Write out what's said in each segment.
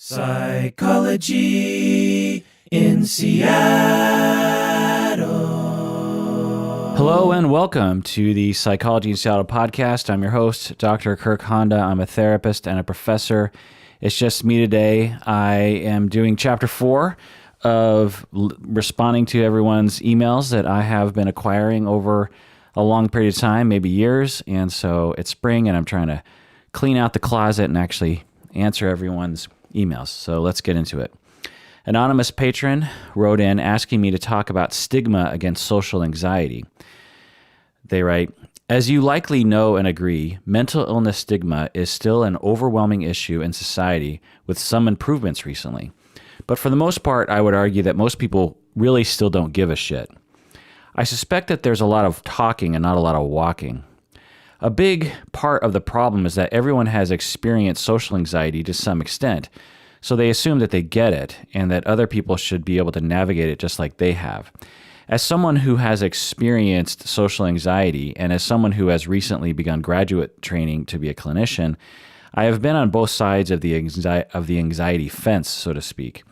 Psychology in Seattle. Hello and welcome to the Psychology in Seattle podcast. I'm your host, Dr. Kirk Honda. I'm a therapist and a professor. It's just me today. I am doing chapter 4 of responding to everyone's emails that I have been acquiring over a long period of time, maybe years. And so it's spring and I'm trying to clean out the closet and actually answer everyone's emails. So let's get into it. Anonymous patron wrote in asking me to talk about stigma against social anxiety. They write, as you likely know and agree, mental illness stigma is still an overwhelming issue in society with some improvements recently. But for the most part, I would argue that most people really still don't give a shit. I suspect that there's a lot of talking and not a lot of walking. A big part of the problem is that everyone has experienced social anxiety to some extent, so they assume that they get it and that other people should be able to navigate it just like they have. As someone who has experienced social anxiety and as someone who has recently begun graduate training to be a clinician, I have been on both sides of the anxiety fence, so to speak.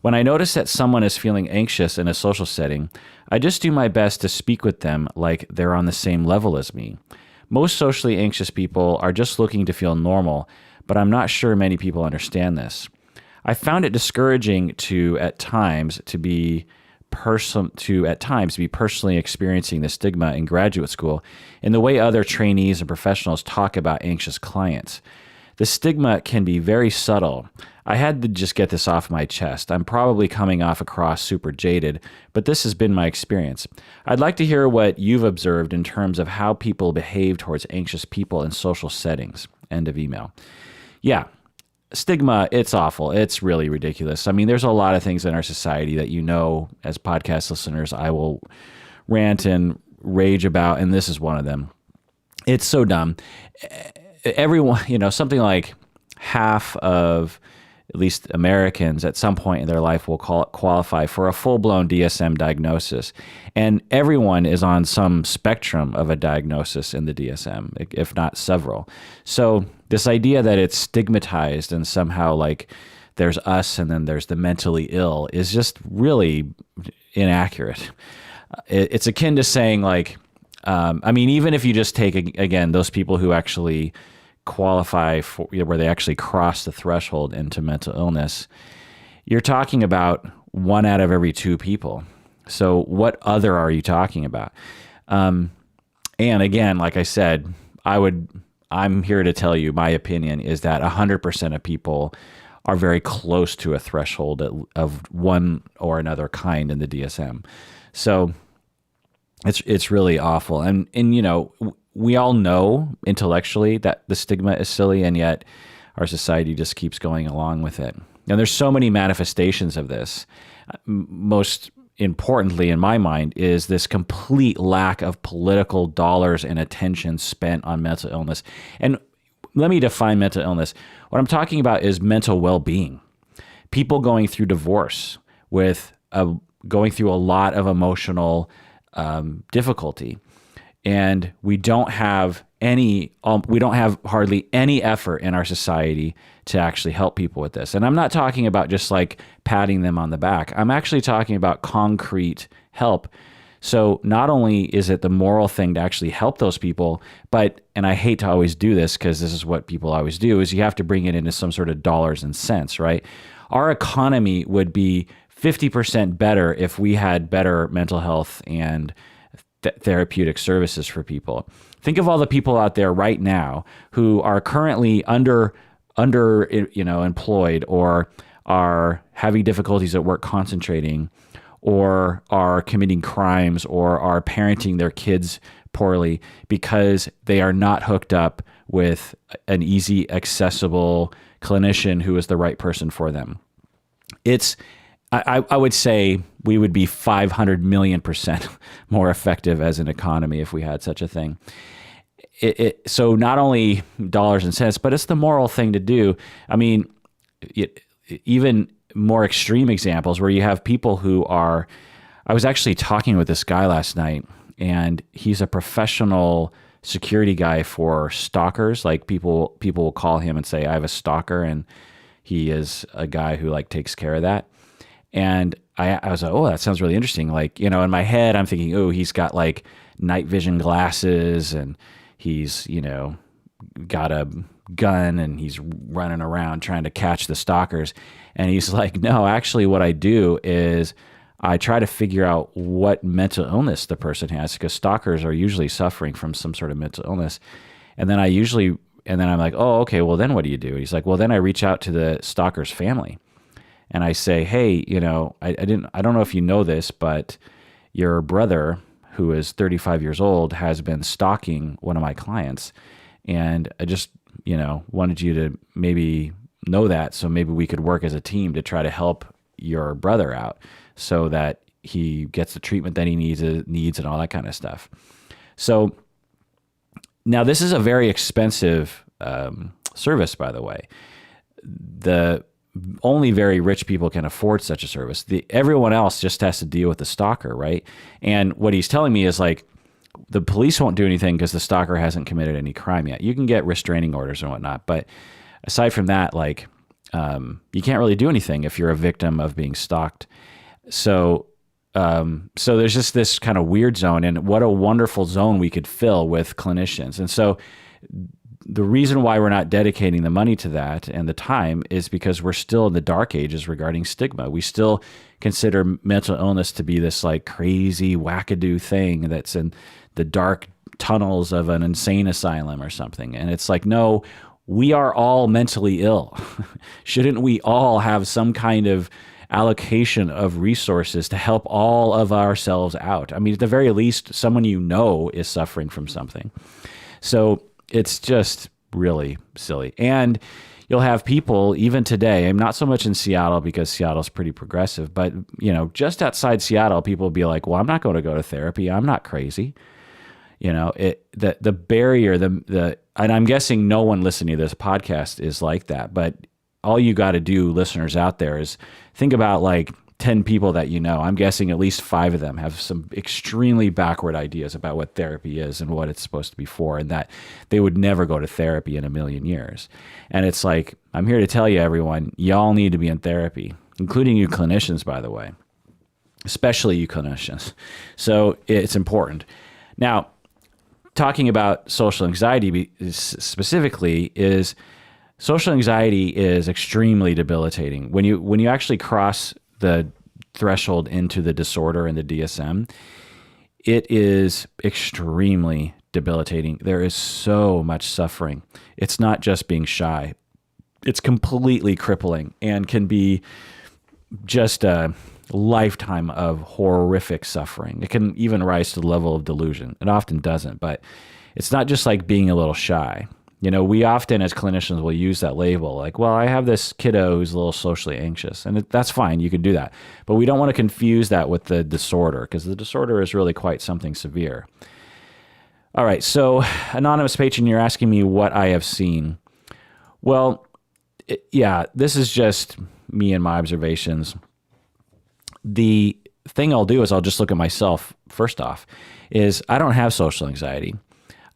When I notice that someone is feeling anxious in a social setting, I just do my best to speak with them like they're on the same level as me. Most socially anxious people are just looking to feel normal, but I'm not sure many people understand this. I found it discouraging to at times be personally experiencing the stigma in graduate school in the way other trainees and professionals talk about anxious clients. The stigma can be very subtle. I had to just get this off my chest. I'm probably coming across super jaded, but this has been my experience. I'd like to hear what you've observed in terms of how people behave towards anxious people in social settings. End of email. Yeah, stigma, it's awful. It's really ridiculous. I mean, there's a lot of things in our society that, as podcast listeners, I will rant and rage about, and this is one of them. It's so dumb. Everyone, something like half of at least Americans at some point in their life will qualify for a full-blown DSM diagnosis. And everyone is on some spectrum of a diagnosis in the DSM, if not several. So this idea that it's stigmatized and somehow like there's us and then there's the mentally ill is just really inaccurate. It's akin to saying like, even if you just take, again, those people who actually qualify for where they actually cross the threshold into mental illness, you're talking about 1 out of every 2 people. So what other are you talking about? And again, like I said, I'm here to tell you my opinion is that 100% of people are very close to a threshold of one or another kind in the DSM. So it's really awful. And we all know intellectually that the stigma is silly, and yet our society just keeps going along with it. And there's so many manifestations of this. Most importantly, in my mind, is this complete lack of political dollars and attention spent on mental illness. And let me define mental illness. What I'm talking about is mental well-being. People going through divorce going through a lot of emotional difficulty. And we don't have hardly any effort in our society to actually help people with this. And I'm not talking about just like patting them on the back. I'm actually talking about concrete help. So not only is it the moral thing to actually help those people, and I hate to always do this because this is what people always do, is you have to bring it into some sort of dollars and cents, right? Our economy would be 50% better if we had better mental health and therapeutic services for people. Think of all the people out there right now who are currently under employed or are having difficulties at work concentrating or are committing crimes or are parenting their kids poorly because they are not hooked up with an easy, accessible clinician who is the right person for them. I would say we would be 500 million% more effective as an economy if we had such a thing. So not only dollars and cents, but it's the moral thing to do. I mean, even more extreme examples where you have people who are, I was actually talking with this guy last night, and he's a professional security guy for stalkers. Like people will call him and say, I have a stalker, and he is a guy who like takes care of that. And I was like, oh, that sounds really interesting. Like, you know, in my head, I'm thinking, oh, he's got like night vision glasses and he's, you know, got a gun and he's running around trying to catch the stalkers. And he's like, no, actually what I do is I try to figure out what mental illness the person has, because stalkers are usually suffering from some sort of mental illness. And then I'm like, oh, okay, well then what do you do? He's like, well, then I reach out to the stalker's family and I say, hey, you know, I don't know if you know this, but your brother, who is 35 years old, has been stalking one of my clients. And I just, you know, wanted you to maybe know that, so maybe we could work as a team to try to help your brother out so that he gets the treatment that he needs and all that kind of stuff. So now this is a very expensive service, by the way. The only very rich people can afford such a service. Everyone else just has to deal with the stalker, right? And what he's telling me is like, the police won't do anything because the stalker hasn't committed any crime yet. You can get restraining orders and whatnot, but aside from that, like, you can't really do anything if you're a victim of being stalked. So there's just this kind of weird zone, and what a wonderful zone we could fill with clinicians. And so the reason why we're not dedicating the money to that and the time is because we're still in the dark ages regarding stigma. We still consider mental illness to be this like crazy wackadoo thing that's in the dark tunnels of an insane asylum or something. And it's like, no, we are all mentally ill. Shouldn't we all have some kind of allocation of resources to help all of ourselves out? I mean, at the very least, someone you know is suffering from something. So it's just really silly. And you'll have people, even today, I'm not so much in Seattle because Seattle's pretty progressive, but you know, just outside Seattle, people will be like, well, I'm not going to go to therapy. I'm not crazy. You know, the barrier, and I'm guessing no one listening to this podcast is like that, but all you got to do, listeners out there, is think about like 10 people that you know. I'm guessing at least 5 of them have some extremely backward ideas about what therapy is and what it's supposed to be for, and that they would never go to therapy in a million years. And it's like, I'm here to tell you, everyone, y'all need to be in therapy, including you clinicians, by the way, especially you clinicians. So it's important. Now, talking about social anxiety specifically, is social anxiety is extremely debilitating. When you actually cross the threshold into the disorder and the DSM, it is extremely debilitating. There is so much suffering. It's not just being shy. It's completely crippling and can be just a lifetime of horrific suffering. It can even rise to the level of delusion. It often doesn't, but it's not just like being a little shy. You know, we often as clinicians will use that label like, well, I have this kiddo who's a little socially anxious, and that's fine. You can do that. But we don't want to confuse that with the disorder, because the disorder is really quite something severe. All right. So anonymous patron, you're asking me what I have seen. Well, yeah, this is just me and my observations. The thing I'll do is I'll just look at myself first off, is I don't have social anxiety.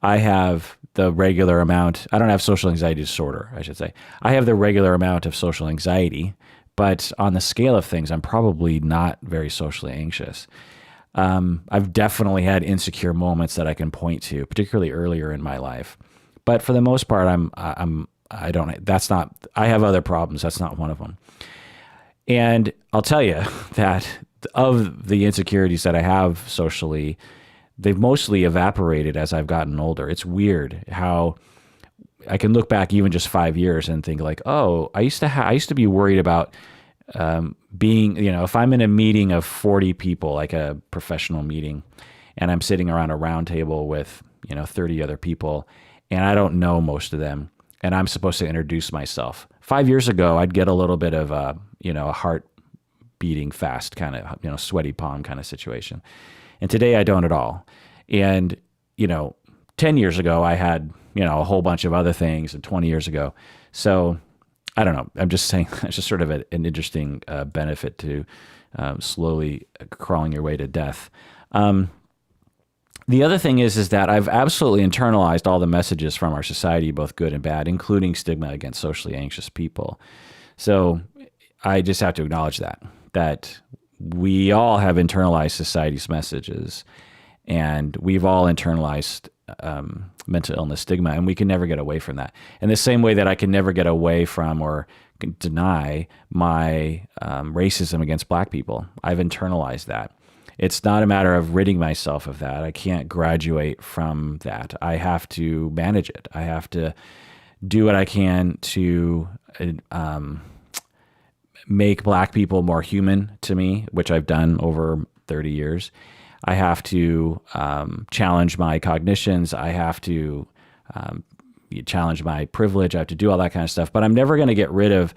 I have the regular amount. I don't have social anxiety disorder, I should say. I have the regular amount of social anxiety, but on the scale of things, I'm probably not very socially anxious. I've definitely had insecure moments that I can point to, particularly earlier in my life. But for the most part, I have other problems. That's not one of them. And I'll tell you that of the insecurities that I have socially, they've mostly evaporated as I've gotten older. It's weird how I can look back even just 5 years and think like, oh, I used to be worried about being, you know, if I'm in a meeting of 40 people, like a professional meeting, and I'm sitting around a round table with, 30 other people, and I don't know most of them, and I'm supposed to introduce myself. 5 years ago, I'd get a little bit of a heart beating fast kind of, sweaty palm kind of situation. And today I don't at all. And, 10 years ago, I had, a whole bunch of other things, and 20 years ago. So I don't know. I'm just saying it's just sort of an interesting benefit to slowly crawling your way to death. The other thing is that I've absolutely internalized all the messages from our society, both good and bad, including stigma against socially anxious people. So I just have to acknowledge that we all have internalized society's messages, and we've all internalized mental illness stigma, and we can never get away from that. In the same way that I can never get away from or deny my racism against Black people, I've internalized that. It's not a matter of ridding myself of that. I can't graduate from that. I have to manage it. I have to do what I can to make Black people more human to me, which I've done over 30 years. I have to challenge my cognitions. I have to challenge my privilege. I have to do all that kind of stuff. But I'm never going to get rid of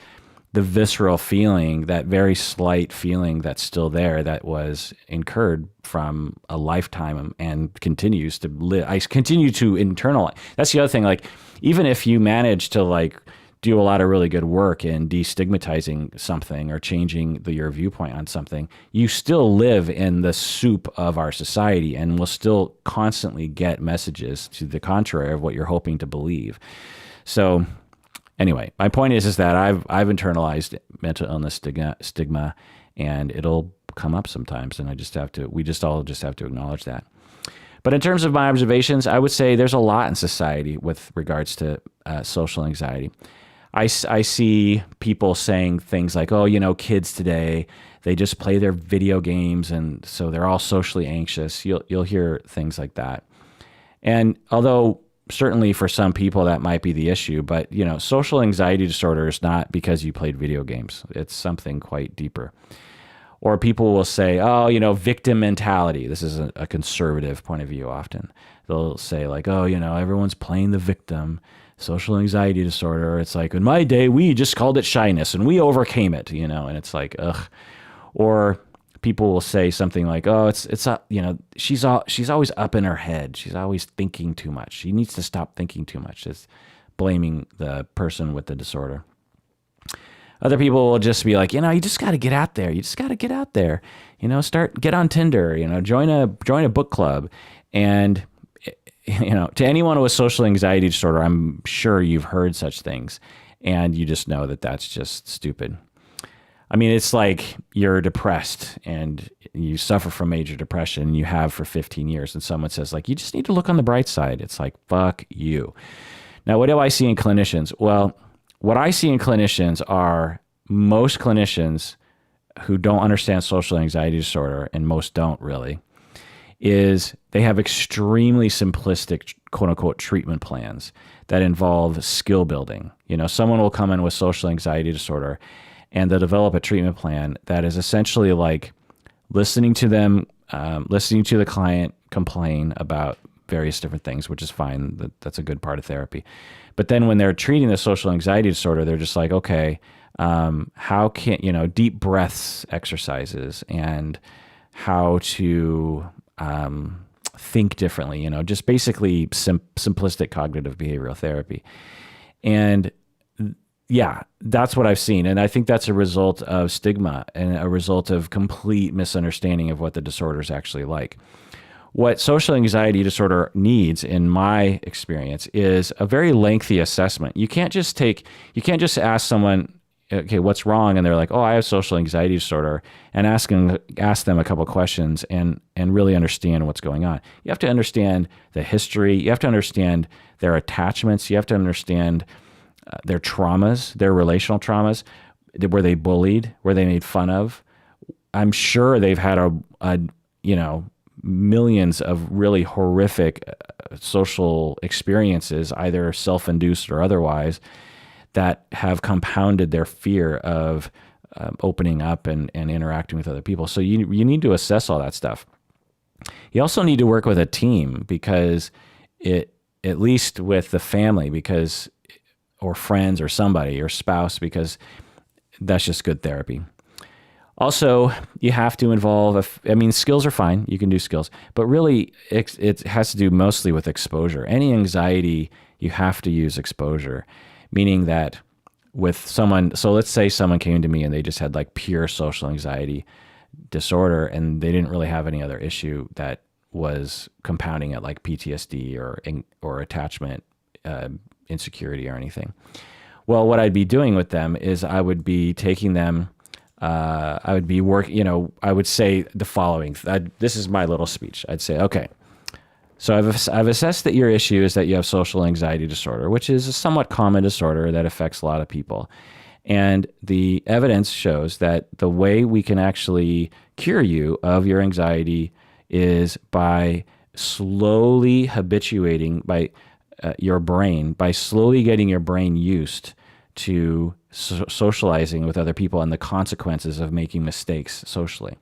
the visceral feeling, that very slight feeling that's still there, that was incurred from a lifetime and continues to live. I continue to internalize. That's the other thing. Like, even if you manage to like do a lot of really good work in destigmatizing something or changing your viewpoint on something, you still live in the soup of our society and will still constantly get messages to the contrary of what you're hoping to believe. So anyway, my point is that I've internalized mental illness stigma, and it'll come up sometimes, and we all just have to acknowledge that. But in terms of my observations, I would say there's a lot in society with regards to social anxiety. I see people saying things like, oh, kids today, they just play their video games, and so they're all socially anxious. You'll hear things like that. And although certainly for some people that might be the issue, but social anxiety disorder is not because you played video games. It's something quite deeper. Or people will say, oh, victim mentality. This is a conservative point of view often. They'll say like, oh, everyone's playing the victim. Social anxiety disorder. It's like, in my day, we just called it shyness and we overcame it, and it's like, ugh. Or people will say something like, oh, she's always up in her head. She's always thinking too much. She needs to stop thinking too much. It's blaming the person with the disorder. Other people will just be like, you just got to get out there. You just got to get out there, get on Tinder, join a book club. And to anyone with social anxiety disorder, I'm sure you've heard such things, and you just know that that's just stupid. I mean, it's like you're depressed and you suffer from major depression, and you have for 15 years, and someone says like, you just need to look on the bright side. It's like, fuck you. Now, what do I see in clinicians? Well, what I see in clinicians are most clinicians who don't understand social anxiety disorder, and most don't really, is they have extremely simplistic, quote unquote, treatment plans that involve skill building. Someone will come in with social anxiety disorder, and they'll develop a treatment plan that is essentially like listening to them, listening to the client complain about various different things, which is fine. That's a good part of therapy. But then when they're treating the social anxiety disorder, they're just like, okay, how can, deep breaths exercises, and how to think differently, just basically simplistic cognitive behavioral therapy. And yeah, that's what I've seen. And I think that's a result of stigma and a result of complete misunderstanding of what the disorder is actually like. What social anxiety disorder needs, in my experience, is a very lengthy assessment. You can't just ask someone, okay, what's wrong? And they're like, oh, I have social anxiety disorder, and ask them a couple of questions and really understand what's going on. You have to understand the history. You have to understand their attachments. You have to understand their traumas, their relational traumas. Were they bullied? Were they made fun of? I'm sure they've had millions of really horrific social experiences, either self-induced or otherwise, that have compounded their fear of opening up and interacting with other people. So you need to assess all that stuff. You also need to work with a team, because at least with the family, or friends or somebody, or spouse, because that's just good therapy. Also, you have to involve, skills are fine. You can do skills, but really it has to do mostly with exposure. Any anxiety, you have to use exposure. Meaning that with someone, so let's say someone came to me and they just had like pure social anxiety disorder, and they didn't really have any other issue that was compounding it, like PTSD or attachment insecurity or anything. Well, what I'd be doing with them is I would be taking them, I would be I would say the following. This is my little speech. I'd say, okay, so I've assessed that your issue is that you have social anxiety disorder, which is a somewhat common disorder that affects a lot of people. And the evidence shows that the way we can actually cure you of your anxiety is by slowly habituating your brain, by slowly getting your brain used to socializing with other people and the consequences of making mistakes socially.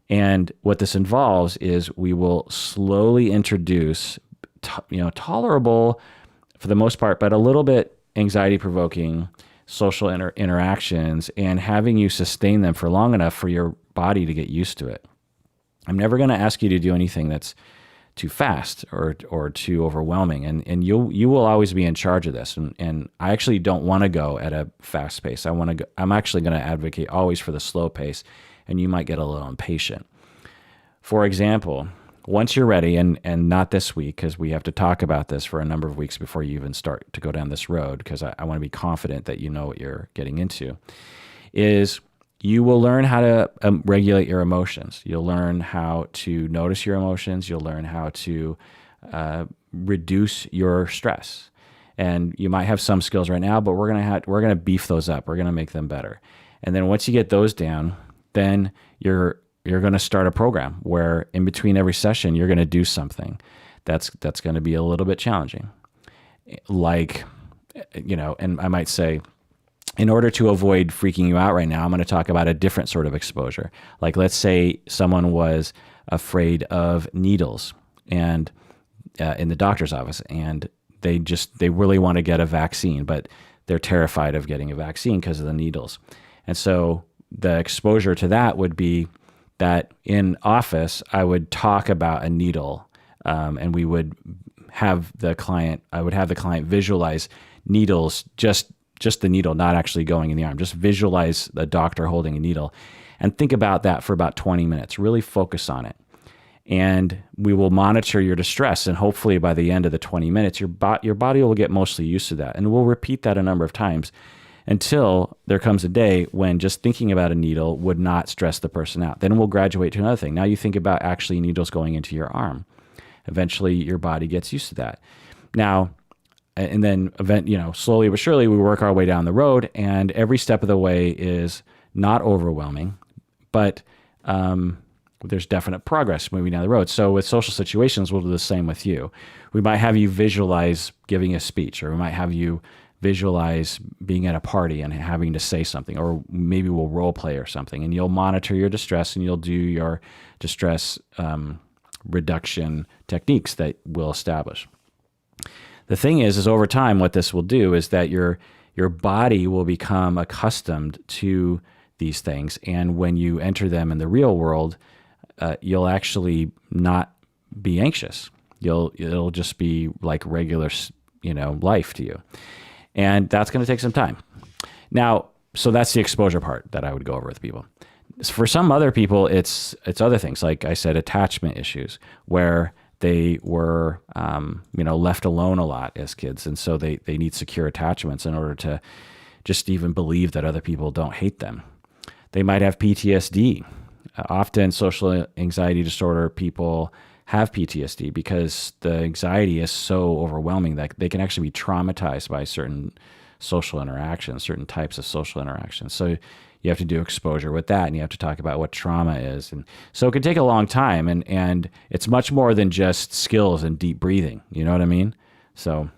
And what this involves is we will slowly introduce, tolerable for the most part, but a little bit anxiety-provoking social interactions, and having you sustain them for long enough for your body to get used to it. I'm never going to ask you to do anything that's too fast or too overwhelming, and you will always be in charge of this. And I actually don't want to go at a fast pace. I'm actually going to advocate always for the slow pace, and you might get a little impatient. For example, once you're ready, and not this week, because we have to talk about this for a number of weeks before you even start to go down this road, because I want to be confident that you know what you're getting into, is you will learn how to regulate your emotions. You'll learn how to notice your emotions. You'll learn how to reduce your stress. And you might have some skills right now, but we're gonna beef those up. We're gonna make them better. And then once you get those down, then you're going to start a program where in between every session, you're going to do something that's going to be a little bit challenging. Like, and I might say, in order to avoid freaking you out right now, I'm going to talk about a different sort of exposure. Like, let's say someone was afraid of needles and in the doctor's office, and they really want to get a vaccine, but they're terrified of getting a vaccine because of the needles. And so the exposure to that would be that in office, I would talk about a needle, and we would have the client visualize needles, just the needle, not actually going in the arm. Just visualize the doctor holding a needle and think about that for about 20 minutes. Really focus on it. And we will monitor your distress. And hopefully by the end of the 20 minutes, your body will get mostly used to that. And we'll repeat that a number of times until there comes a day when just thinking about a needle would not stress the person out. Then we'll graduate to another thing. Now you think about actually needles going into your arm. Eventually your body gets used to that. Now, and then slowly but surely we work our way down the road, and every step of the way is not overwhelming, but there's definite progress moving down the road. So with social situations, we'll do the same with you. We might have you visualize giving a speech, or we might have you visualize being at a party and having to say something, or maybe we'll role play or something, and you'll monitor your distress and you'll do your distress reduction techniques that we'll establish. The thing is over time, what this will do is that your body will become accustomed to these things, and when you enter them in the real world, you'll actually not be anxious. It'll just be like regular, life to you. And that's going to take some time. Now, so that's the exposure part that I would go over with people. For some other people, it's other things. Like I said, attachment issues, where they were, left alone a lot as kids. And so they need secure attachments in order to just even believe that other people don't hate them. They might have PTSD. Often social anxiety disorder people have PTSD because the anxiety is so overwhelming that they can actually be traumatized by certain social interactions, certain types of social interactions. So you have to do exposure with that, and you have to talk about what trauma is. And so it can take a long time, and it's much more than just skills and deep breathing. You know what I mean? So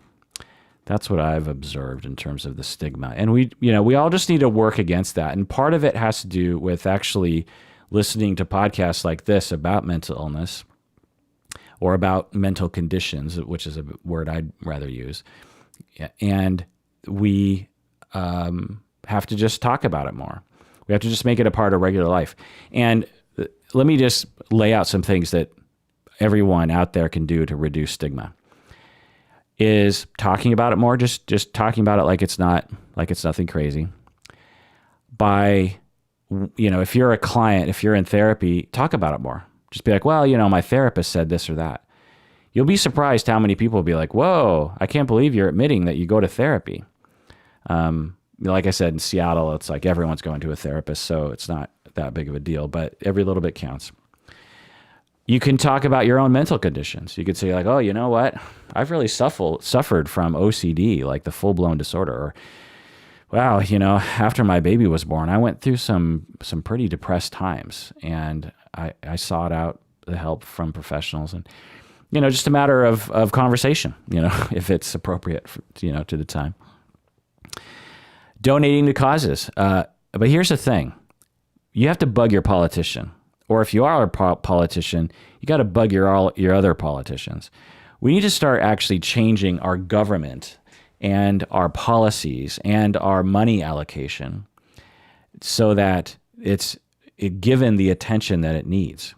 that's what I've observed in terms of the stigma. And we all just need to work against that. And part of it has to do with actually listening to podcasts like this about mental illness, or about mental conditions, which is a word I'd rather use. And we have to just talk about it more. We have to just make it a part of regular life. And let me just lay out some things that everyone out there can do to reduce stigma. Is talking about it more, just talking about it like it's nothing crazy. By, if you're a client, if you're in therapy, talk about it more. Just be like, well, my therapist said this or that. You'll be surprised how many people will be like, whoa, I can't believe you're admitting that you go to therapy. Like I said, in Seattle, it's like everyone's going to a therapist, so it's not that big of a deal, but every little bit counts. You can talk about your own mental conditions. You could say like, oh, you know what? I've really suffered from OCD, like the full-blown disorder. Or, wow, after my baby was born, I went through some pretty depressed times, and I sought out the help from professionals, and just a matter of conversation, if it's appropriate, to the time. Donating to causes. But here's the thing. You have to bug your politician. Or if you are a politician, you got to bug your other politicians. We need to start actually changing our government and our policies and our money allocation so that it's given the attention that it needs.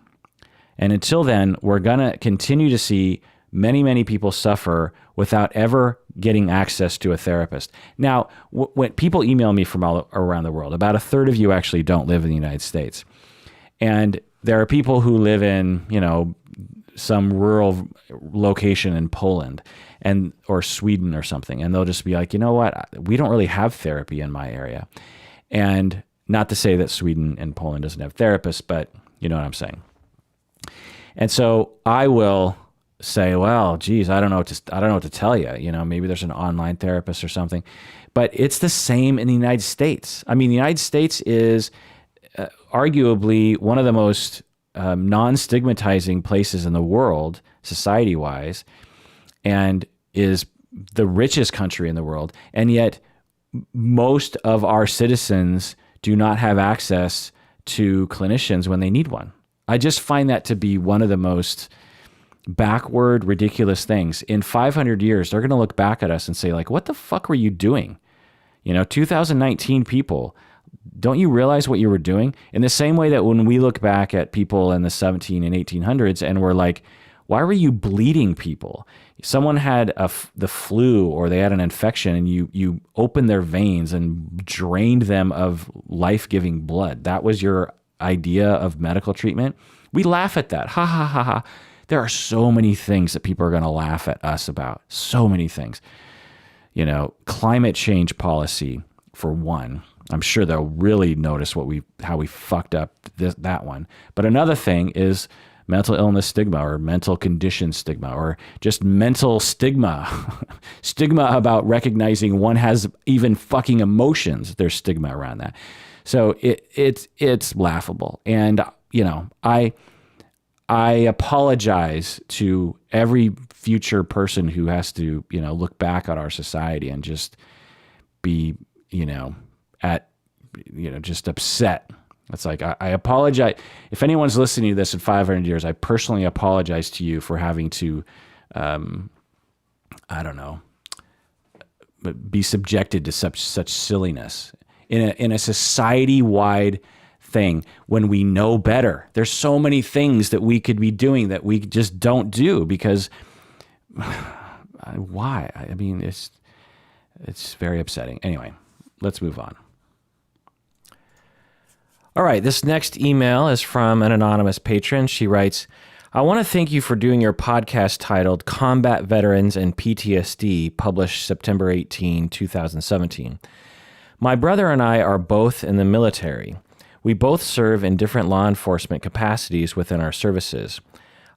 And until then, we're going to continue to see many, many people suffer without ever getting access to a therapist. Now, when people email me from all around the world, about a third of you actually don't live in the United States. And there are people who live in, some rural location in Poland or Sweden or something. And they'll just be like, you know what? We don't really have therapy in my area. And not to say that Sweden and Poland doesn't have therapists, but you know what I'm saying. And so I will say, well, geez, I don't know what to tell you. Maybe there's an online therapist or something, but it's the same in the United States. I mean, the United States is arguably one of the most non-stigmatizing places in the world, society-wise, and is the richest country in the world. And yet most of our citizens do not have access to clinicians when they need one. I just find that to be one of the most backward, ridiculous things. In 500 years, they're going to look back at us and say, like, what the fuck were you doing? 2019 people, don't you realize what you were doing? In the same way that when we look back at people in the 17 and 1800s and we're like, why were you bleeding people? Someone had the flu or they had an infection and you opened their veins and drained them of life-giving blood. That was your idea of medical treatment. We laugh at that. Ha ha ha ha. There are so many things that people are going to laugh at us about. So many things. Climate change policy, for one. I'm sure they'll really notice how we fucked up that one. But another thing is mental illness stigma or mental condition stigma or just mental stigma. Stigma about recognizing one has even fucking emotions. There's stigma around that. So it's laughable. And, I apologize to every future person who has to, look back at our society and just be, just upset. It's like, I apologize. If anyone's listening to this in 500 years, I personally apologize to you for having to, be subjected to such silliness in a society-wide thing when we know better. There's so many things that we could be doing that we just don't do because why? I mean, it's very upsetting. Anyway, let's move on. All right, this next email is from an anonymous patron. She writes, I want to thank you for doing your podcast titled Combat Veterans and PTSD, published September 18, 2017. My brother and I are both in the military. We both serve in different law enforcement capacities within our services.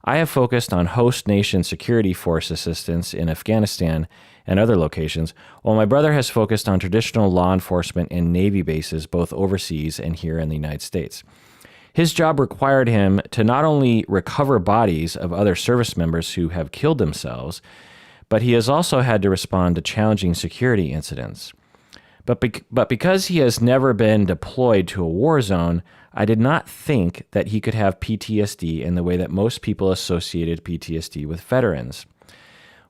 I have focused on host nation security force assistance in Afghanistan and other locations, while my brother has focused on traditional law enforcement in Navy bases both overseas and here in the United States. His job required him to not only recover bodies of other service members who have killed themselves, but he has also had to respond to challenging security incidents. But because he has never been deployed to a war zone, I did not think that he could have PTSD in the way that most people associated PTSD with veterans.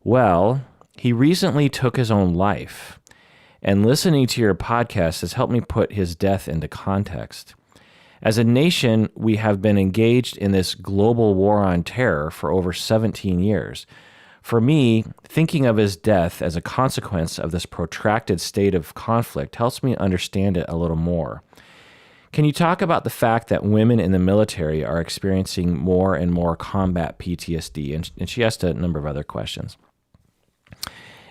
Well, he recently took his own life, and listening to your podcast has helped me put his death into context. As a nation, we have been engaged in this global war on terror for over 17 years. For me, thinking of his death as a consequence of this protracted state of conflict helps me understand it a little more. Can you talk about the fact that women in the military are experiencing more and more combat PTSD? And she asked a number of other questions.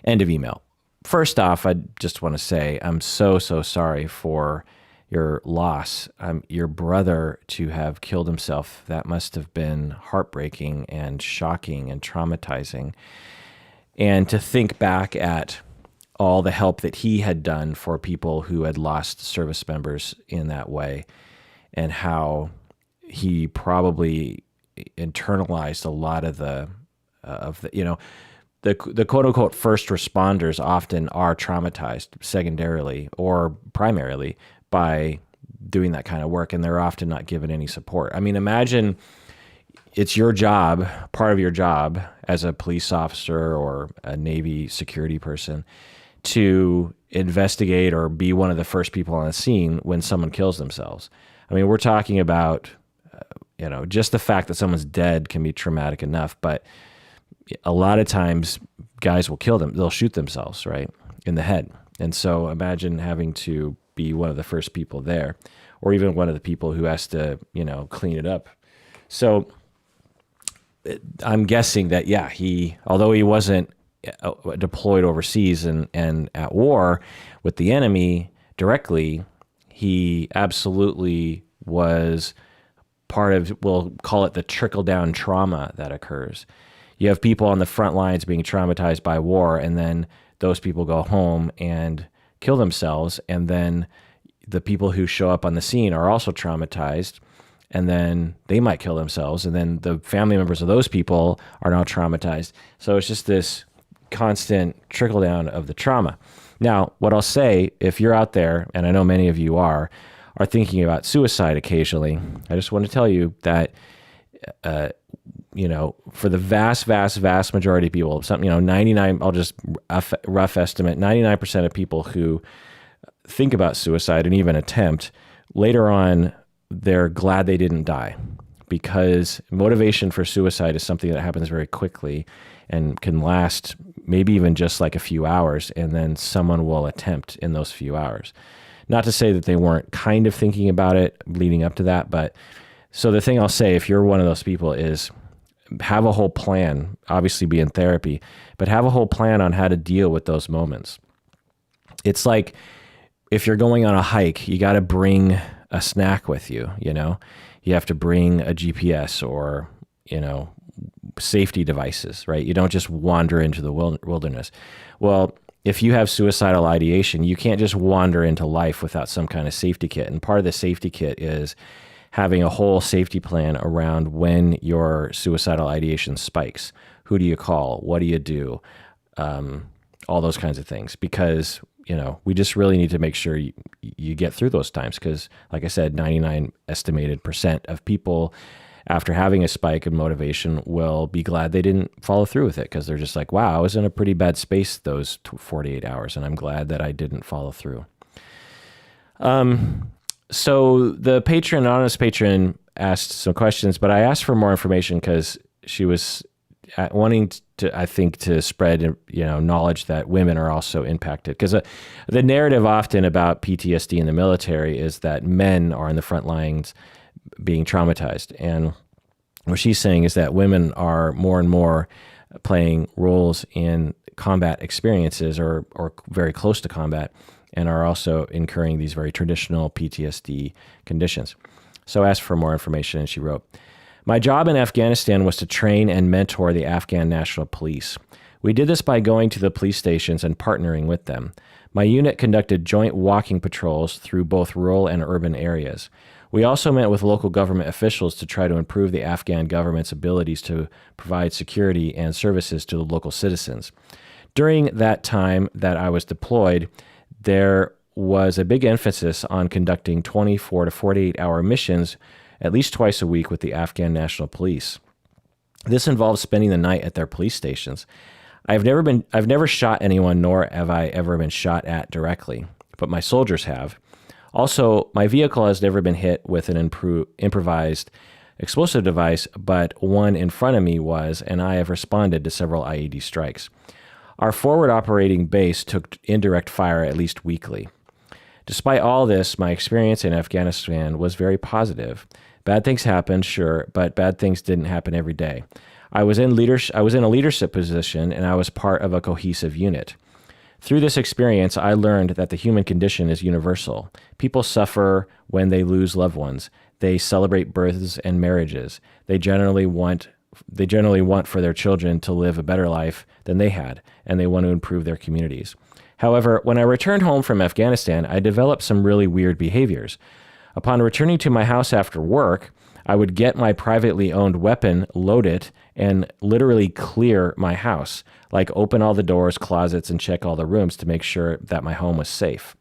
End of email. first off, I just want to say I'm so sorry for your loss. Your brother to have killed himself, that must have been heartbreaking and shocking and traumatizing. And to think back at all the help that he had done for people who had lost service members in that way, and how he probably internalized a lot of the the quote unquote first responders often are traumatized secondarily or primarily by doing that kind of work, and they're often not given any support. I mean, imagine it's your job, part of your job as a police officer or a Navy security person, to investigate or be one of the first people on the scene when someone kills themselves. I mean, we're talking about, just the fact that someone's dead can be traumatic enough, but a lot of times guys will they'll shoot themselves, right, in the head. And so imagine having to be one of the first people there, or even one of the people who has to, clean it up. So I'm guessing that, although he wasn't deployed overseas and at war with the enemy directly, he absolutely was part of, we'll call it the trickle-down trauma that occurs. You have people on the front lines being traumatized by war, and then those people go home and kill themselves, and then the people who show up on the scene are also traumatized, and then they might kill themselves, and then the family members of those people are now traumatized. So it's just this constant trickle down of the trauma. Now, what I'll say, if you're out there, and I know many of you are thinking about suicide occasionally, I just want to tell you that, for the vast majority of people, 99, I'll just rough estimate, 99% of people who think about suicide and even attempt, later on, they're glad they didn't die, because motivation for suicide is something that happens very quickly and can last maybe even just like a few hours, and then someone will attempt in those few hours. Not to say that they weren't kind of thinking about it leading up to that, but so the thing I'll say, if you're one of those people, is have a whole plan, obviously be in therapy, but have a whole plan on how to deal with those moments. It's like if you're going on a hike, you got to bring a snack with you, you have to bring a GPS or, safety devices, right? You don't just wander into the wilderness. Well, if you have suicidal ideation, you can't just wander into life without some kind of safety kit. And part of the safety kit is having a whole safety plan around when your suicidal ideation spikes. Who do you call? What do you do? All those kinds of things, because we just really need to make sure you get through those times, because like I said, 99 estimated % of people after having a spike in motivation will be glad they didn't follow through with it, because they're just like, wow, I was in a pretty bad space those 48 hours, and I'm glad that I didn't follow through. So the anonymous patron asked some questions, but I asked for more information because she was wanting to, I think, to spread, knowledge that women are also impacted. Because the narrative often about PTSD in the military is that men are in the front lines being traumatized. And what she's saying is that women are more and more playing roles in combat experiences or very close to combat, and are also incurring these very traditional PTSD conditions. So I asked for more information, and she wrote, "My job in Afghanistan was to train and mentor the Afghan National Police. We did this by going to the police stations and partnering with them. My unit conducted joint walking patrols through both rural and urban areas. We also met with local government officials to try to improve the Afghan government's abilities to provide security and services to the local citizens. During that time that I was deployed, there was a big emphasis on conducting 24 to 48-hour missions at least twice a week with the Afghan National Police. This involves spending the night at their police stations. I've never shot anyone, nor have I ever been shot at directly, but my soldiers have. Also, my vehicle has never been hit with an improvised explosive device, but one in front of me was, and I have responded to several IED strikes. Our forward operating base took indirect fire at least weekly. Despite all this, my experience in Afghanistan was very positive. Bad things happened, sure, but bad things didn't happen every day. I was in a leadership position, and I was part of a cohesive unit. Through this experience, I learned that the human condition is universal. People suffer when they lose loved ones. They celebrate births and marriages. They generally want for their children to live a better life than they had, and they want to improve their communities. However, when I returned home from Afghanistan, I developed some really weird behaviors. Upon returning to my house after work, I would get my privately owned weapon, load it, and literally clear my house, like open all the doors, closets, and check all the rooms to make sure that my home was safe.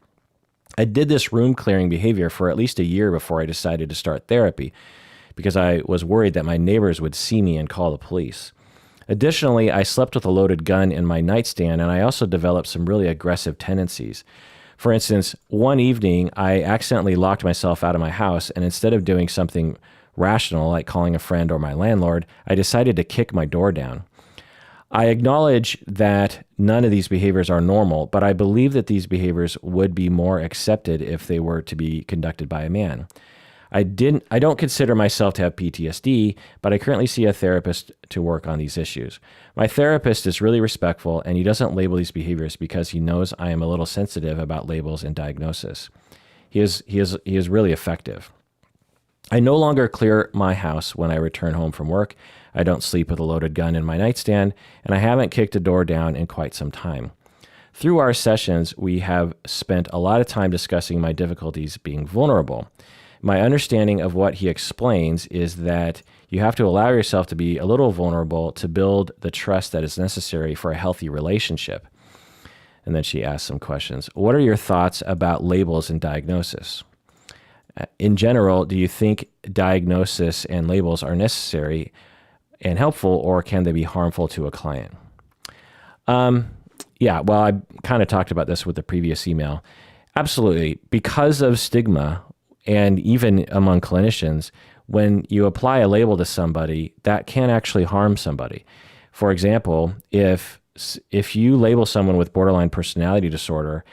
I did this room clearing behavior for at least a year before I decided to start therapy, because I was worried that my neighbors would see me and call the police. Additionally, I slept with a loaded gun in my nightstand, and I also developed some really aggressive tendencies. For instance, one evening, I accidentally locked myself out of my house, and instead of doing something rational, like calling a friend or my landlord, I decided to kick my door down. I acknowledge that none of these behaviors are normal, but I believe that these behaviors would be more accepted if they were to be conducted by a man. I don't consider myself to have PTSD, but I currently see a therapist to work on these issues. My therapist is really respectful, and he doesn't label these behaviors because he knows I am a little sensitive about labels and diagnosis. He is really effective. I no longer clear my house when I return home from work. I don't sleep with a loaded gun in my nightstand, and I haven't kicked a door down in quite some time. Through our sessions, we have spent a lot of time discussing my difficulties being vulnerable. My understanding of what he explains is that you have to allow yourself to be a little vulnerable to build the trust that is necessary for a healthy relationship. And then she asks some questions. What are your thoughts about labels and diagnosis? In general, do you think diagnosis and labels are necessary and helpful, or can they be harmful to a client? Yeah, well, I kind of talked about this with the previous email. Absolutely. Because of stigma, and even among clinicians, when you apply a label to somebody, that can actually harm somebody. For example, if you label someone with borderline personality disorder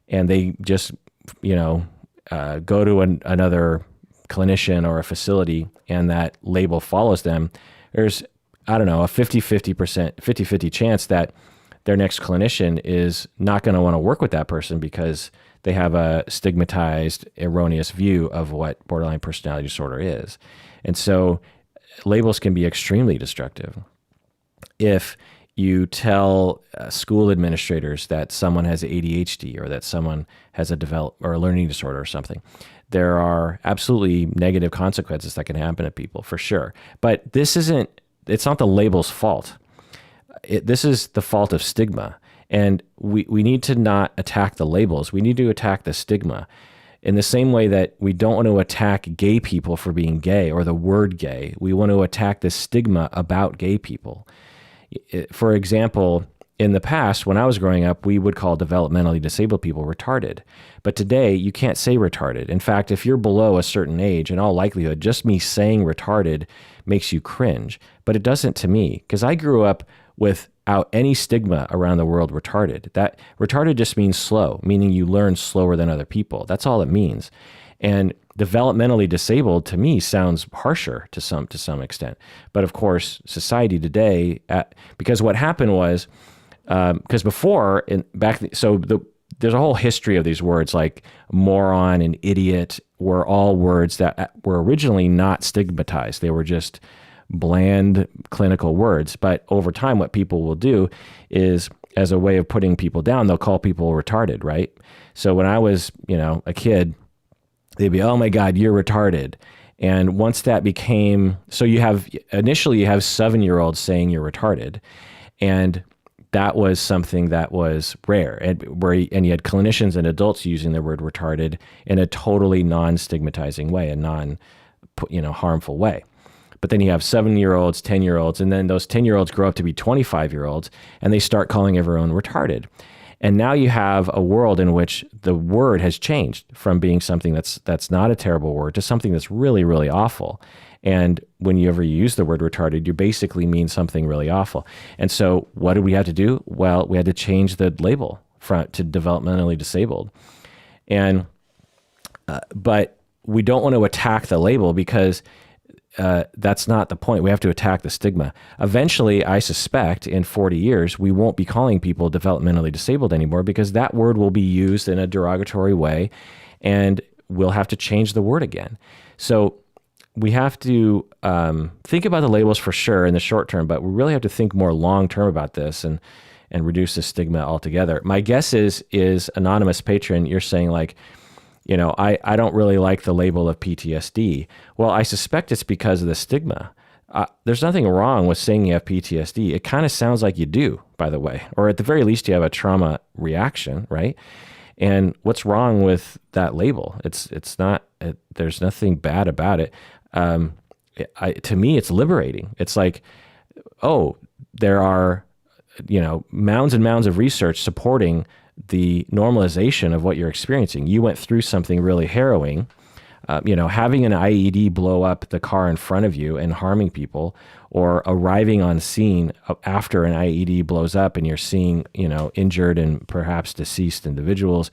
and they just, go to another clinician or a facility and that label follows them, there's, a 50-50 chance that their next clinician is not going to want to work with that person because they have a stigmatized, erroneous view of what borderline personality disorder is. And so labels can be extremely destructive. If you tell school administrators that someone has ADHD or that someone has a learning disorder or something, there are absolutely negative consequences that can happen to people for sure. But it's not the label's fault. This is the fault of stigma. And we need to not attack the labels. We need to attack the stigma in the same way that we don't want to attack gay people for being gay or the word gay. We want to attack the stigma about gay people. For example, in the past, when I was growing up, we would call developmentally disabled people retarded. But today, you can't say retarded. In fact, if you're below a certain age, in all likelihood, just me saying retarded makes you cringe. But it doesn't to me, because I grew up without any stigma around the word retarded. That retarded just means slow, meaning you learn slower than other people. That's all it means. And developmentally disabled to me sounds harsher to some extent. But of course, society today, because what happened was, because before, there's a whole history of these words like moron and idiot were all words that were originally not stigmatized. They were just bland clinical words. But over time, what people will do is, as a way of putting people down, they'll call people retarded, right? So when I was, a kid, they'd be, oh my God, you're retarded. And once that became, initially you have 7-year-olds saying you're retarded. And that was something that was rare. And you had clinicians and adults using the word retarded in a totally non-stigmatizing way, a harmful way. But then you have 7-year-olds, 10-year-olds, and then those 10-year-olds grow up to be 25-year-olds, and they start calling everyone retarded. And now you have a world in which the word has changed from being something that's not a terrible word to something that's really, really awful. And when you ever use the word retarded, you basically mean something really awful. And so what did we have to do? Well, we had to change the label to developmentally disabled. And but we don't want to attack the label because that's not the point. We have to attack the stigma. Eventually, I suspect in 40 years, we won't be calling people developmentally disabled anymore because that word will be used in a derogatory way, and we'll have to change the word again. So we have to think about the labels for sure in the short term, but we really have to think more long term about this and reduce the stigma altogether. My guess is anonymous patron, you're saying like, I don't really like the label of PTSD. Well, I suspect it's because of the stigma. There's nothing wrong with saying you have PTSD. It kind of sounds like you do, by the way, or at the very least you have a trauma reaction, right? And what's wrong with that label? It's not. There's nothing bad about it. To me, it's liberating. It's like, oh, there are, mounds and mounds of research supporting the normalization of what you're experiencing. You went through something really harrowing. Having an IED blow up the car in front of you and harming people, or arriving on scene after an IED blows up and you're seeing, injured and perhaps deceased individuals,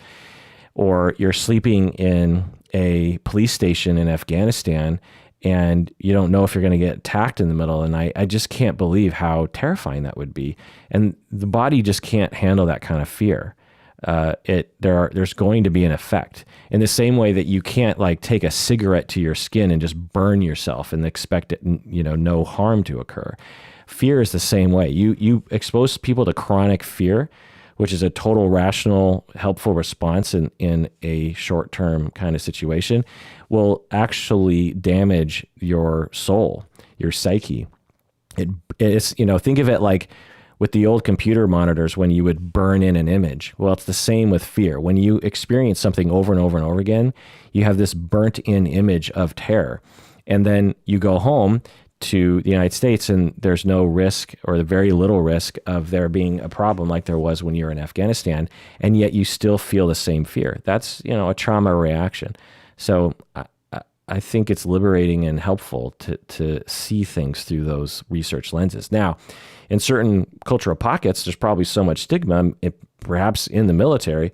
or you're sleeping in a police station in Afghanistan and you don't know if you're going to get attacked in the middle of the night. I just can't believe how terrifying that would be. And the body just can't handle that kind of fear. There's going to be an effect in the same way that you can't like take a cigarette to your skin and just burn yourself and expect it, no harm to occur. Fear is the same way. You expose people to chronic fear, which is a total rational, helpful response in a short-term kind of situation, will actually damage your soul, your psyche. It's, think of it like with the old computer monitors when you would burn in an image. Well, it's the same with fear. When you experience something over and over and over again, you have this burnt in image of terror. And then you go home to the United States and there's no risk, or very little risk, of there being a problem like there was when you were in Afghanistan, and yet you still feel the same fear. That's, a trauma reaction. So I think it's liberating and helpful to see things through those research lenses. Now, in certain cultural pockets, there's probably so much stigma, perhaps in the military,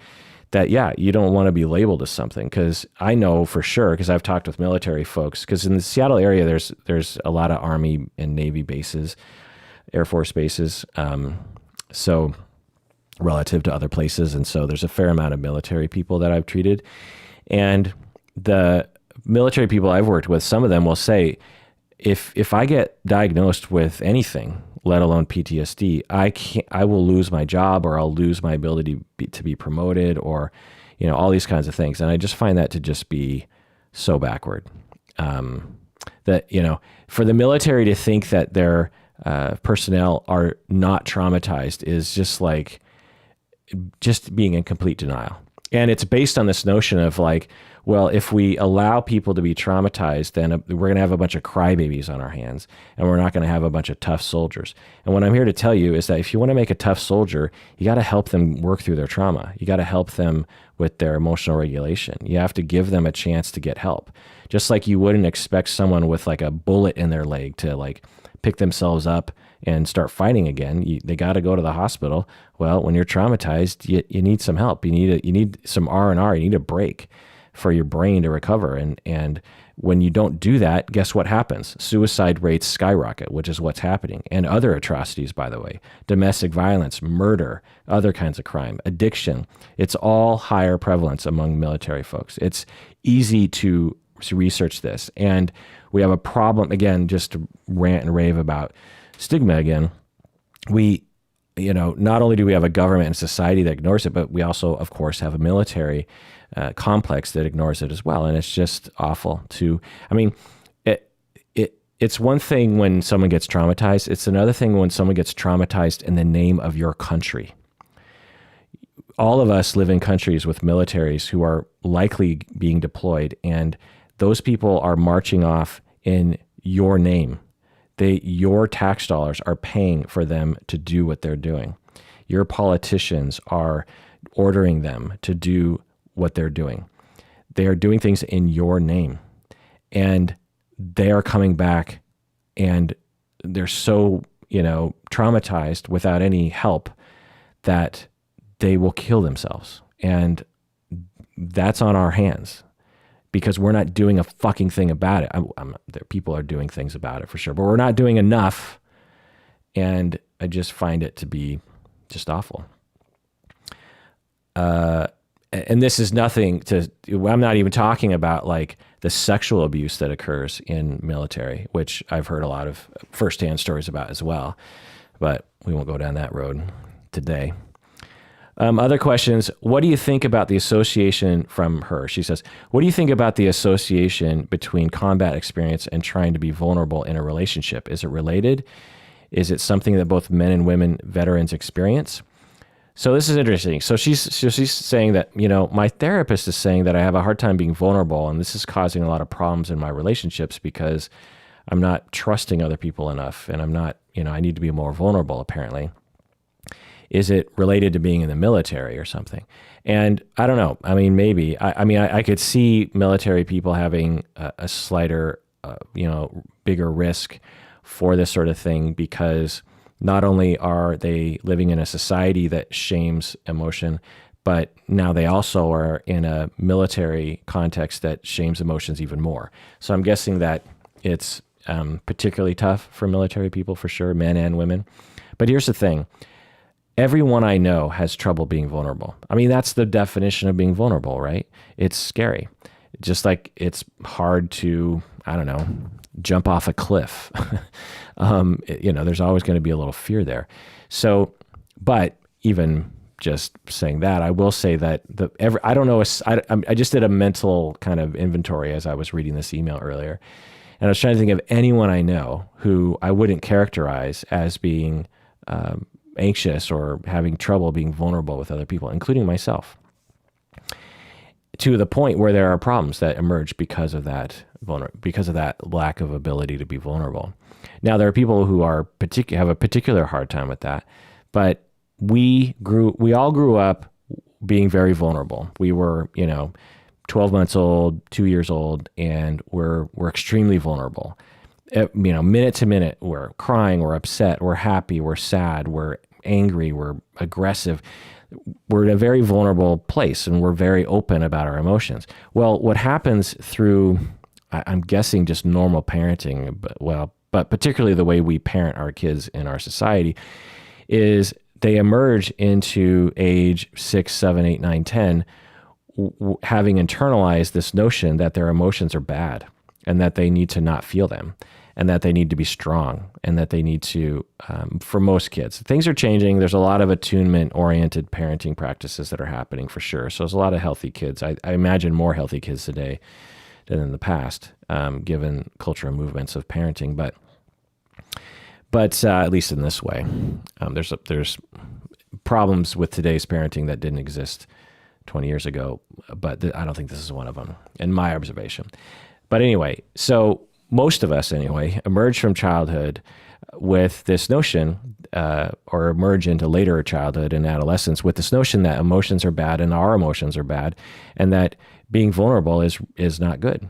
that, you don't want to be labeled as something. Because I know for sure, because I've talked with military folks, because in the Seattle area, there's a lot of Army and Navy bases, Air Force bases, so relative to other places. And so there's a fair amount of military people that I've treated. And the military people I've worked with, some of them will say, if I get diagnosed with anything, let alone PTSD, I will lose my job, or I'll lose my ability to be promoted, or, all these kinds of things. And I just find that to just be so backward. That, for the military to think that their personnel are not traumatized is just being in complete denial. And it's based on this notion of like, well, if we allow people to be traumatized, then we're going to have a bunch of crybabies on our hands, and we're not going to have a bunch of tough soldiers. And what I'm here to tell you is that if you want to make a tough soldier, you got to help them work through their trauma. You got to help them with their emotional regulation. You have to give them a chance to get help. Just like you wouldn't expect someone with like a bullet in their leg to like pick themselves up and start fighting again. They got to go to the hospital. Well, when you're traumatized, you need some help. You need some R&R. You need a break for your brain to recover. And when you don't do that, guess what happens? Suicide rates skyrocket, which is what's happening. And other atrocities, by the way, domestic violence, murder, other kinds of crime, addiction. It's all higher prevalence among military folks. It's easy to research this. And we have a problem, again, just to rant and rave about stigma again. We, not only do we have a government and society that ignores it, but we also, of course, have a military complex that ignores it as well. And it's just awful it's one thing when someone gets traumatized. It's another thing when someone gets traumatized in the name of your country. All of us live in countries with militaries who are likely being deployed, and those people are marching off in your name. Your tax dollars are paying for them to do what they're doing. Your politicians are ordering them to do what they're doing. They are doing things in your name, and they are coming back, and they're so, traumatized without any help that they will kill themselves. And that's on our hands because we're not doing a fucking thing about it. People are doing things about it for sure, but we're not doing enough. And I just find it to be just awful. And this is nothing I'm not even talking about like the sexual abuse that occurs in military, which I've heard a lot of firsthand stories about as well, but we won't go down that road today. Other questions. What do you think about the association from her? She says, what do you think about the association between combat experience and trying to be vulnerable in a relationship? Is it related? Is it something that both men and women veterans experience? So this is interesting. So she's saying that, my therapist is saying that I have a hard time being vulnerable, and this is causing a lot of problems in my relationships because I'm not trusting other people enough, and I'm not, I need to be more vulnerable apparently. Is it related to being in the military or something? And I don't know. I mean, maybe. I could see military people having a slighter, bigger risk for this sort of thing because not only are they living in a society that shames emotion, but now they also are in a military context that shames emotions even more. So I'm guessing that it's particularly tough for military people for sure, men and women. But here's the thing. Everyone I know has trouble being vulnerable. I mean, that's the definition of being vulnerable, right? It's scary. Just like it's hard to, jump off a cliff. There's always going to be a little fear there. So, but even just saying that, I will say that I just did a mental kind of inventory as I was reading this email earlier. And I was trying to think of anyone I know who I wouldn't characterize as being anxious or having trouble being vulnerable with other people, including myself, to the point where there are problems that emerge because of that lack of ability to be vulnerable. Now, there are people who have a particular hard time with that, but we all grew up being very vulnerable. We were, 12 months old, 2 years old, and we're extremely vulnerable. Minute to minute, we're crying, we're upset, we're happy, we're sad, we're angry, we're aggressive. We're in a very vulnerable place and we're very open about our emotions. Well, what happens through, I'm guessing just normal parenting, but particularly the way we parent our kids in our society, is they emerge into age 6, 7, 8, 9, 10, having internalized this notion that their emotions are bad and that they need to not feel them, and that they need to be strong, and that they need to, for most kids, things are changing. There's a lot of attunement-oriented parenting practices that are happening for sure. So there's a lot of healthy kids. I imagine more healthy kids today than in the past, given cultural movements of parenting. But at least in this way, there's problems with today's parenting that didn't exist 20 years ago, but I don't think this is one of them, in my observation. But anyway, so most of us anyway emerge from childhood with this notion, or emerge into later childhood and adolescence with this notion that emotions are bad and our emotions are bad, and that being vulnerable is not good,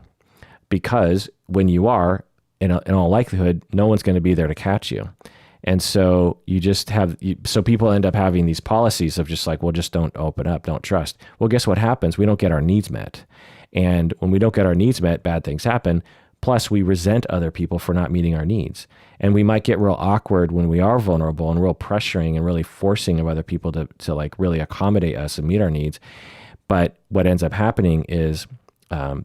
because when you are, in all likelihood, no one's going to be there to catch you. And so so people end up having these policies of just like, well, just don't open up, don't trust. Well, guess what happens? We don't get our needs met. And when we don't get our needs met, bad things happen. Plus, we resent other people for not meeting our needs. And we might get real awkward when we are vulnerable and real pressuring and really forcing of other people to like really accommodate us and meet our needs. But what ends up happening is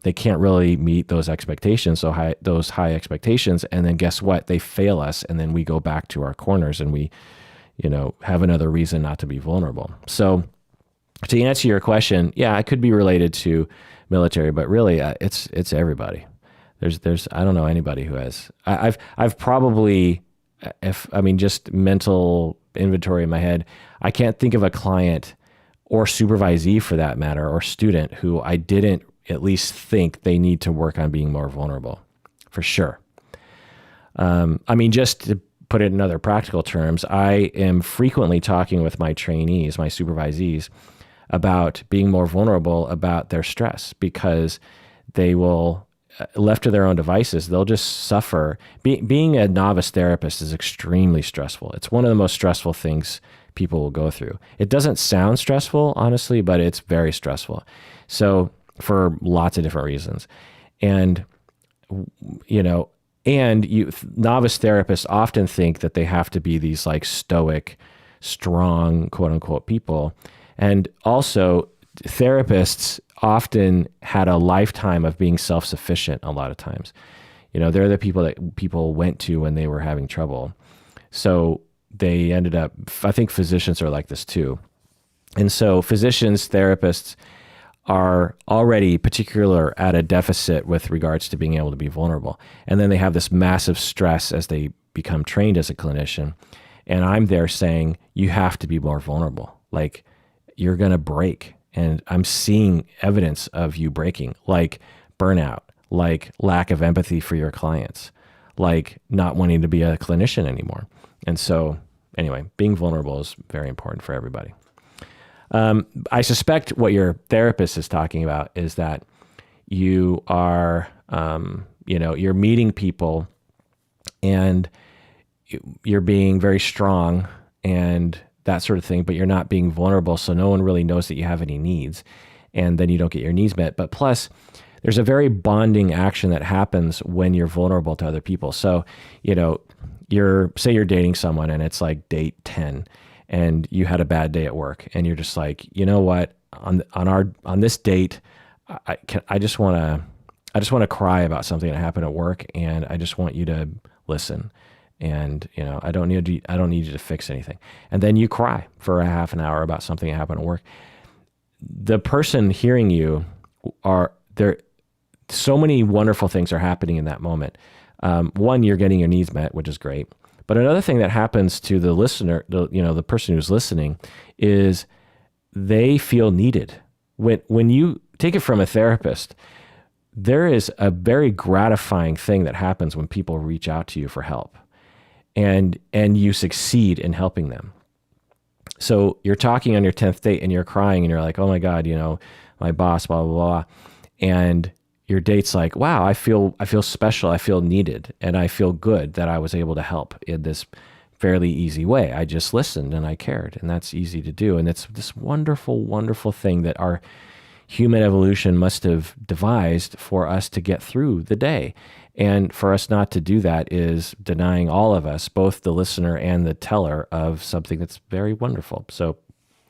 they can't really meet those expectations, those high expectations. And then guess what? They fail us. And then we go back to our corners and we, have another reason not to be vulnerable. So to answer your question, yeah, it could be related to military, but really it's everybody. I don't know anybody who has. I've probably, just mental inventory in my head, I can't think of a client or supervisee for that matter, or student who I didn't at least think they need to work on being more vulnerable, for sure. Just to put it in other practical terms, I am frequently talking with my trainees, my supervisees, about being more vulnerable about their stress, because they will, left to their own devices, they'll just suffer. Being a novice therapist is extremely stressful. It's one of the most stressful things people will go through. It doesn't sound stressful, honestly, but it's very stressful. So for lots of different reasons. And, you know, and novice therapists often think that they have to be these like stoic, strong, quote unquote people. And also therapists often had a lifetime of being self-sufficient a lot of times. You know, they're the people that people went to when they were having trouble. So they ended up, I think physicians are like this too. And so physicians, therapists are already particular at a deficit with regards to being able to be vulnerable. And then they have this massive stress as they become trained as a clinician. And I'm there saying, you have to be more vulnerable. Like, you're going to break. And I'm seeing evidence of you breaking, like burnout, like lack of empathy for your clients, like not wanting to be a clinician anymore. And so anyway, being vulnerable is very important for everybody. I suspect what your therapist is talking about is that you are, you know, you're meeting people and you're being very strong and that sort of thing, but you're not being vulnerable. So no one really knows that you have any needs, and then you don't get your needs met. But plus there's a very bonding action that happens when you're vulnerable to other people. So, you know, say you're dating someone and it's like date 10 and you had a bad day at work and you're just like, you know what, on this date, I just want to cry about something that happened at work, and I just want you to listen. And, you know, I don't need you to fix anything. And then you cry for a half an hour about something that happened at work. The person hearing you so many wonderful things are happening in that moment. One, you're getting your needs met, which is great. But another thing that happens to the listener, the person who's listening, is they feel needed. When you take it from a therapist, there is a very gratifying thing that happens when people reach out to you for help, and you succeed in helping them. So you're talking on your 10th date and you're crying and you're like, oh my God, you know, my boss, blah, blah, blah. And your date's like, wow, I feel special. I feel needed. And I feel good that I was able to help in this fairly easy way. I just listened and I cared, and that's easy to do. And it's this wonderful, wonderful thing that our human evolution must have devised for us to get through the day. And for us not to do that is denying all of us, both the listener and the teller, of something that's very wonderful. So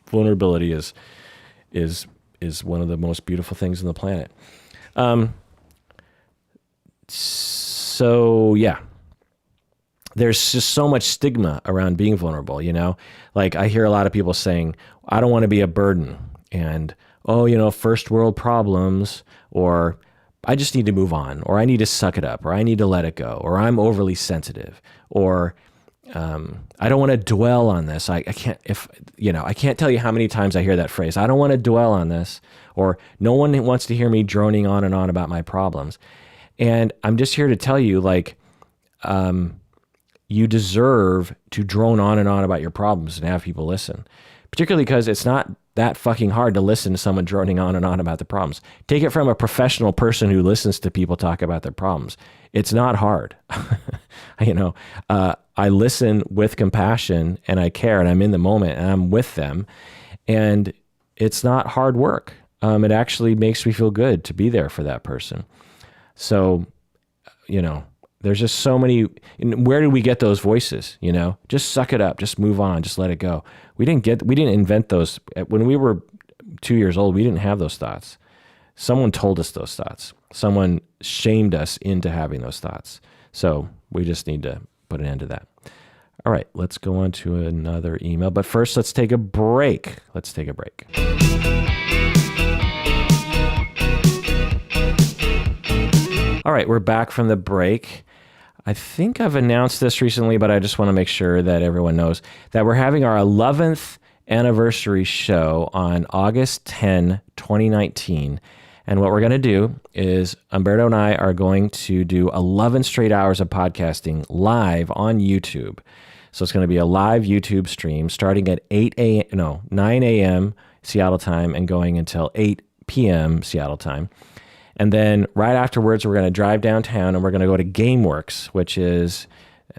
vulnerability is one of the most beautiful things on the planet. So yeah, there's just so much stigma around being vulnerable, you know, like I hear a lot of people saying, I don't want to be a burden, and, oh, you know, first world problems, or I just need to move on, or I need to suck it up, or I need to let it go, or I'm overly sensitive, or, I don't want to dwell on this. I can't tell you how many times I hear that phrase. I don't want to dwell on this, or no one wants to hear me droning on and on about my problems. And I'm just here to tell you, like, you deserve to drone on and on about your problems and have people listen, particularly because it's not that fucking hard to listen to someone droning on and on about the problems. Take it from a professional person who listens to people talk about their problems. It's not hard. You know, I listen with compassion and I care, and I'm in the moment and I'm with them, and it's not hard work. It actually makes me feel good to be there for that person. So, you know, there's just so many. Where did we get those voices? You know, just suck it up, just move on, just let it go. We didn't invent those when we were 2 years old. We didn't have those thoughts. Someone told us those thoughts. Someone shamed us into having those thoughts. So we just need to put an end to that. All right, let's go on to another email. But first, let's take a break. All right, we're back from the break. I think I've announced this recently, but I just want to make sure that everyone knows that we're having our 11th anniversary show on August 10, 2019. And what we're going to do is Umberto and I are going to do 11 straight hours of podcasting live on YouTube. So it's going to be a live YouTube stream starting at 9 a.m. Seattle time and going until 8 p.m. Seattle time. And then right afterwards, we're going to drive downtown and we're going to go to GameWorks, which is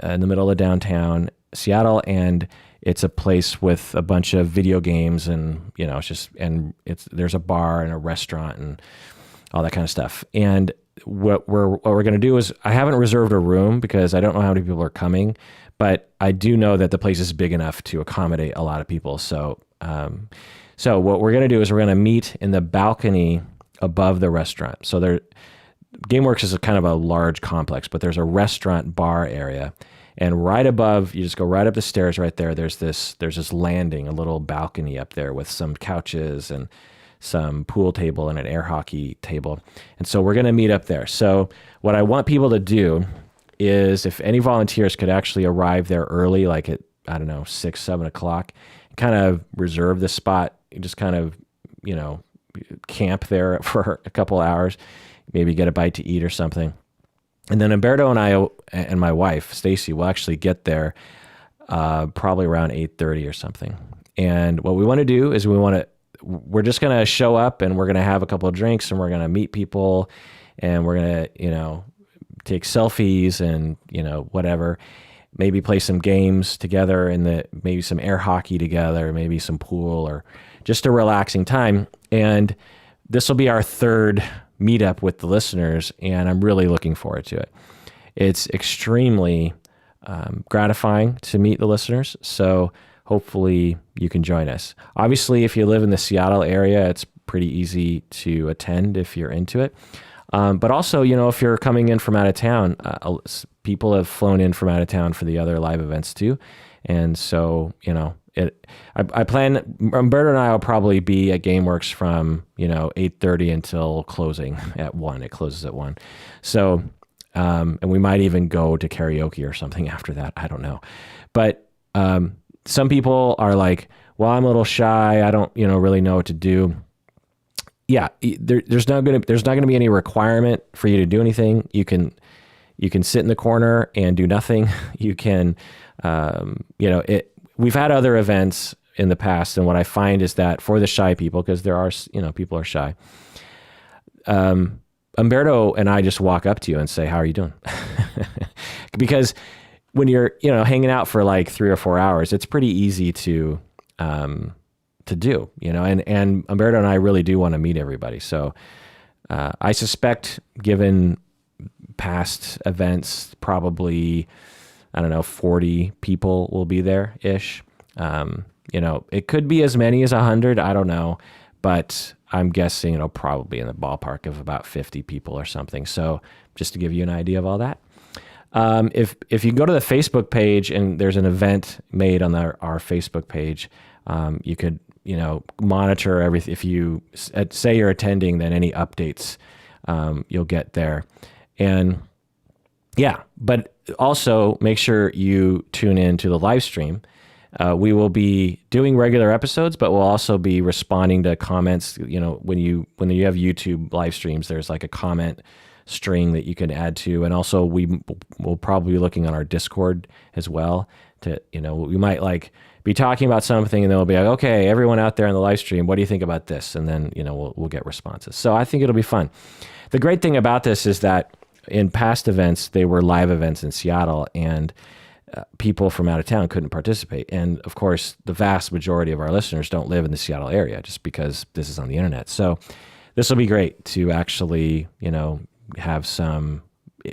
in the middle of downtown Seattle. And it's a place with a bunch of video games, and, you know, there's a bar and a restaurant, and all that kind of stuff. And what we're going to do is, I haven't reserved a room because I don't know how many people are coming, but I do know that the place is big enough to accommodate a lot of people. So, so what we're going to do is we're going to meet in the balcony above the restaurant. So GameWorks is a kind of a large complex, but there's a restaurant bar area. And right above, you just go right up the stairs right there. There's this landing, a little balcony up there with some couches and some pool table and an air hockey table. And so we're going to meet up there. So what I want people to do is, if any volunteers could actually arrive there early, like at, I don't know, 6, 7 o'clock, kind of reserve the spot, just kind of, camp there for a couple hours, maybe get a bite to eat or something. And then Umberto and I and my wife, Stacy, will actually get there probably around 8:30 or something. And what we want to do is we're just going to show up, and we're going to have a couple of drinks, and we're going to meet people, and we're going to, take selfies and, whatever, maybe play some games together, and maybe some air hockey together, maybe some pool, or just a relaxing time. And this will be our third meetup with the listeners, and I'm really looking forward to it. It's extremely gratifying to meet the listeners, so hopefully you can join us. Obviously, if you live in the Seattle area, it's pretty easy to attend if you're into it. But also, if you're coming in from out of town, people have flown in from out of town for the other live events too. And so, I plan, Umberto and I will probably be at GameWorks from, 8:30 until closing at 1. It closes at 1. So, and we might even go to karaoke or something after that. I don't know. But some people are like, well, I'm a little shy. I don't, really know what to do. Yeah, there's not going to be any requirement for you to do anything. You can sit in the corner and do nothing. You can, we've had other events in the past, and what I find is that for the shy people, because there are, people are shy, Umberto and I just walk up to you and say, how are you doing? Because when you're, hanging out for like 3 or 4 hours, it's pretty easy to do, and Umberto and I really do want to meet everybody. So I suspect, given past events, probably, 40 people will be there-ish. It could be as many as 100, I don't know, but I'm guessing it'll probably be in the ballpark of about 50 people or something. So just to give you an idea of all that. If you go to the Facebook page, and there's an event made on our Facebook page, you could, monitor everything. If you say you're attending, then any updates you'll get there. And yeah, but also make sure you tune in to the live stream. We will be doing regular episodes, but we'll also be responding to comments. When you have YouTube live streams, there's like a comment string that you can add to. And also we'll probably be looking on our Discord as well to, we might be talking about something, and then we'll be like, okay, everyone out there in the live stream, what do you think about this? And then, we'll get responses. So I think it'll be fun. The great thing about this is that in past events, they were live events in Seattle, and people from out of town couldn't participate. And of course, the vast majority of our listeners don't live in the Seattle area, just because this is on the internet. So this will be great to actually, have some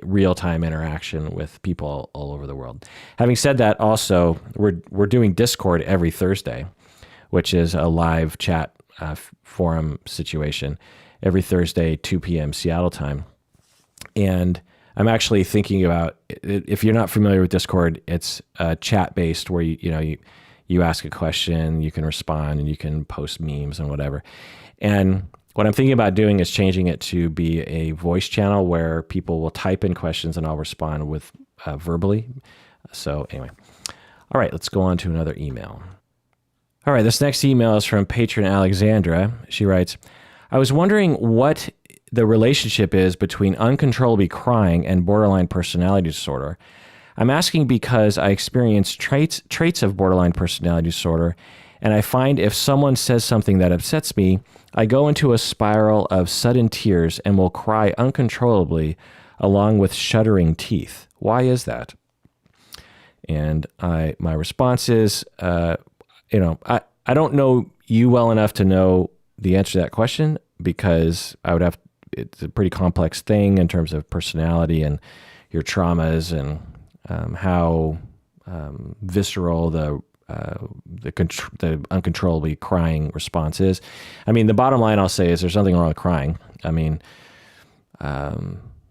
real-time interaction with people all over the world. Having said that, also, we're doing Discord every Thursday, which is a live chat forum situation every Thursday, 2 p.m. Seattle time. And I'm actually thinking about, if you're not familiar with Discord, it's chat-based where you ask a question, you can respond, and you can post memes and whatever. And what I'm thinking about doing is changing it to be a voice channel where people will type in questions and I'll respond with verbally. So anyway, all right, let's go on to another email. All right, this next email is from patron Alexandra. She writes, I was wondering what the relationship is between uncontrollably crying and borderline personality disorder. I'm asking because I experience traits of borderline personality disorder, and I find if someone says something that upsets me, I go into a spiral of sudden tears and will cry uncontrollably along with shuddering teeth. Why is that? And my response is, I don't know you well enough to know the answer to that question, because I would have, it's a pretty complex thing in terms of personality and your traumas and how visceral the uncontrollably crying response is. I mean, the bottom line I'll say is there's nothing wrong with crying. I mean,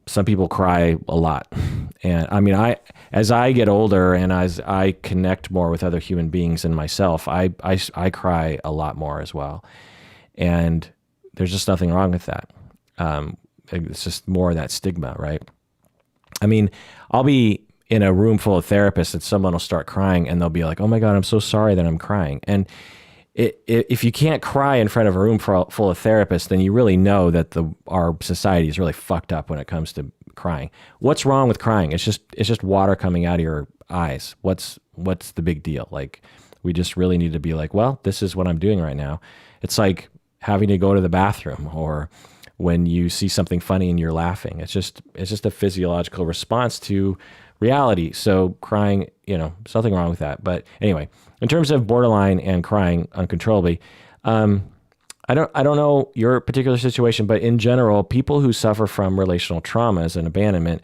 some people cry a lot. And I mean, as I get older and as I connect more with other human beings and myself, I cry a lot more as well. And there's just nothing wrong with that. It's just more of that stigma, right? I mean, I'll be in a room full of therapists and someone will start crying and they'll be like, oh my God, I'm so sorry that I'm crying. And if you can't cry in front of a room full of therapists, then you really know that our society is really fucked up when it comes to crying. What's wrong with crying? It's just water coming out of your eyes. What's the big deal? Like, we just really need to be like, well, this is what I'm doing right now. It's like having to go to the bathroom, or when you see something funny and you're laughing. It's just a physiological response to reality. So crying, there's nothing wrong with that. But anyway, in terms of borderline and crying uncontrollably, I don't know your particular situation, but in general, people who suffer from relational traumas and abandonment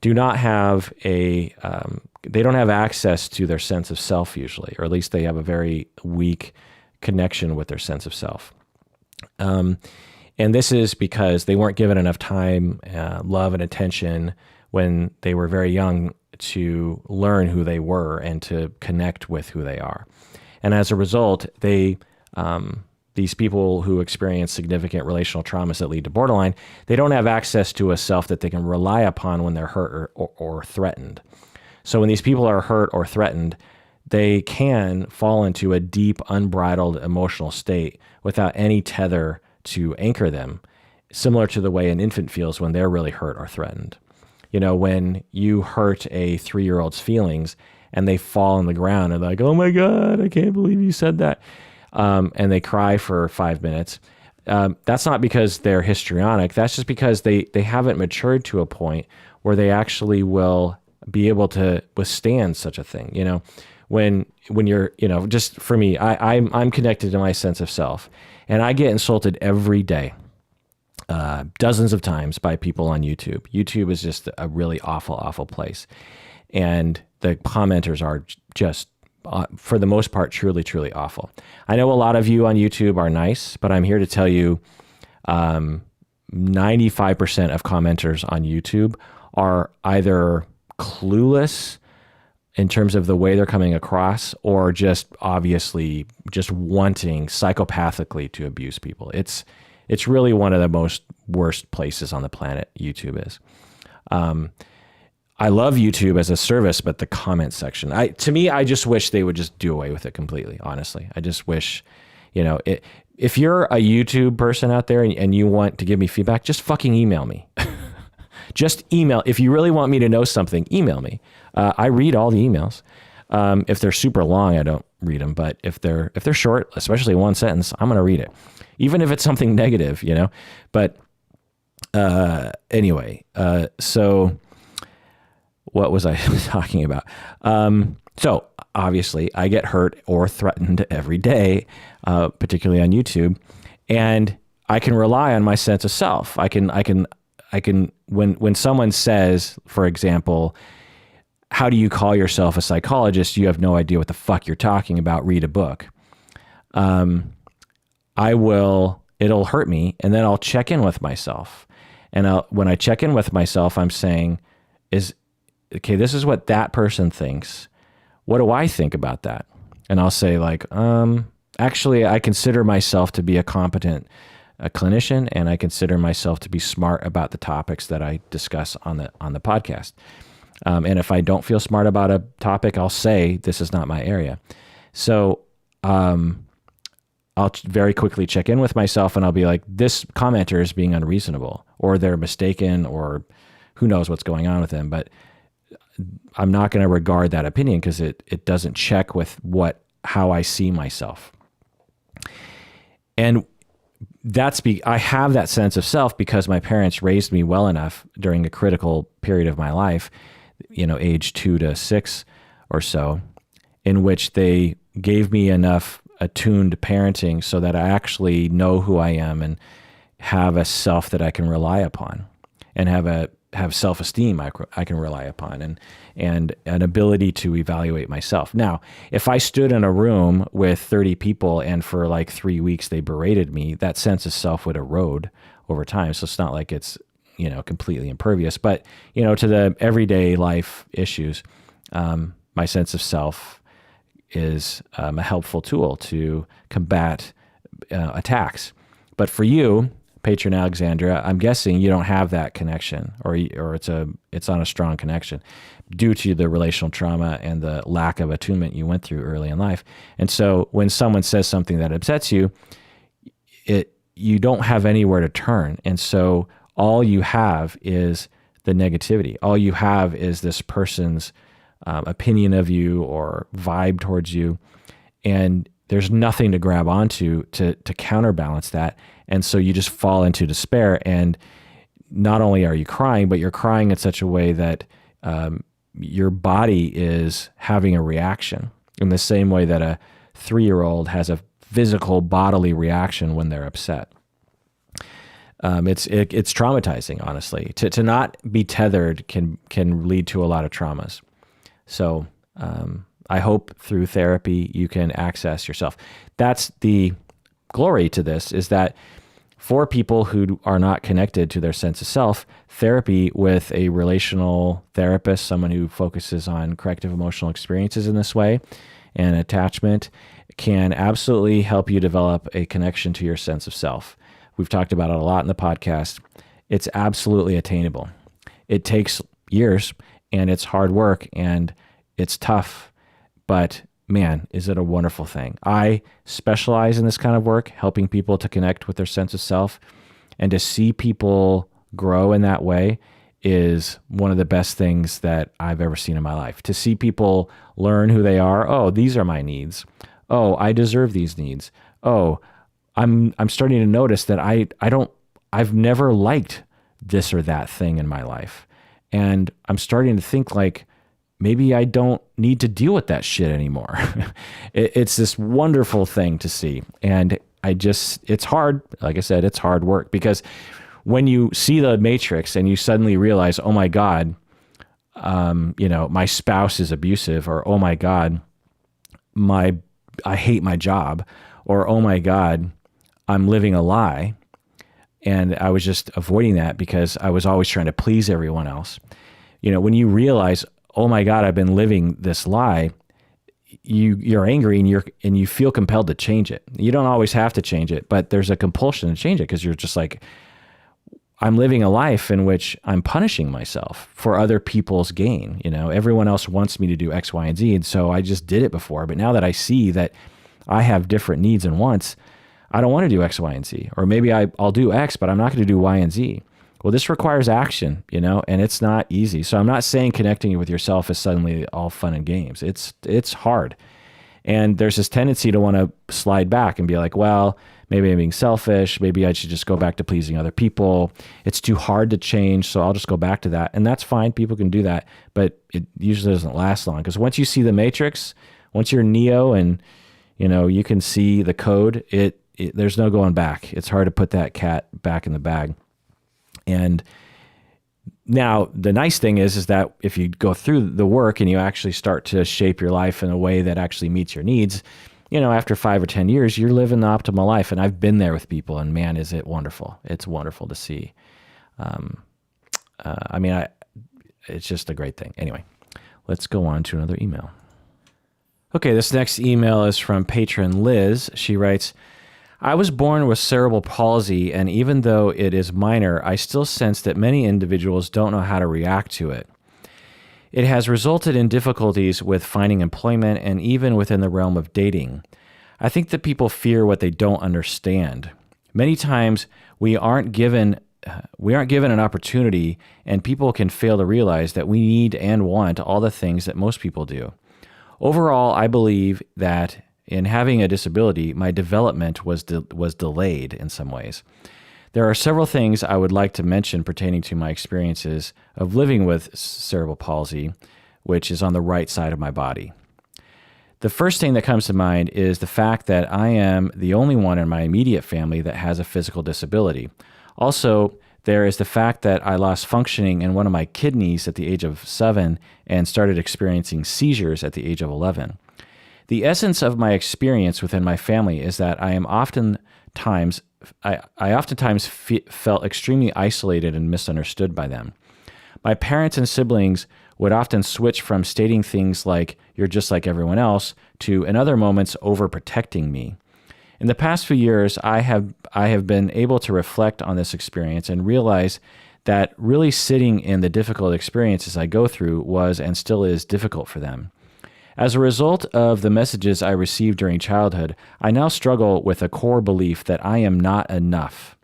do not have they don't have access to their sense of self usually, or at least they have a very weak connection with their sense of self. And this is because they weren't given enough time, love, and attention when they were very young to learn who they were and to connect with who they are. And as a result, these people who experience significant relational traumas that lead to borderline, they don't have access to a self that they can rely upon when they're hurt or threatened. So when these people are hurt or threatened, they can fall into a deep, unbridled emotional state without any tether to anchor them, similar to the way an infant feels when they're really hurt or threatened. When you hurt a 3-year-old's feelings and they fall on the ground and they're like, oh my God, I can't believe you said that. And they cry for 5 minutes. That's not because they're histrionic. That's just because they haven't matured to a point where they actually will be able to withstand such a thing. When you're, just for me, I'm connected to my sense of self, and I get insulted every day. Dozens of times by people on YouTube. YouTube is just a really awful, awful place. And the commenters are just, for the most part, truly, truly awful. I know a lot of you on YouTube are nice, but I'm here to tell you 95% of commenters on YouTube are either clueless in terms of the way they're coming across, or just obviously just wanting psychopathically to abuse people. It's really one of the worst places on the planet, YouTube is. I love YouTube as a service, but the comment section, to me, I just wish they would just do away with it completely, honestly. I just wish, if you're a YouTube person out there and you want to give me feedback, just fucking email me. Just email. If you really want me to know something, email me. I read all the emails. If they're super long, I don't read them. But if they're short, especially one sentence, I'm going to read it, even if it's something negative, But anyway, so what was I talking about? So obviously, I get hurt or threatened every day, particularly on YouTube, and I can rely on my sense of self. I can when someone says, for example, how do you call yourself a psychologist? You have no idea what the fuck you're talking about. Read a book. It'll hurt me, and then I'll check in with myself. And when I check in with myself, I'm saying, okay, this is what that person thinks. What do I think about that? And I'll say like, actually, I consider myself to be a competent clinician, and I consider myself to be smart about the topics that I discuss on the podcast. And if I don't feel smart about a topic, I'll say, this is not my area. So I'll very quickly check in with myself, and I'll be like, this commenter is being unreasonable, or they're mistaken, or who knows what's going on with them. But I'm not going to regard that opinion because it doesn't check with how I see myself. And I have that sense of self because my parents raised me well enough during a critical period of my life, age 2 to 6 or so, in which they gave me enough attuned parenting so that I actually know who I am have a self that I can rely upon, and have self-esteem I can rely upon, and an ability to evaluate myself. Now, if I stood in a room with 30 people and for like 3 weeks they berated me, that sense of self would erode over time. So it's not like it's, completely impervious, but, to the everyday life issues, my sense of self is a helpful tool to combat attacks. But for you, Patron Alexandra, I'm guessing you don't have that connection, or it's on a strong connection due to the relational trauma and the lack of attunement you went through early in life. And so when someone says something that upsets you, you don't have anywhere to turn. And so all you have is the negativity. All you have is this person's opinion of you or vibe towards you. And there's nothing to grab onto to counterbalance that. And so you just fall into despair. And not only are you crying, but you're crying in such a way that your body is having a reaction in the same way that a 3-year-old has a physical bodily reaction when they're upset. It's traumatizing, honestly. To not be tethered can lead to a lot of traumas. So I hope through therapy you can access yourself. That's the glory to this, is that for people who are not connected to their sense of self, therapy with a relational therapist, someone who focuses on corrective emotional experiences in this way and attachment, can absolutely help you develop a connection to your sense of self. We've talked about it a lot in the podcast. It's absolutely attainable. It takes years, and it's hard work, and it's tough, but man, is it a wonderful thing. I specialize in this kind of work, helping people to connect with their sense of self, and to see people grow in that way is one of the best things that I've ever seen in my life. To see people learn who they are. Oh, these are my needs. Oh, I deserve these needs. Oh, I'm starting to notice that I've never liked this or that thing in my life. And I'm starting to think like, maybe I don't need to deal with that shit anymore. It's this wonderful thing to see. And it's hard. Like I said, it's hard work, because when you see the matrix and you suddenly realize, oh my God, my spouse is abusive, or, oh my God, I hate my job, or, oh my God, I'm living a lie. And I was just avoiding that because I was always trying to please everyone else. When you realize, oh my God, I've been living this lie, you're angry and you feel compelled to change it. You don't always have to change it, but there's a compulsion to change it, because you're just like, I'm living a life in which I'm punishing myself for other people's gain. Everyone else wants me to do X, Y, and Z. And so I just did it before. But now that I see that I have different needs and wants, I don't want to do X, Y, and Z. Or maybe I'll do X, but I'm not going to do Y and Z. Well, this requires action, and it's not easy. So I'm not saying connecting with yourself is suddenly all fun and games. It's hard. And there's this tendency to want to slide back and be like, well, maybe I'm being selfish. Maybe I should just go back to pleasing other people. It's too hard to change, so I'll just go back to that. And that's fine. People can do that, but it usually doesn't last long, because once you see the matrix, once you're Neo and you can see the code, there's no going back. It's hard to put that cat back in the bag. And now the nice thing is that if you go through the work and you actually start to shape your life in a way that actually meets your needs, after 5 or 10 years, you're living the optimal life. And I've been there with people, and man, is it wonderful. It's wonderful to see. It's just a great thing. Anyway, let's go on to another email. Okay, this next email is from patron Liz. She writes, I was born with cerebral palsy, and even though it is minor, I still sense that many individuals don't know how to react to it. It has resulted in difficulties with finding employment and even within the realm of dating. I think that people fear what they don't understand. Many times we aren't given an opportunity, and people can fail to realize that we need and want all the things that most people do. Overall, I believe that in having a disability, my development was delayed in some ways. There are several things I would like to mention pertaining to my experiences of living with cerebral palsy, which is on the right side of my body. The first thing that comes to mind is the fact that I am the only one in my immediate family that has a physical disability. Also, there is the fact that I lost functioning in one of my kidneys at the age of 7 and started experiencing seizures at the age of 11. The essence of my experience within my family is that I oftentimes felt extremely isolated and misunderstood by them. My parents and siblings would often switch from stating things like, "You're just like everyone else," to, in other moments, overprotecting me. In the past few years, I have been able to reflect on this experience and realize that really sitting in the difficult experiences I go through was and still is difficult for them. As a result of the messages I received during childhood, I now struggle with a core belief that I am not enough.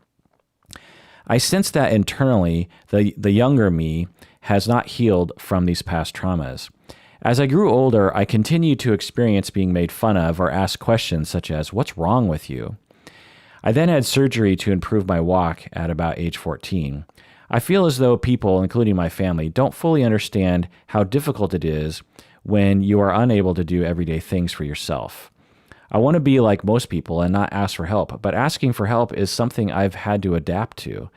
I sense that internally, the younger me has not healed from these past traumas. As I grew older, I continued to experience being made fun of or asked questions such as, "What's wrong with you?" I then had surgery to improve my walk at about age 14. I feel as though people, including my family, don't fully understand how difficult it is when you are unable to do everyday things for yourself. I want to be like most people and not ask for help, but asking for help is something I've had to adapt to.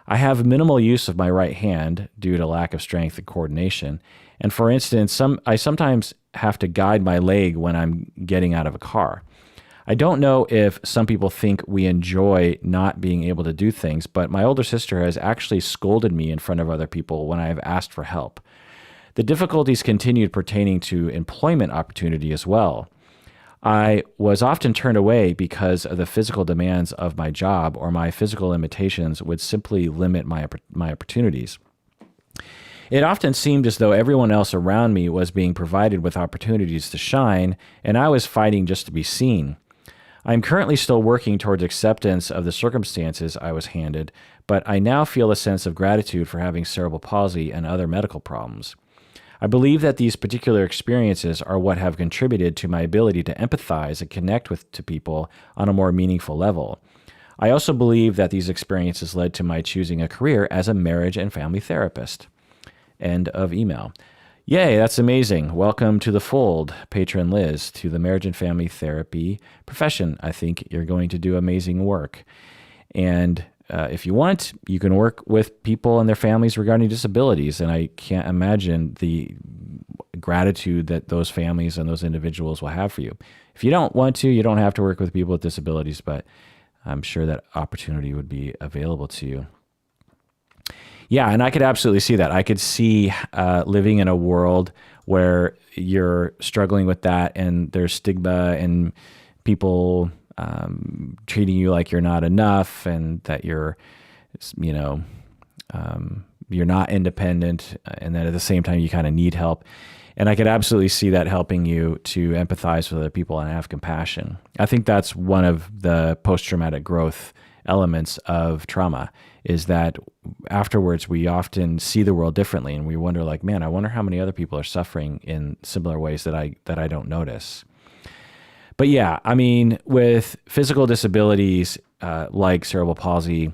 I have minimal use of my right hand due to lack of strength and coordination. And for instance, I sometimes have to guide my leg when I'm getting out of a car. I don't know if some people think we enjoy not being able to do things, but my older sister has actually scolded me in front of other people when I have asked for help. The difficulties continued pertaining to employment opportunity as well. I was often turned away because of the physical demands of my job, or my physical limitations would simply limit my opportunities. It often seemed as though everyone else around me was being provided with opportunities to shine, and I was fighting just to be seen. I am currently still working towards acceptance of the circumstances I was handed, but I now feel a sense of gratitude for having cerebral palsy and other medical problems. I believe that these particular experiences are what have contributed to my ability to empathize and connect to people on a more meaningful level. I also believe that these experiences led to my choosing a career as a marriage and family therapist. End of email. Yay, that's amazing. Welcome to the fold, patron Liz, to the marriage and family therapy profession. I think you're going to do amazing work. And if you want, you can work with people and their families regarding disabilities. And I can't imagine the gratitude that those families and those individuals will have for you. If you don't want to, you don't have to work with people with disabilities, but I'm sure that opportunity would be available to you. Yeah, and I could absolutely see that. I could see living in a world where you're struggling with that and there's stigma and people treating you like you're not enough and that you're not independent, and then at the same time you kind of need help. And I could absolutely see that helping you to empathize with other people and have compassion. I think that's one of the post-traumatic growth elements of trauma, is that afterwards we often see the world differently and we wonder, like, man, I wonder how many other people are suffering in similar ways that I don't notice. But yeah, I mean, with physical disabilities like cerebral palsy,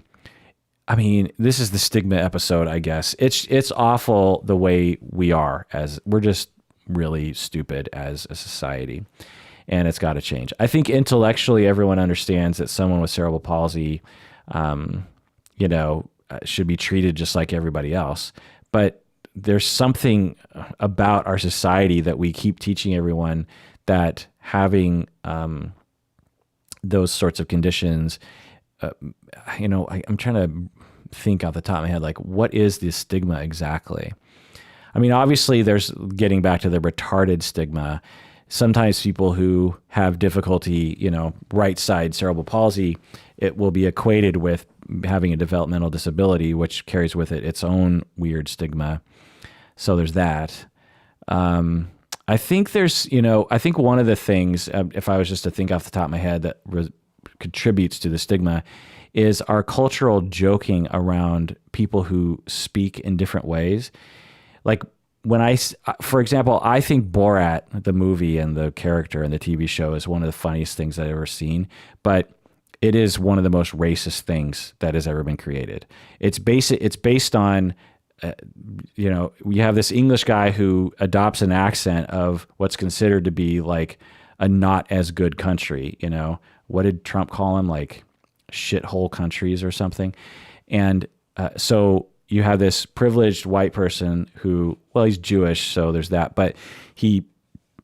I mean, this is the stigma episode, I guess. It's awful the way we are, as we're just really stupid as a society, and it's got to change. I think intellectually everyone understands that someone with cerebral palsy, should be treated just like everybody else. But there's something about our society that we keep teaching everyone that having those sorts of conditions, I'm trying to think off the top of my head, like, what is the stigma exactly? I mean, obviously there's, getting back to the retarded stigma, sometimes people who have difficulty, right side cerebral palsy, it will be equated with having a developmental disability, which carries with it its own weird stigma. So there's that. I think there's, I think one of the things, if I was just to think off the top of my head, that contributes to the stigma is our cultural joking around people who speak in different ways. Like for example, I think Borat, the movie and the character and the TV show, is one of the funniest things I've ever seen, but it is one of the most racist things that has ever been created. It's based on you know, we have this English guy who adopts an accent of what's considered to be like a not as good country. You know, what did Trump call them? Like shithole countries or something. And so you have this privileged white person who, well, he's Jewish, so there's that. But he,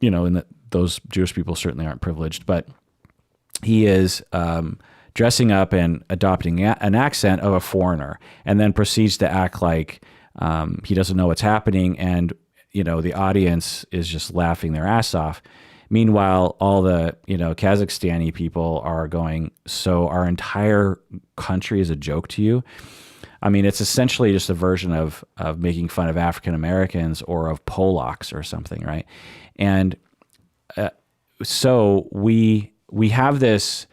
you know, those Jewish people certainly aren't privileged, but he is dressing up and adopting an accent of a foreigner, and then proceeds to act like he doesn't know what's happening, and you know the audience is just laughing their ass off. Meanwhile, all the Kazakhstani people are going, so our entire country is a joke to you. I mean, it's essentially just a version of making fun of African Americans or of Polacks or something, right? And so we have this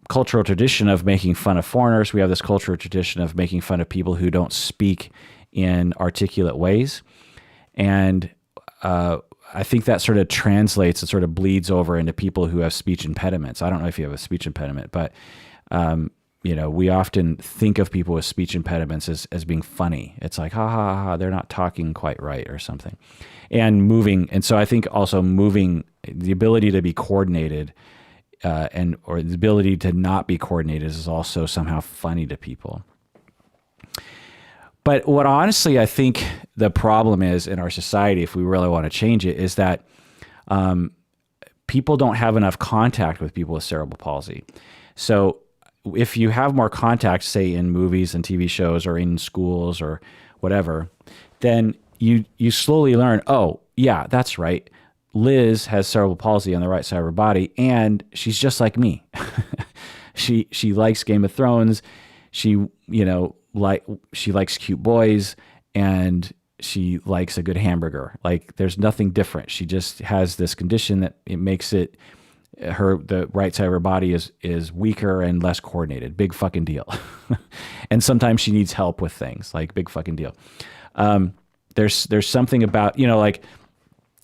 cultural tradition of making fun of foreigners. We have this cultural tradition of making fun of people who don't speak in articulate ways. And I think that sort of translates and sort of bleeds over into people who have speech impediments. I don't know if you have a speech impediment, but we often think of people with speech impediments as being funny. It's like, ha, ha, ha, they're not talking quite right or something. And moving. And so I think also moving, the ability to be coordinated or the ability to not be coordinated is also somehow funny to people. But what honestly I think the problem is in our society, if we really want to change it, is that people don't have enough contact with people with cerebral palsy. So if you have more contact, say in movies and TV shows or in schools or whatever, then you slowly learn, oh, yeah, that's right. Liz has cerebral palsy on the right side of her body, and she's just like me. She likes Game of Thrones. She likes cute boys, and she likes a good hamburger. Like there's nothing different. She just has this condition that it makes the right side of her body is weaker and less coordinated. Big fucking deal. And sometimes she needs help with things, like big fucking deal. There's something about, like,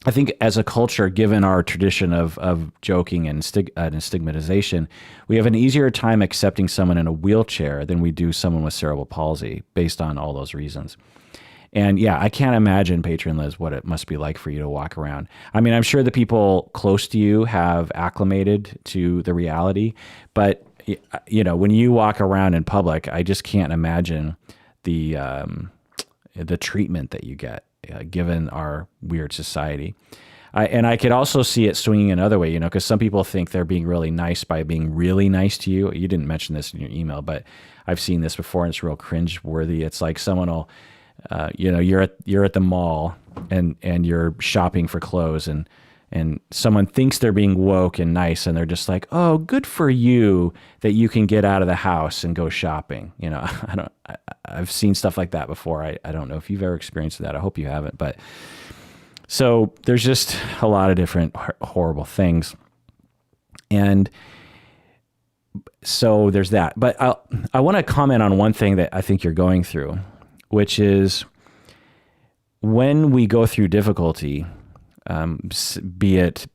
I think as a culture, given our tradition of joking and stigmatization, we have an easier time accepting someone in a wheelchair than we do someone with cerebral palsy based on all those reasons. And yeah, I can't imagine, Patron Liz, what it must be like for you to walk around. I mean, I'm sure the people close to you have acclimated to the reality, but when you walk around in public, I just can't imagine the treatment that you get. Given our weird society. And I could also see it swinging another way, because some people think they're being really nice by being really nice to you. You didn't mention this in your email, but I've seen this before and it's real cringe-worthy. It's like someone will, you're at the mall and you're shopping for clothes and someone thinks they're being woke and nice and they're just like, oh, good for you that you can get out of the house and go shopping. I've seen stuff like that before. I don't know if you've ever experienced that. I hope you haven't. But so there's just a lot of different horrible things. And so there's that. But I want to comment on one thing that I think you're going through, which is when we go through difficulty, be it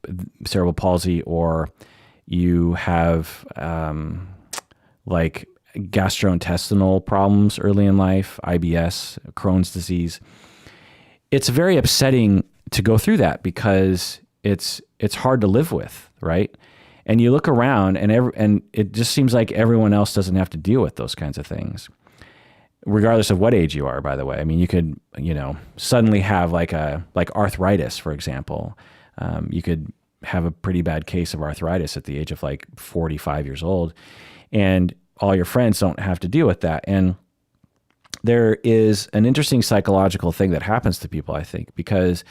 cerebral palsy or you have like gastrointestinal problems early in life, IBS, Crohn's disease. It's very upsetting to go through that because it's hard to live with, right? And you look around and it just seems like everyone else doesn't have to deal with those kinds of things. Regardless of what age you are, by the way. I mean, you could, suddenly have like arthritis, for example. You could have a pretty bad case of arthritis at the age of like 45 years old, and all your friends don't have to deal with that. And there is an interesting psychological thing that happens to people, I think, because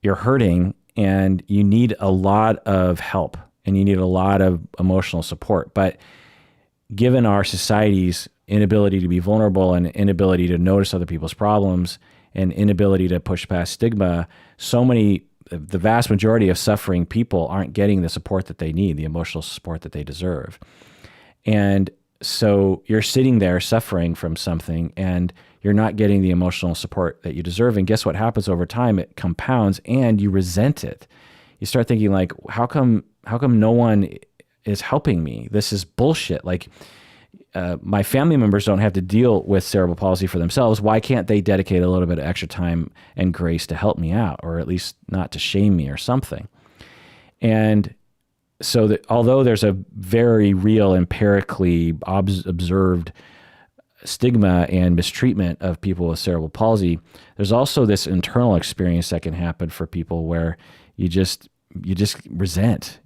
you're hurting and you need a lot of help and you need a lot of emotional support. But given our society's inability to be vulnerable and inability to notice other people's problems and inability to push past stigma, the vast majority of suffering people aren't getting the support that they need, the emotional support that they deserve. And so you're sitting there suffering from something and you're not getting the emotional support that you deserve. And guess what happens over time? It compounds and you resent it. You start thinking like, how come no one is helping me? This is bullshit. Like, my family members don't have to deal with cerebral palsy for themselves. Why can't they dedicate a little bit of extra time and grace to help me out, or at least not to shame me or something? And so that although there's a very real, empirically observed stigma and mistreatment of people with cerebral palsy, there's also this internal experience that can happen for people where you just resent,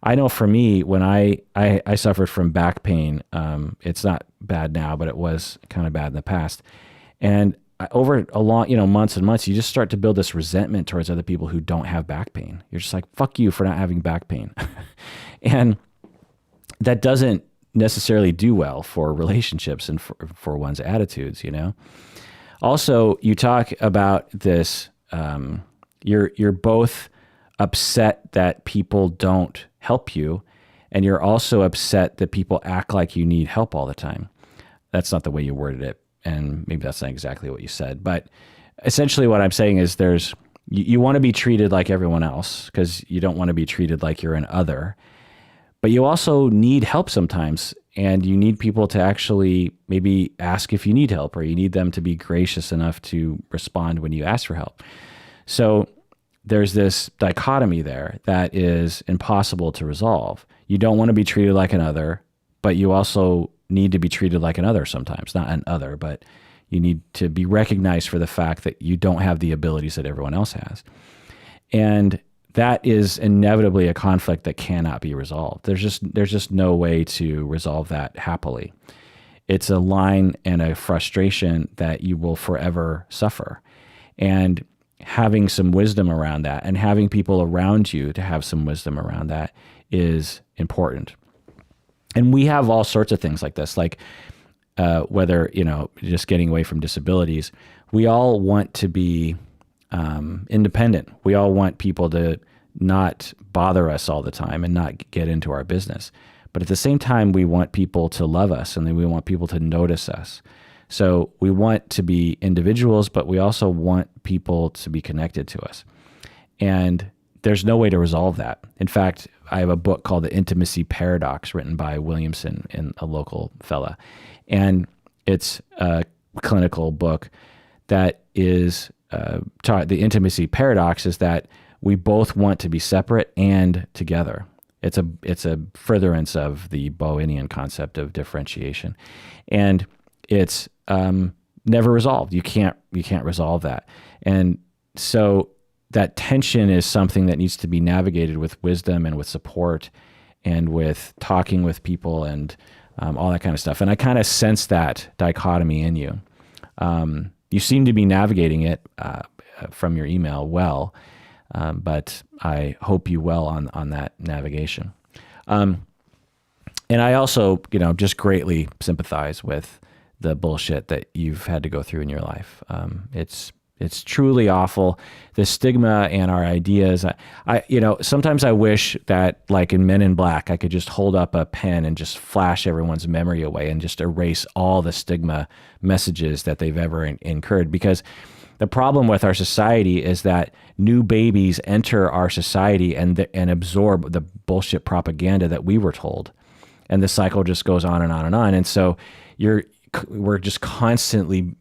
I know for me, when I suffered from back pain, it's not bad now, but it was kind of bad in the past. And over a long, months and months, you just start to build this resentment towards other people who don't have back pain. You're just like, fuck you for not having back pain. And that doesn't necessarily do well for relationships and for one's attitudes, Also, you talk about this, you're both upset that people don't help you, and you're also upset that people act like you need help all the time. That's not the way you worded it, and maybe that's not exactly what you said, but essentially what I'm saying is you want to be treated like everyone else because you don't want to be treated like you're an other, but you also need help sometimes, and you need people to actually maybe ask if you need help, or you need them to be gracious enough to respond when you ask for help. So there's this dichotomy there that is impossible to resolve. You don't want to be treated like another, but you also need to be treated like another sometimes. Not an other, but you need to be recognized for the fact that you don't have the abilities that everyone else has. And that is inevitably a conflict that cannot be resolved. There's just no way to resolve that happily. It's a line and a frustration that you will forever suffer. And having some wisdom around that, and having people around you to have some wisdom around that, is important. And we have all sorts of things like this, like whether, just getting away from disabilities, we all want to be independent. We all want people to not bother us all the time and not get into our business. But at the same time, we want people to love us, and then we want people to notice us. So we want to be individuals, but we also want people to be connected to us. And there's no way to resolve that. In fact, I have a book called The Intimacy Paradox, written by Williamson, and a local fella. And it's a clinical book that is the intimacy paradox is that we both want to be separate and together. It's a furtherance of the Bowenian concept of differentiation. And it's never resolved. You can't resolve that. And so that tension is something that needs to be navigated with wisdom and with support and with talking with people and all that kind of stuff. And I kind of sense that dichotomy in you. You seem to be navigating it from your email well, but I hope you well on that navigation. And I also, just greatly sympathize with the bullshit that you've had to go through in your life. It's truly awful. The stigma and our ideas. Sometimes I wish that, like in Men in Black, I could just hold up a pen and just flash everyone's memory away and just erase all the stigma messages that they've ever incurred. Because the problem with our society is that new babies enter our society and absorb the bullshit propaganda that we were told, and the cycle just goes on and on and on. And so we're just constantly,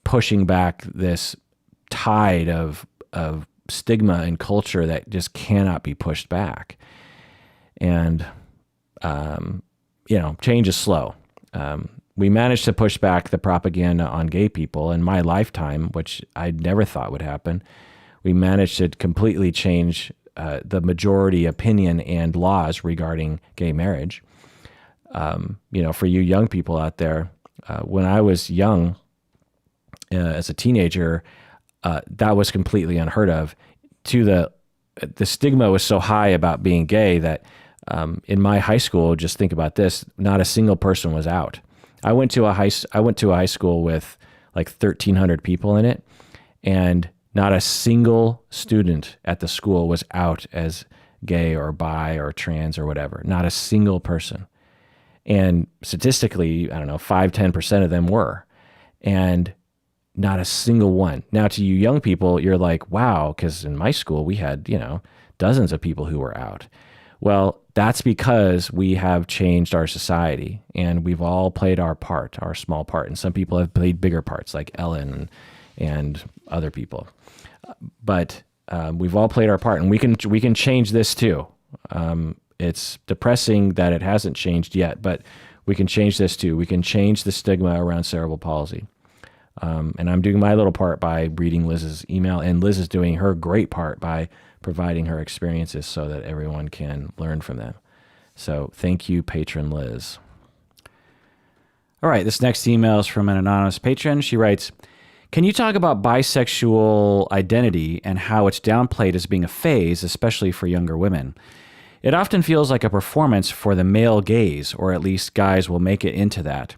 pushing back this tide of stigma and culture that just cannot be pushed back. And, change is slow. We managed to push back the propaganda on gay people in my lifetime, which I never thought would happen. We managed to completely change the majority opinion and laws regarding gay marriage. For you young people out there, when I was young, as a teenager, that was completely unheard of. The stigma was so high about being gay that in my high school, just think about this, not a single person was out. I went to a high school with like 1,300 people in it, and not a single student at the school was out as gay or bi or trans or whatever. Not a single person. And statistically, 5-10% of them were. And not a single one. Now, to you young people, you're like, wow, because in my school we had, dozens of people who were out. Well, that's because we have changed our society and we've all played our part, our small part. And some people have played bigger parts like Ellen and other people. But we've all played our part, and we can change this too. It's depressing that it hasn't changed yet, but we can change this too. We can change the stigma around cerebral palsy. And I'm doing my little part by reading Liz's email, and Liz is doing her great part by providing her experiences so that everyone can learn from them. So thank you, patron Liz. All right, this next email is from an anonymous patron. She writes, can you talk about bisexual identity and how it's downplayed as being a phase, especially for younger women? It often feels like a performance for the male gaze, or at least guys will make it into that.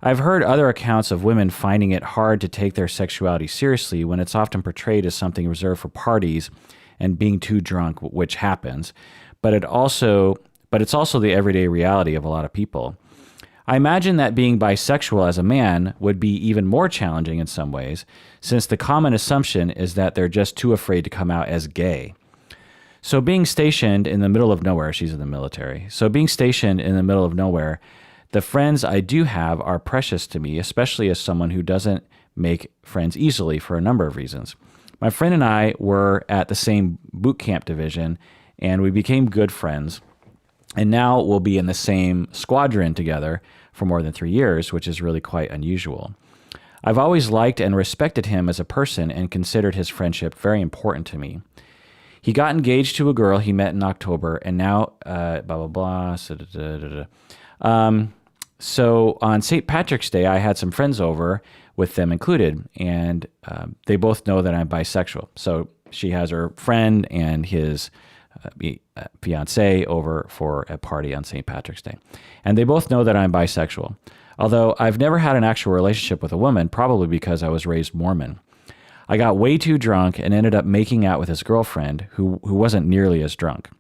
I've heard other accounts of women finding it hard to take their sexuality seriously when it's often portrayed as something reserved for parties and being too drunk, which happens, but it's also the everyday reality of a lot of people. I imagine that being bisexual as a man would be even more challenging in some ways, since the common assumption is that they're just too afraid to come out as gay. So being stationed in the middle of nowhere, she's in the military, the friends I do have are precious to me, especially as someone who doesn't make friends easily for a number of reasons. My friend and I were at the same boot camp division, and we became good friends. And now we'll be in the same squadron together for more than 3 years, which is really quite unusual. I've always liked and respected him as a person and considered his friendship very important to me. He got engaged to a girl he met in October, and now blah, blah, blah. So on St. Patrick's Day, I had some friends over with them included, and they both know that I'm bisexual. So she has her friend and his fiance over for a party on St. Patrick's Day. And they both know that I'm bisexual. Although I've never had an actual relationship with a woman, probably because I was raised Mormon. I got way too drunk and ended up making out with his girlfriend, who wasn't nearly as drunk.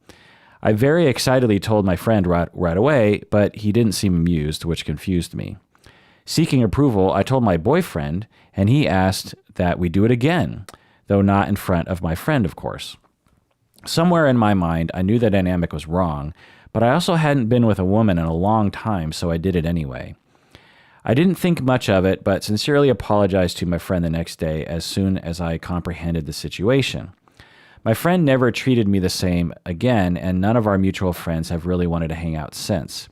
I very excitedly told my friend right away, but he didn't seem amused, which confused me. Seeking approval, I told my boyfriend, and he asked that we do it again, though not in front of my friend, of course. Somewhere in my mind, I knew the dynamic was wrong, but I also hadn't been with a woman in a long time, so I did it anyway. I didn't think much of it, but sincerely apologized to my friend the next day as soon as I comprehended the situation. My friend never treated me the same again, and none of our mutual friends have really wanted to hang out since.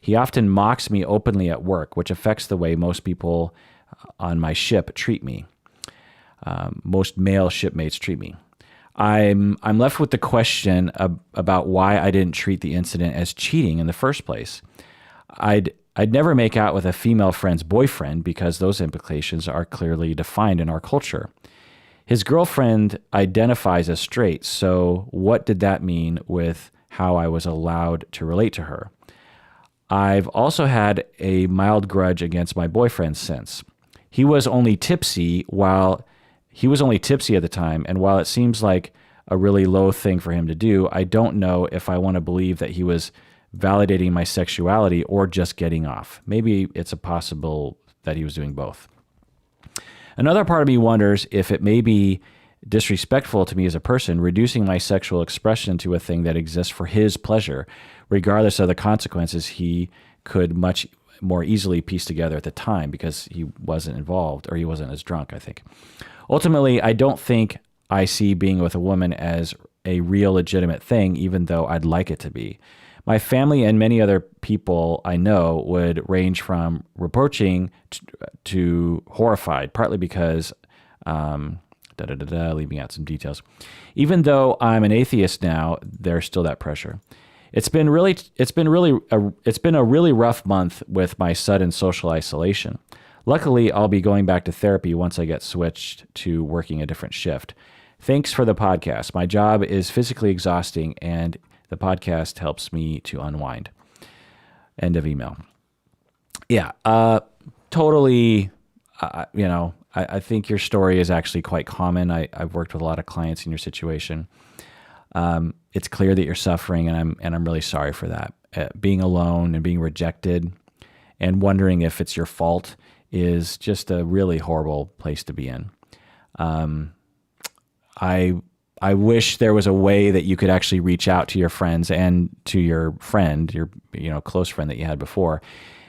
He often mocks me openly at work, which affects the way most people on my ship treat me. Most male shipmates treat me. I'm left with the question about why I didn't treat the incident as cheating in the first place. I'd never make out with a female friend's boyfriend because those implications are clearly defined in our culture. His girlfriend identifies as straight, so what did that mean with how I was allowed to relate to her? I've also had a mild grudge against my boyfriend since. He was only tipsy at the time, and while it seems like a really low thing for him to do, I don't know if I want to believe that he was validating my sexuality or just getting off. Maybe it's a possible that he was doing both. Another part of me wonders if it may be disrespectful to me as a person, reducing my sexual expression to a thing that exists for his pleasure, regardless of the consequences he could much more easily piece together at the time because he wasn't involved, or he wasn't as drunk, I think. Ultimately, I don't think I see being with a woman as a real legitimate thing, even though I'd like it to be. My family and many other people I know would range from reproaching to horrified, partly because, leaving out some details. Even though I'm an atheist now, there's still that pressure. It's been a really rough month with my sudden social isolation. Luckily, I'll be going back to therapy once I get switched to working a different shift. Thanks for the podcast. My job is physically exhausting, and the podcast helps me to unwind. End of email. Yeah, totally. I think your story is actually quite common. I've worked with a lot of clients in your situation. It's clear that you're suffering, and I'm really sorry for that. Being alone and being rejected and wondering if it's your fault is just a really horrible place to be in. I I wish there was a way that you could actually reach out to your friends and to your friend, your close friend that you had before,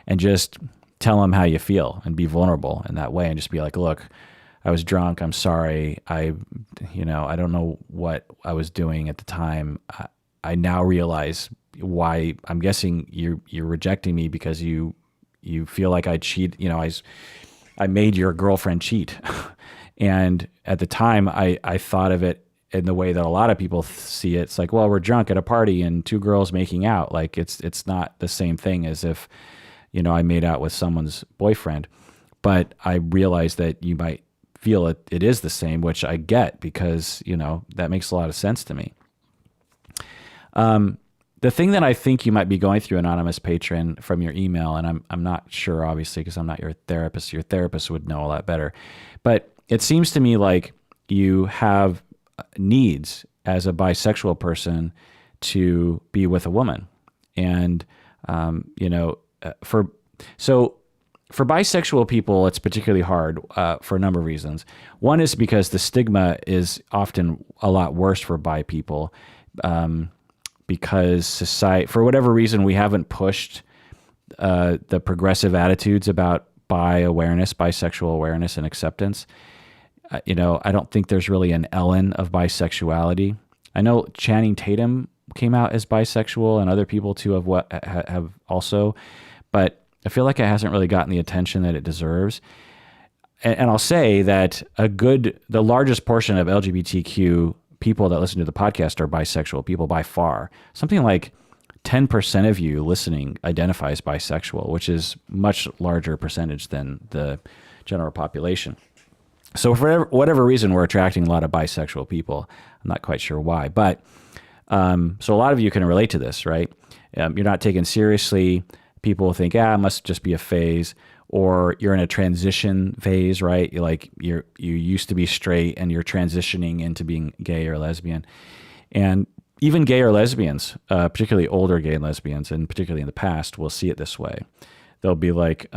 and just tell them how you feel and be vulnerable in that way, and just be like, look, I was drunk. I'm sorry. I don't know what I was doing at the time. I now realize why. I'm guessing you're rejecting me because you feel like I cheat. I made your girlfriend cheat. And at the time I thought of it in the way that a lot of people see it. It's like, well, we're drunk at a party and two girls making out. Like it's not the same thing as if, I made out with someone's boyfriend. But I realized that you might feel it is the same, which I get because, that makes a lot of sense to me. The thing that I think you might be going through, anonymous patron, from your email, and I'm not sure, obviously, because I'm not your therapist. Your therapist would know a lot better. But it seems to me like you have needs as a bisexual person to be with a woman. And, for bisexual people, it's particularly hard for a number of reasons. One is because the stigma is often a lot worse for bi people because society, for whatever reason, we haven't pushed the progressive attitudes about bisexual awareness and acceptance. I don't think there's really an Ellen of bisexuality. I know Channing Tatum came out as bisexual, and other people too have also, but I feel like it hasn't really gotten the attention that it deserves. And I'll say that the largest portion of LGBTQ people that listen to the podcast are bisexual people by far. Something like 10% of you listening identifies bisexual, which is much larger percentage than the general population. So for whatever reason, we're attracting a lot of bisexual people. I'm not quite sure why, but so a lot of you can relate to this, right? You're not taken seriously. People think, it must just be a phase, or you're in a transition phase, right? You used to be straight and you're transitioning into being gay or lesbian. And even gay or lesbians, particularly older gay and lesbians, and particularly in the past, will see it this way. They'll be like,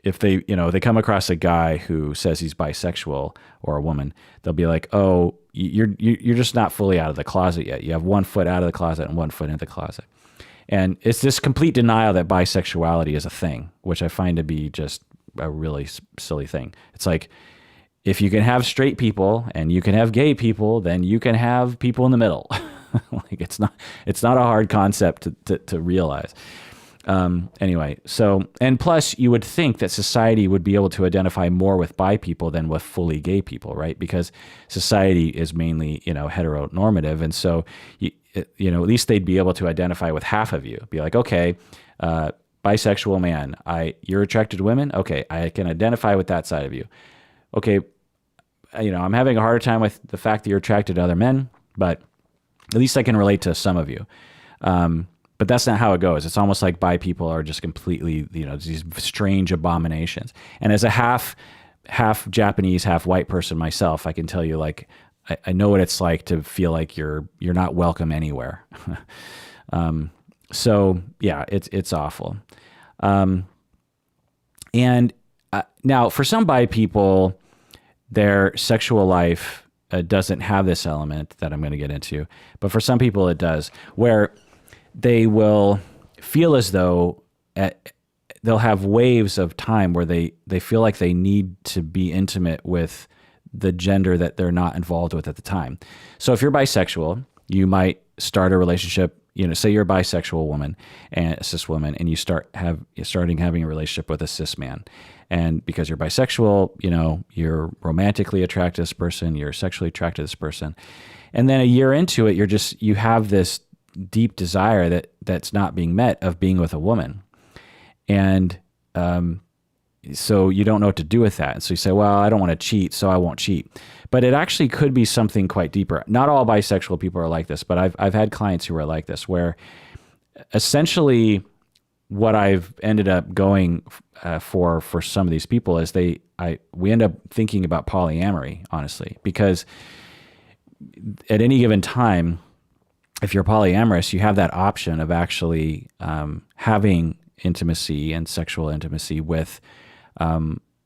if they come across a guy who says he's bisexual, or a woman, they'll be like, oh, you're just not fully out of the closet yet. You have 1 foot out of the closet and 1 foot in the closet. And it's this complete denial that bisexuality is a thing, which I find to be just a really silly thing. It's like, if you can have straight people and you can have gay people, then you can have people in the middle. Like it's not a hard concept to realize. Anyway, so, and plus you would think that society would be able to identify more with bi people than with fully gay people, right? Because society is mainly, heteronormative. And so, at least they'd be able to identify with half of you. Be like, okay, bisexual man, you're attracted to women? Okay, I can identify with that side of you. Okay, I'm having a harder time with the fact that you're attracted to other men, but at least I can relate to some of you. But that's not how it goes. It's almost like bi people are just completely, these strange abominations. And as a half Japanese, half white person myself, I can tell you, like, I know what it's like to feel like you're not welcome anywhere. So yeah, it's awful. And now for some bi people, their sexual life doesn't have this element that I'm going to get into, but for some people it does, where they will feel as though they'll have waves of time where they feel like they need to be intimate with the gender that they're not involved with at the time. So if you're bisexual, you might start a relationship, say you're a bisexual woman and a cis woman, and you're having a relationship with a cis man. And because you're bisexual, you're romantically attracted to this person, you're sexually attracted to this person. And then a year into it, you have this deep desire that's not being met of being with a woman. And so you don't know what to do with that. And so you say, well, I don't want to cheat, so I won't cheat. But it actually could be something quite deeper. Not all bisexual people are like this, but I've had clients who are like this, where essentially what I've ended up going for some of these people is we end up thinking about polyamory, honestly, because at any given time, if you're polyamorous, you have that option of actually having intimacy and sexual intimacy with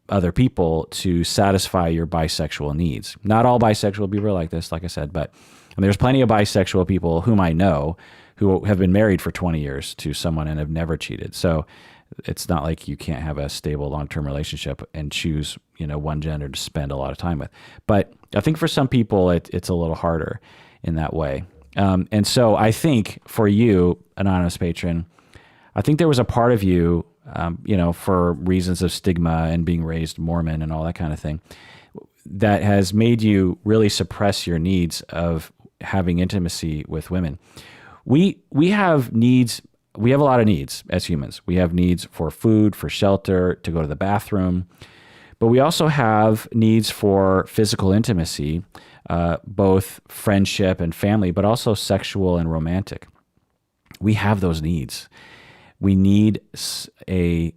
other people to satisfy your bisexual needs. Not all bisexual people are like this, like I said, but there's plenty of bisexual people whom I know who have been married for 20 years to someone and have never cheated. So it's not like you can't have a stable long-term relationship and choose, one gender to spend a lot of time with. But I think for some people, it's a little harder in that way. And so I think for you, anonymous patron, I think there was a part of you, for reasons of stigma and being raised Mormon and all that kind of thing, that has made you really suppress your needs of having intimacy with women. We have needs. We have a lot of needs as humans. We have needs for food, for shelter, to go to the bathroom, but we also have needs for physical intimacy, both friendship and family, but also sexual and romantic. We have those needs. We need a,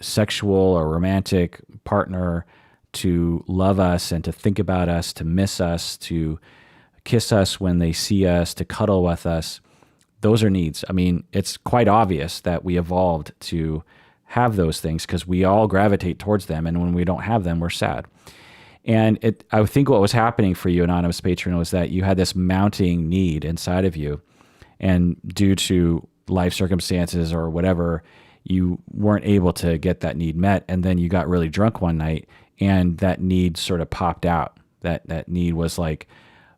sexual or romantic partner to love us and to think about us, to miss us, to kiss us when they see us, to cuddle with us. Those are needs. I mean, it's quite obvious that we evolved to have those things because we all gravitate towards them. And when we don't have them, we're sad. And I think what was happening for you, anonymous patron, was that you had this mounting need inside of you. And due to life circumstances or whatever, you weren't able to get that need met. And then you got really drunk one night and that need sort of popped out. That need was like,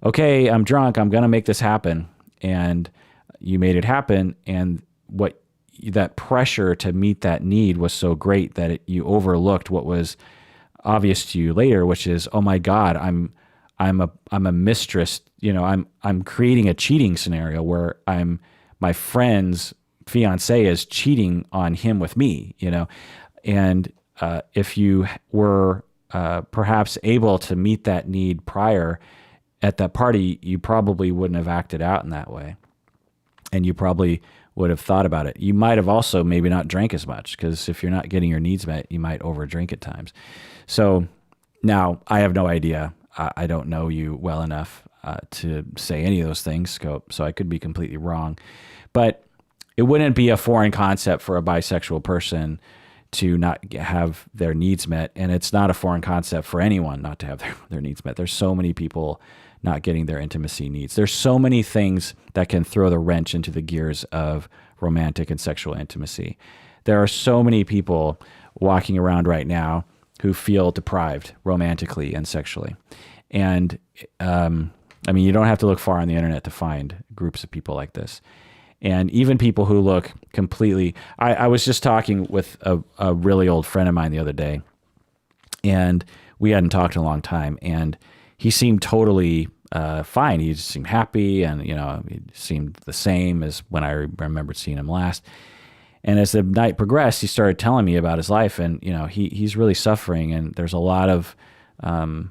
okay, I'm drunk, I'm going to make this happen. And you made it happen. And that pressure to meet that need was so great that you overlooked what was obvious to you later, which is, oh my God, I'm a mistress. I'm creating a cheating scenario where my friend's fiance is cheating on him with me, and if you were perhaps able to meet that need prior at that party, you probably wouldn't have acted out in that way. And you probably would have thought about it. You might have also maybe not drank as much, because if you're not getting your needs met, you might overdrink at times. So now I have no idea. I don't know you well enough to say any of those things, so I could be completely wrong. But it wouldn't be a foreign concept for a bisexual person to not have their needs met. And it's not a foreign concept for anyone not to have their needs met. There's so many people not getting their intimacy needs. There's so many things that can throw the wrench into the gears of romantic and sexual intimacy. There are so many people walking around right now who feel deprived romantically and sexually. And you don't have to look far on the internet to find groups of people like this. And even people who look completely... I was just talking with a really old friend of mine the other day, and we hadn't talked in a long time, and he seemed totally fine. He just seemed happy, and he seemed the same as when I remembered seeing him last. And as the night progressed, he started telling me about his life, and he's really suffering, and there's a lot of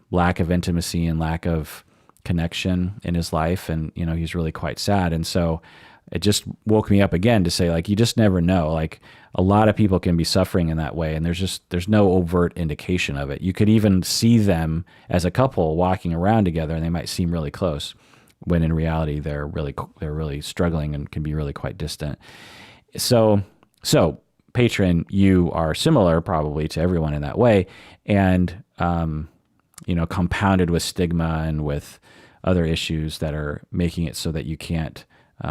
lack of intimacy and lack of connection in his life, and he's really quite sad. And so it just woke me up again to say, like, you just never know. Like, a lot of people can be suffering in that way, and there's no overt indication of it. You could even see them as a couple walking around together, and they might seem really close, when in reality they're really struggling and can be really quite distant. So patron, you are similar probably to everyone in that way, and compounded with stigma and with other issues that are making it so that you can't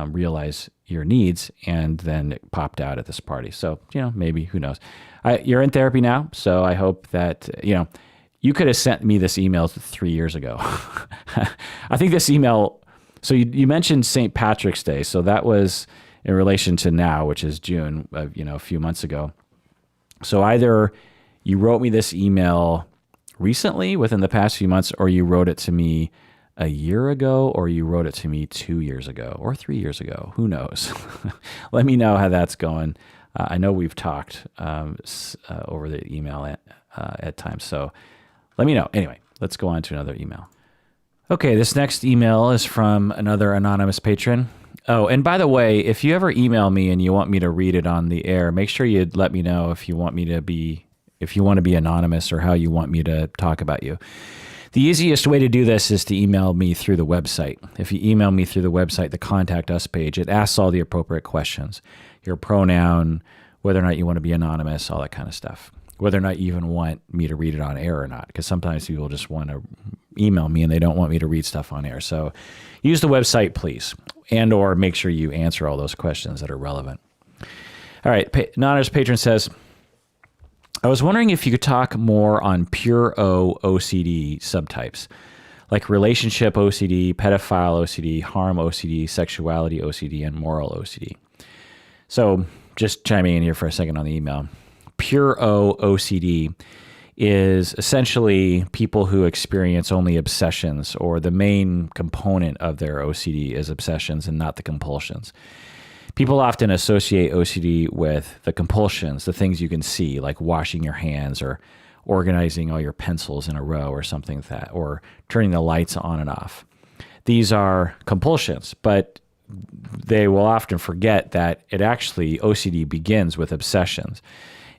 realize your needs, and then it popped out at this party. So, maybe, who knows? You're in therapy now, so I hope that, you could have sent me this email 3 years ago. I think this email, so you mentioned St. Patrick's Day, so that was in relation to now, which is June, a few months ago. So either you wrote me this email recently within the past few months, or you wrote it to me a year ago, or you wrote it to me 2 years ago or 3 years ago. Who knows? Let me know how that's going. I know we've talked over the email at times, so let me know. Anyway, let's go on to another email. Okay, this next email is from another anonymous patron. Oh, and by the way, if you ever email me and you want me to read it on the air, make sure you let me know if you want to be anonymous, or how you want me to talk about you. The easiest way to do this is to email me through the website. If you email me through the website, the Contact Us page, it asks all the appropriate questions. Your pronoun, whether or not you want to be anonymous, all that kind of stuff. whether or not you even want me to read it on air or not, because sometimes people just want to email me and they don't want me to read stuff on air. So use the website, please, and or make sure you answer all those questions that are relevant. All right, Anonymous Patron says, I was wondering if you could talk more on pure O OCD subtypes, like relationship OCD, pedophile OCD, harm OCD, sexuality OCD, and moral OCD. So just chiming in here for a second on the email. Pure O OCD is essentially people who experience only obsessions, or the main component of their OCD is obsessions and not the compulsions. People often associate OCD with the compulsions, the things you can see, like washing your hands or organizing all your pencils in a row or something like that, or turning the lights on and off. These are compulsions, but they will often forget that OCD begins with obsessions.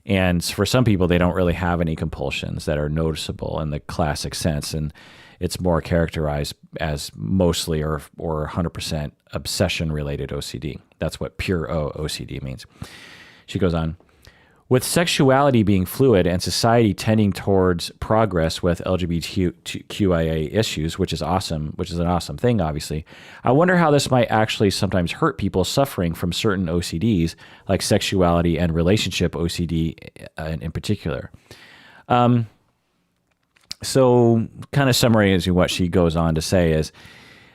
And for some people, they don't really have any compulsions that are noticeable in the classic sense. And it's more characterized as mostly or 100% obsession-related OCD. That's what pure O OCD means. She goes on, with sexuality being fluid and society tending towards progress with LGBTQIA issues, which is awesome, which is an awesome thing, obviously, I wonder how this might actually sometimes hurt people suffering from certain OCDs, like sexuality and relationship OCD in particular. So kind of summarizing what she goes on to say is,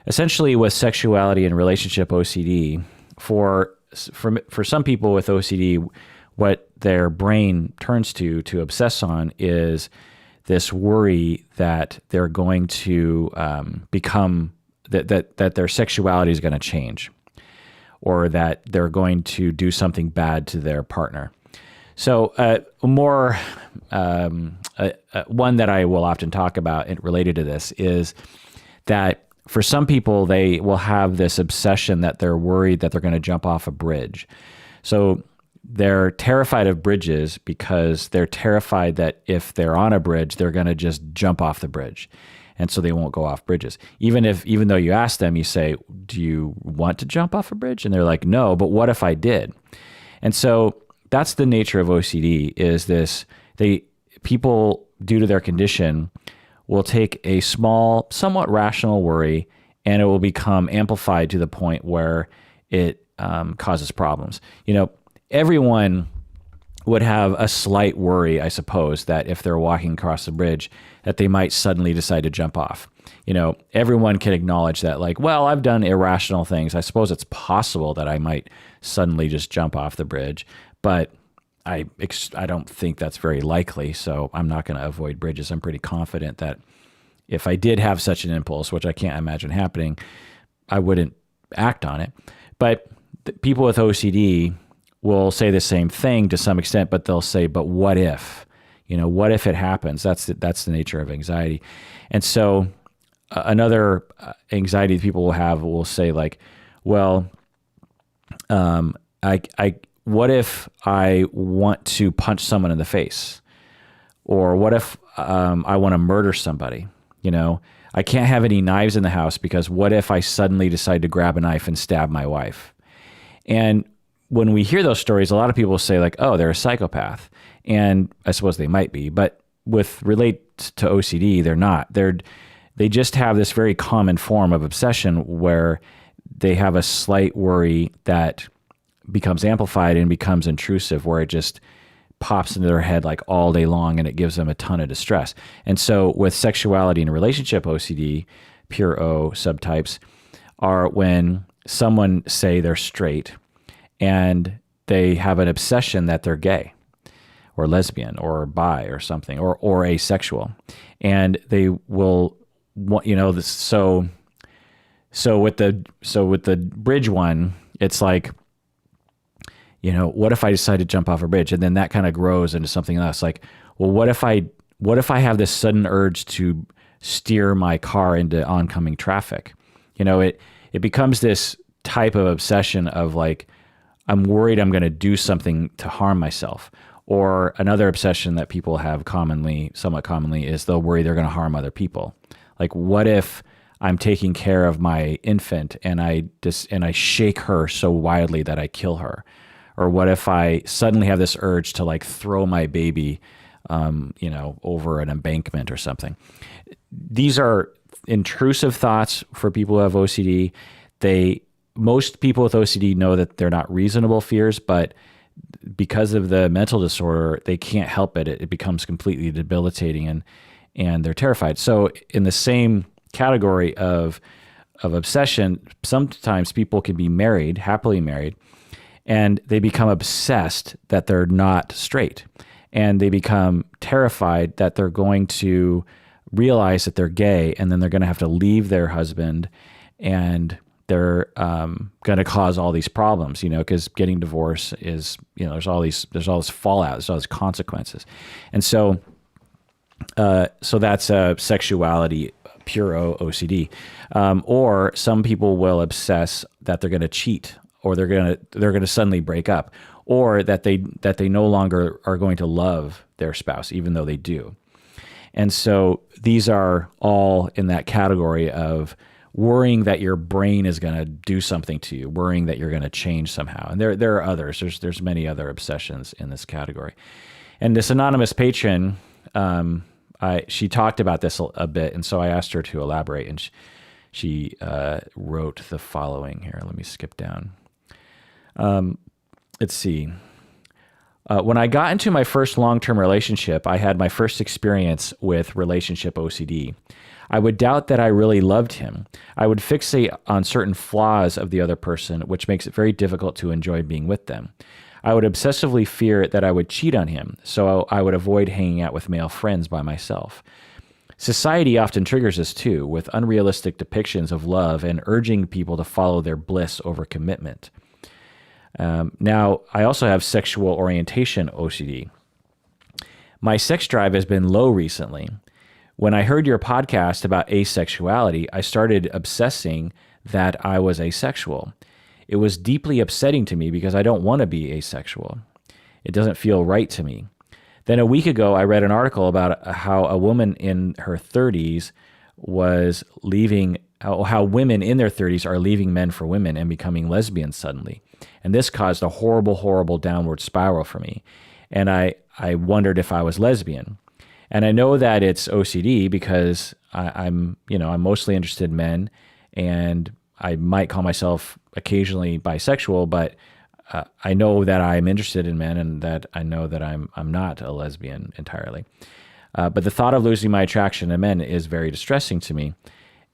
essentially with sexuality and relationship OCD, for some people with OCD, what their brain turns to obsess on is this worry that they're going to become, that their sexuality is going to change, or that they're going to do something bad to their partner. So one that I will often talk about related to this is that for some people, they will have this obsession that they're worried that they're going to jump off a bridge. So they're terrified of bridges because they're terrified that if they're on a bridge, they're going to just jump off the bridge. And so they won't go off bridges. Even though you ask them, you say, do you want to jump off a bridge? And they're like, no, but what if I did? And so that's the nature of OCD, is this, people, due to their condition, will take a small, somewhat rational worry, and it will become amplified to the point where it causes problems. Everyone would have a slight worry, I suppose, that if they're walking across the bridge, that they might suddenly decide to jump off. Everyone can acknowledge that, like, well, I've done irrational things. I suppose it's possible that I might suddenly just jump off the bridge, but I don't think that's very likely, so I'm not going to avoid bridges. I'm pretty confident that if I did have such an impulse, which I can't imagine happening, I wouldn't act on it. But people with OCD will say the same thing to some extent, but they'll say, but what if? What if it happens? That's the nature of anxiety. And so another anxiety people will say, like, well, what if I want to punch someone in the face? Or what if I want to murder somebody? I can't have any knives in the house because what if I suddenly decide to grab a knife and stab my wife? And when we hear those stories, a lot of people say, like, oh, they're a psychopath. And I suppose they might be, but relate to OCD, they're not. They just have this very common form of obsession where they have a slight worry that becomes amplified and becomes intrusive, where it just pops into their head like all day long, and it gives them a ton of distress. And so with sexuality and relationship OCD, pure O subtypes are when someone, say they're straight, and they have an obsession that they're gay or lesbian or bi or something, or asexual. And they will want, so with the bridge one, it's like, what if I decide to jump off a bridge? And then that kind of grows into something else. Like, well, what if I have this sudden urge to steer my car into oncoming traffic? It becomes this type of obsession of, like, I'm worried I'm going to do something to harm myself. Or another obsession that people have somewhat commonly, is they'll worry they're going to harm other people. Like, what if I'm taking care of my infant and I shake her so wildly that I kill her? Or what if I suddenly have this urge to, like, throw my baby over an embankment or something. These are intrusive thoughts for people who have OCD. Most people with OCD know that they're not reasonable fears, but because of the mental disorder, they can't help it. It becomes completely debilitating, and they're terrified. So in the same category of obsession, sometimes people can be married, happily married, and they become obsessed that they're not straight. And they become terrified that they're going to realize that they're gay, and then they're going to have to leave their husband, and they're going to cause all these problems, because getting divorced is, there's all this fallout, there's all these consequences. And so that's sexuality, pure OCD. Or some people will obsess that they're going to cheat, or they're going to suddenly break up, or that they no longer are going to love their spouse, even though they do. And so these are all in that category of worrying that your brain is going to do something to you, worrying that you're going to change somehow. And there are others. There's many other obsessions in this category. And this anonymous patron, she talked about this a bit, and so I asked her to elaborate, and she wrote the following here. Let me skip down. Let's see. When I got into my first long-term relationship, I had my first experience with relationship OCD. I would doubt that I really loved him. I would fixate on certain flaws of the other person, which makes it very difficult to enjoy being with them. I would obsessively fear that I would cheat on him, so I would avoid hanging out with male friends by myself. Society often triggers this too, with unrealistic depictions of love and urging people to follow their bliss over commitment. Now, I also have sexual orientation OCD. My sex drive has been low recently. When I heard your podcast about asexuality, I started obsessing that I was asexual. It was deeply upsetting to me because I don't want to be asexual. It doesn't feel right to me. Then a week ago, I read an article about how a woman in her 30s was leaving, how women in their 30s are leaving men for women and becoming lesbians suddenly. And this caused a horrible, horrible downward spiral for me. And I wondered if I was lesbian. And I know that it's OCD because I'm mostly interested in men, and I might call myself occasionally bisexual, but I know that I'm interested in men, and that I know that I'm not a lesbian entirely. But the thought of losing my attraction to men is very distressing to me,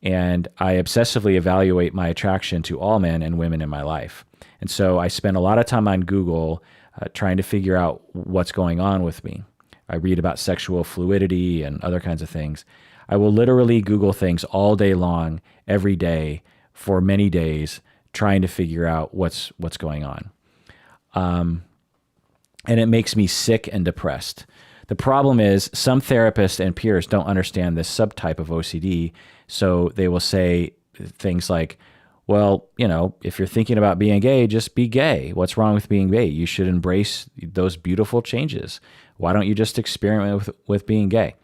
and I obsessively evaluate my attraction to all men and women in my life. And so I spend a lot of time on Google trying to figure out what's going on with me. I read about sexual fluidity and other kinds of things. I will literally Google things all day long, every day, for many days, trying to figure out what's going on. And it makes me sick and depressed. The problem is some therapists and peers don't understand this subtype of OCD, so they will say things like, well, if you're thinking about being gay, just be gay. What's wrong with being gay? You should embrace those beautiful changes. Why don't you just experiment with being gay?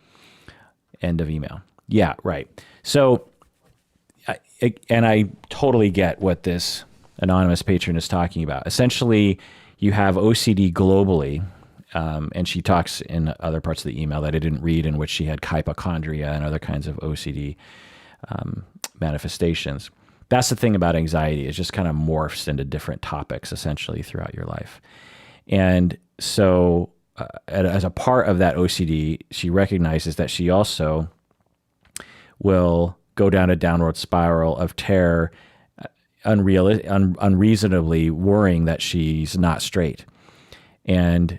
End of email. Yeah, right. So, I totally get what this anonymous patron is talking about. Essentially, you have OCD globally, and she talks in other parts of the email that I didn't read, in which she had hypochondria and other kinds of OCD manifestations. That's the thing about anxiety. It just kind of morphs into different topics essentially throughout your life. And so as a part of that OCD, she recognizes that she also will go down a downward spiral of terror, unreasonably worrying that she's not straight. And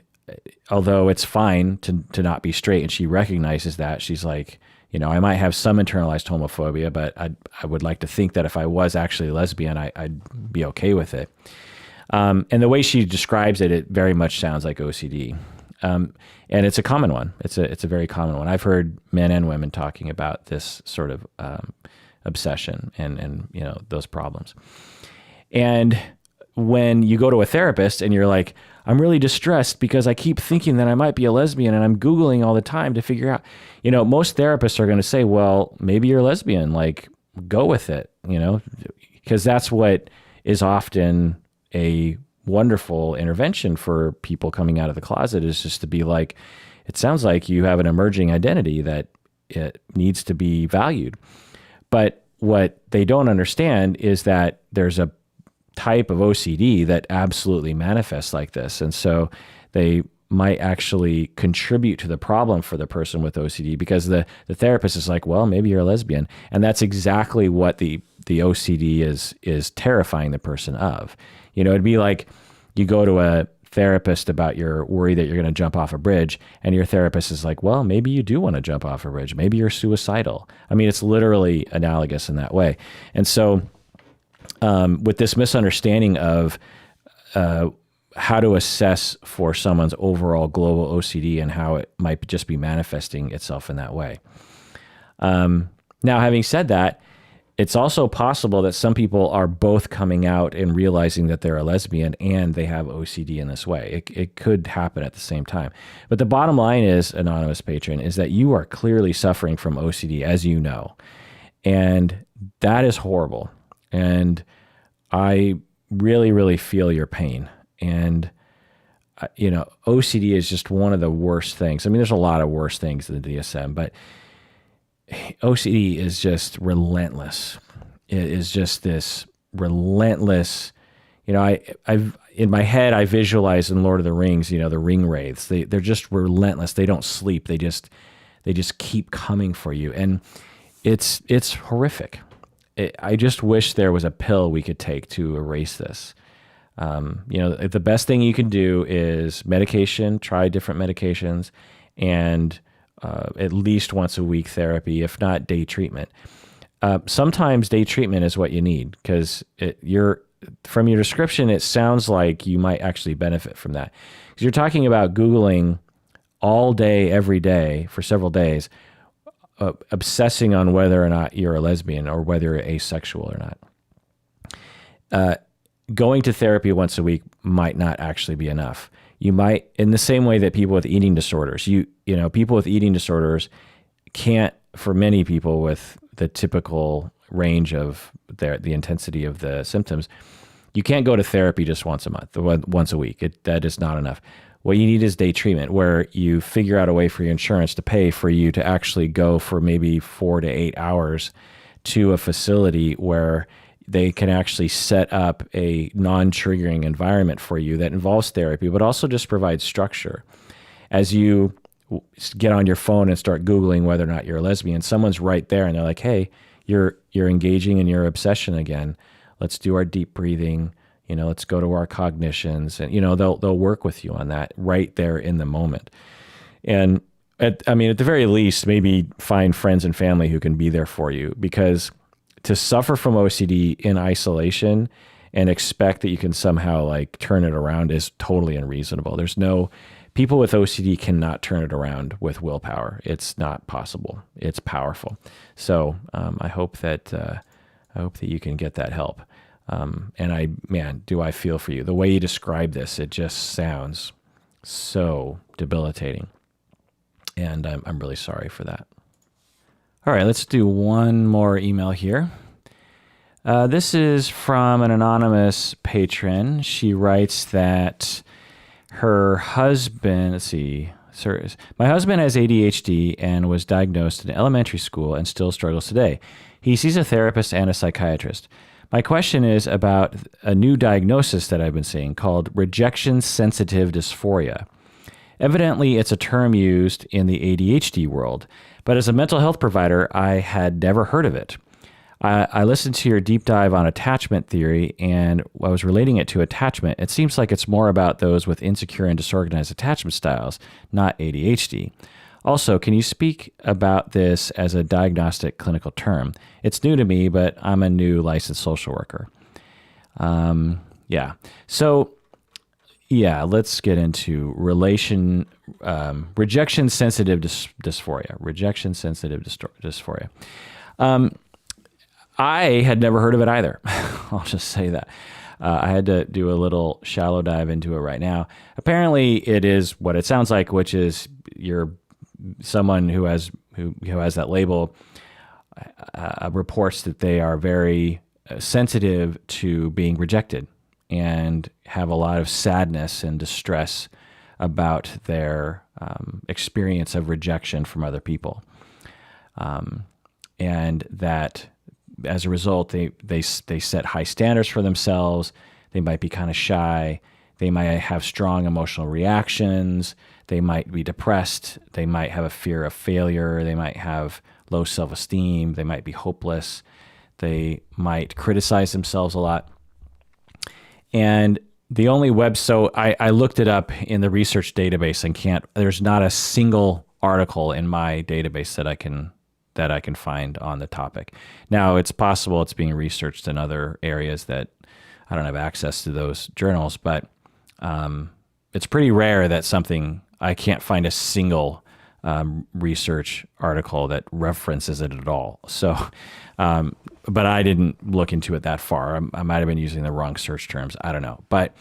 although it's fine to not be straight, and she recognizes that, she's like, I might have some internalized homophobia, but I would like to think that if I was actually lesbian, I'd be okay with it. And the way she describes it, it very much sounds like OCD. And it's a common one. It's a very common one. I've heard men and women talking about this sort of obsession and those problems. And when you go to a therapist and you're like, I'm really distressed because I keep thinking that I might be a lesbian, and I'm Googling all the time to figure out, most therapists are going to say, well, maybe you're lesbian, like go with it, because that's what is often a wonderful intervention for people coming out of the closet, is just to be like, it sounds like you have an emerging identity that it needs to be valued. But what they don't understand is that there's a type of OCD that absolutely manifests like this. And so they might actually contribute to the problem for the person with OCD, because the therapist is like, well, maybe you're a lesbian. And that's exactly what the OCD is terrifying the person of. You know, it'd be like you go to a therapist about your worry that you're going to jump off a bridge, and your therapist is like, well, maybe you do want to jump off a bridge. Maybe you're suicidal. I mean, it's literally analogous in that way. And so with this misunderstanding of how to assess for someone's overall global OCD and how it might just be manifesting itself in that way. Now, having said that, it's also possible that some people are both coming out and realizing that they're a lesbian and they have OCD in this way. It could happen at the same time. But the bottom line is, anonymous patron, is that you are clearly suffering from OCD, as you know. And that is horrible. And I really, really feel your pain. And, you know, OCD is just one of the worst things. I mean, there's a lot of worse things than DSM, but OCD is just relentless. It is just this relentless, you know, I've in my head, I visualize in Lord of the Rings, you know, the ring wraiths. They're just relentless. They don't sleep. They just keep coming for you. And it's horrific. I just wish there was a pill we could take to erase this. You know, the best thing you can do is medication, try different medications, and at least once a week therapy, if not day treatment. Sometimes day treatment is what you need, because from your description, it sounds like you might actually benefit from that. Because you're talking about Googling all day, every day for several days, obsessing on whether or not you're a lesbian or whether you're asexual or not. Going to therapy once a week might not actually be enough. You might, in the same way that people with eating disorders, you know, people with eating disorders can't, for many people with the typical range of the intensity of the symptoms, you can't go to therapy just once a month, once a week. That is not enough. What you need is day treatment, where you figure out a way for your insurance to pay for you to actually go for maybe 4 to 8 hours to a facility where they can actually set up a non-triggering environment for you that involves therapy, but also just provides structure. As you get on your phone and start Googling whether or not you're a lesbian, someone's right there and they're like, hey, you're engaging in your obsession again. Let's do our deep breathing. You know, let's go to our cognitions, and, you know, they'll work with you on that right there in the moment. And at the very least, maybe find friends and family who can be there for you, because to suffer from OCD in isolation and expect that you can somehow like turn it around is totally unreasonable. People with OCD cannot turn it around with willpower. It's not possible. It's powerful. So I hope that you can get that help. And do I feel for you. The way you describe this, it just sounds so debilitating. And I'm really sorry for that. All right, let's do one more email here. This is from an anonymous patron. She writes that her husband, my husband has ADHD and was diagnosed in elementary school and still struggles today. He sees a therapist and a psychiatrist. My question is about a new diagnosis that I've been seeing called rejection sensitive dysphoria. Evidently, it's a term used in the ADHD world, but as a mental health provider, I had never heard of it. I listened to your deep dive on attachment theory, and I was relating it to attachment. It seems like it's more about those with insecure and disorganized attachment styles, not ADHD. Also, can you speak about this as a diagnostic clinical term? It's new to me, but I'm a new licensed social worker. Let's get into rejection-sensitive dysphoria. Rejection-sensitive dysphoria. I had never heard of it either. I'll just say that. I had to do a little shallow dive into it right now. Apparently, it is what it sounds like, which is you're someone who has that label reports that they are very sensitive to being rejected and have a lot of sadness and distress about their experience of rejection from other people. And that as a result, they set high standards for themselves. They might be kind of shy. They might have strong emotional reactions. They might be depressed. They might have a fear of failure. They might have low self-esteem. They might be hopeless. They might criticize themselves a lot. And the only so I looked it up in the research database and there's not a single article in my database that I can find on the topic. Now, it's possible it's being researched in other areas that I don't have access to those journals, but it's pretty rare that I can't find a single research article that references it at all. So, but I didn't look into it that far. I might have been using the wrong search terms. I don't know. But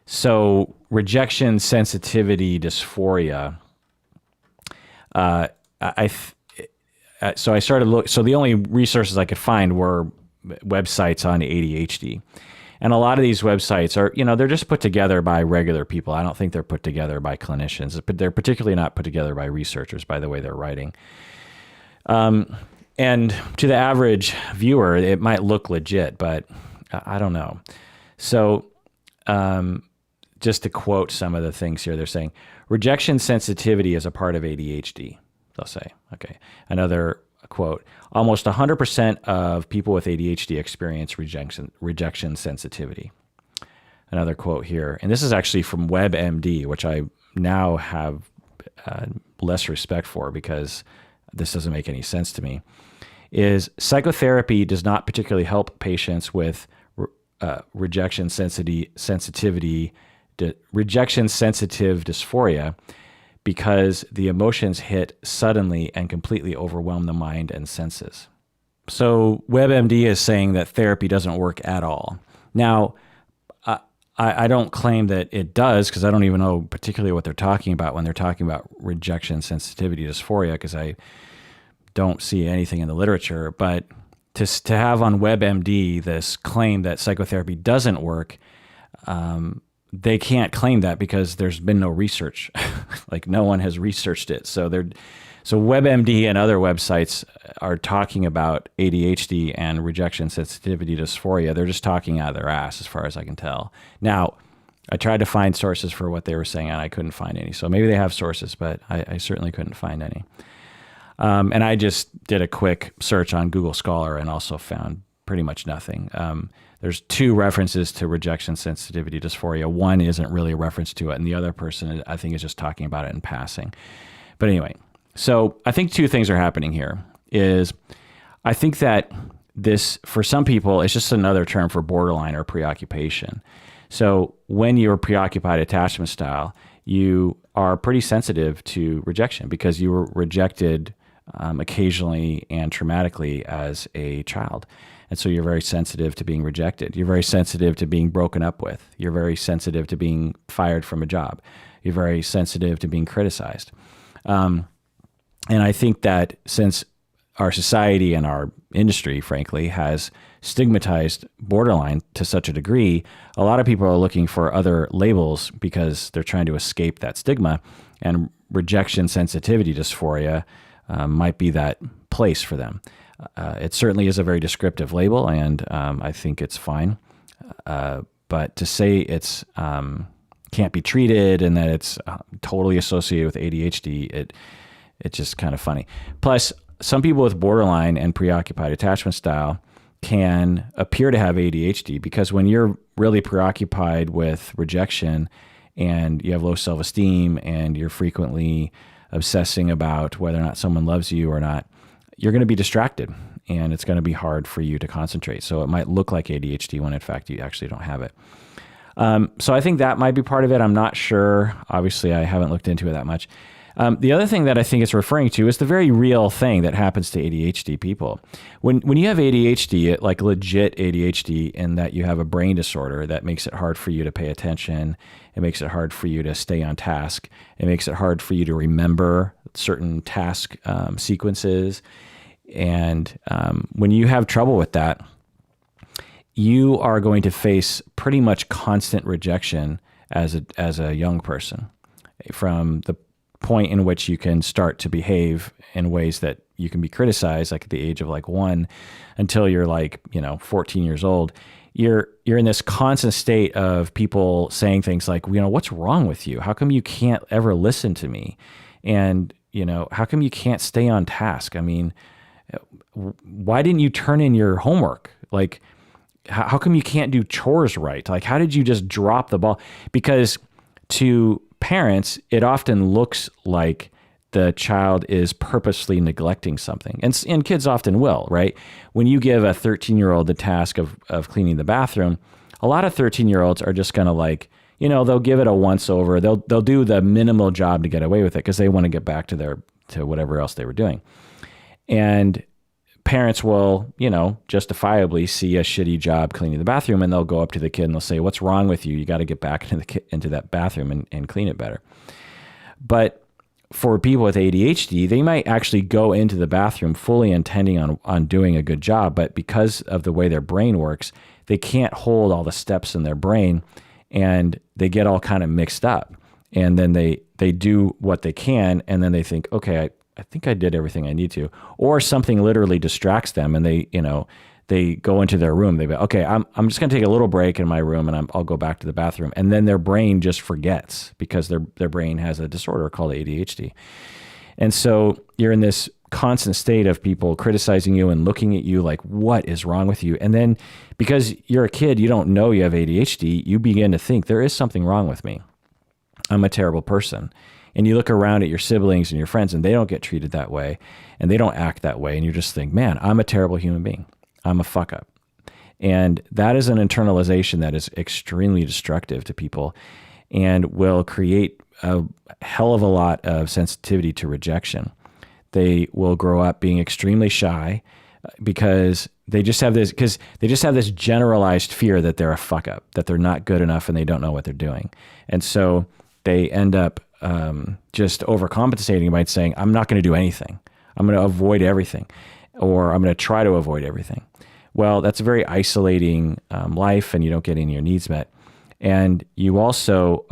so rejection sensitivity dysphoria. So I started so the only resources I could find were websites on ADHD. And a lot of these websites are, they're just put together by regular people. I don't think they're put together by clinicians, but they're particularly not put together by researchers by the way they're writing. And to the average viewer, it might look legit, but I don't know. So just to quote some of the things here, they're saying, rejection sensitivity is a part of ADHD, they'll say. Okay. Another quote, almost 100% of people with ADHD experience rejection sensitivity. Another quote here, and this is actually from WebMD, which I now have less respect for because this doesn't make any sense to me, is psychotherapy does not particularly help patients with rejection sensitive dysphoria because the emotions hit suddenly and completely overwhelm the mind and senses. So WebMD is saying that therapy doesn't work at all. Now, I don't claim that it does because I don't even know particularly what they're talking about when they're talking about rejection sensitivity dysphoria because I don't see anything in the literature. But to have on WebMD this claim that psychotherapy doesn't work, they can't claim that because there's been no research. Like no one has researched it. So WebMD and other websites are talking about ADHD and rejection sensitivity dysphoria. They're just talking out of their ass as far as I can tell. Now, I tried to find sources for what they were saying and I couldn't find any. So maybe they have sources, but I certainly couldn't find any. And I just did a quick search on Google Scholar and also found pretty much nothing. There's two references to rejection sensitivity dysphoria. One isn't really a reference to it, and the other person, I think, is just talking about it in passing. But anyway, so I think two things are happening here. I think that this, for some people, is just another term for borderline or preoccupation. So when you're preoccupied attachment style, you are pretty sensitive to rejection because you were rejected occasionally and traumatically as a child. And so you're very sensitive to being rejected. You're very sensitive to being broken up with. You're very sensitive to being fired from a job. You're very sensitive to being criticized. And I think that since our society and our industry, frankly, has stigmatized borderline to such a degree, a lot of people are looking for other labels because they're trying to escape that stigma. And rejection sensitivity dysphoria might be that place for them. It certainly is a very descriptive label, and I think it's fine. But to say it's can't be treated and that it's totally associated with ADHD, it's just kind of funny. Plus, some people with borderline and preoccupied attachment style can appear to have ADHD because when you're really preoccupied with rejection and you have low self-esteem and you're frequently obsessing about whether or not someone loves you or not, you're going to be distracted and it's going to be hard for you to concentrate. So it might look like ADHD when in fact you actually don't have it. So I think that might be part of it. I'm not sure. Obviously, I haven't looked into it that much. The other thing that I think it's referring to is the very real thing that happens to ADHD people. When you have ADHD, like legit ADHD, in that you have a brain disorder that makes it hard for you to pay attention, it makes it hard for you to stay on task, it makes it hard for you to remember certain task sequences. And when you have trouble with that, you are going to face pretty much constant rejection as a young person, from the point in which you can start to behave in ways that you can be criticized, like at the age of like 1, until you're like, 14 years old. You're in this constant state of people saying things like, what's wrong with you? How come you can't ever listen to me? And, how come you can't stay on task? I mean, why didn't you turn in your homework? Like, how come you can't do chores right? Like, how did you just drop the ball? Because to parents, it often looks like the child is purposely neglecting something. And kids often will, right? When you give a 13-year-old the task of cleaning the bathroom, a lot of 13-year-olds are just going to like, they'll give it a once over. They'll do the minimal job to get away with it because they want to get back to whatever else they were doing. And parents will, justifiably see a shitty job cleaning the bathroom, and they'll go up to the kid and they'll say, "What's wrong with you? You got to get back into that bathroom and clean it better." But for people with ADHD, they might actually go into the bathroom fully intending on doing a good job, but because of the way their brain works, they can't hold all the steps in their brain, and they get all kind of mixed up. And then they do what they can, and then they think, okay, I think I did everything I need to, or something literally distracts them, and they go into their room. They go, okay, I'm just going to take a little break in my room, and I'll go back to the bathroom. And then their brain just forgets because their brain has a disorder called ADHD. And so you're in this constant state of people criticizing you and looking at you like, what is wrong with you? And then because you're a kid, you don't know you have ADHD, you begin to think there is something wrong with me. I'm a terrible person. And you look around at your siblings and your friends, and they don't get treated that way, and they don't act that way. And you just think, man, I'm a terrible human being. I'm a fuck up. And that is an internalization that is extremely destructive to people and will create a hell of a lot of sensitivity to rejection. They will grow up being extremely shy because they just have this generalized fear that they're a fuck up, that they're not good enough and they don't know what they're doing. And so they end up just overcompensating by saying, I'm not going to do anything. I'm going to avoid everything, or I'm going to try to avoid everything. Well, that's a very isolating life, and you don't get any of your needs met. And you also,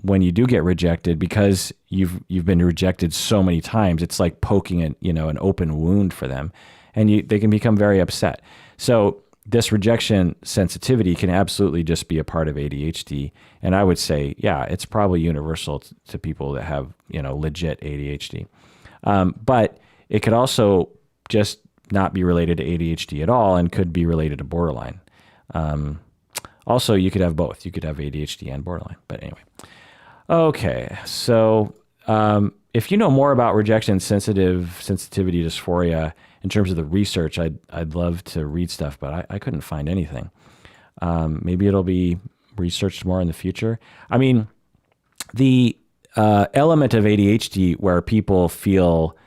when you do get rejected, because you've been rejected so many times, it's like poking an open wound for them, and they can become very upset. So this rejection sensitivity can absolutely just be a part of ADHD. And I would say, yeah, it's probably universal to people that have, legit ADHD. But it could also just not be related to ADHD at all and could be related to borderline. Also, you could have both. You could have ADHD and borderline. But anyway. Okay, so if you know more about rejection sensitivity dysphoria in terms of the research, I'd love to read stuff, but I couldn't find anything. Maybe it'll be researched more in the future. I mean, the element of ADHD where people feel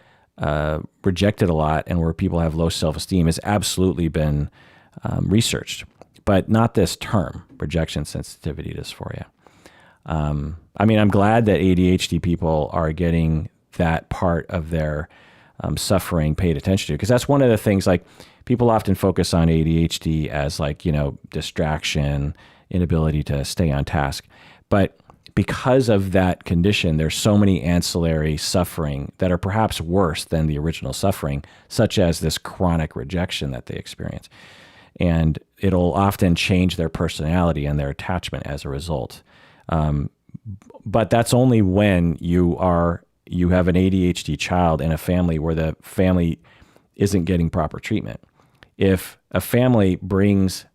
rejected a lot and where people have low self-esteem has absolutely been researched, but not this term, rejection sensitivity dysphoria. I mean, I'm glad that ADHD people are getting that part of their suffering paid attention to, because that's one of the things, like, people often focus on ADHD as like, distraction, inability to stay on task. But because of that condition, there's so many ancillary suffering that are perhaps worse than the original suffering, such as this chronic rejection that they experience. And it'll often change their personality and their attachment as a result. But that's only when you have an ADHD child in a family where the family isn't getting proper treatment. If a family goes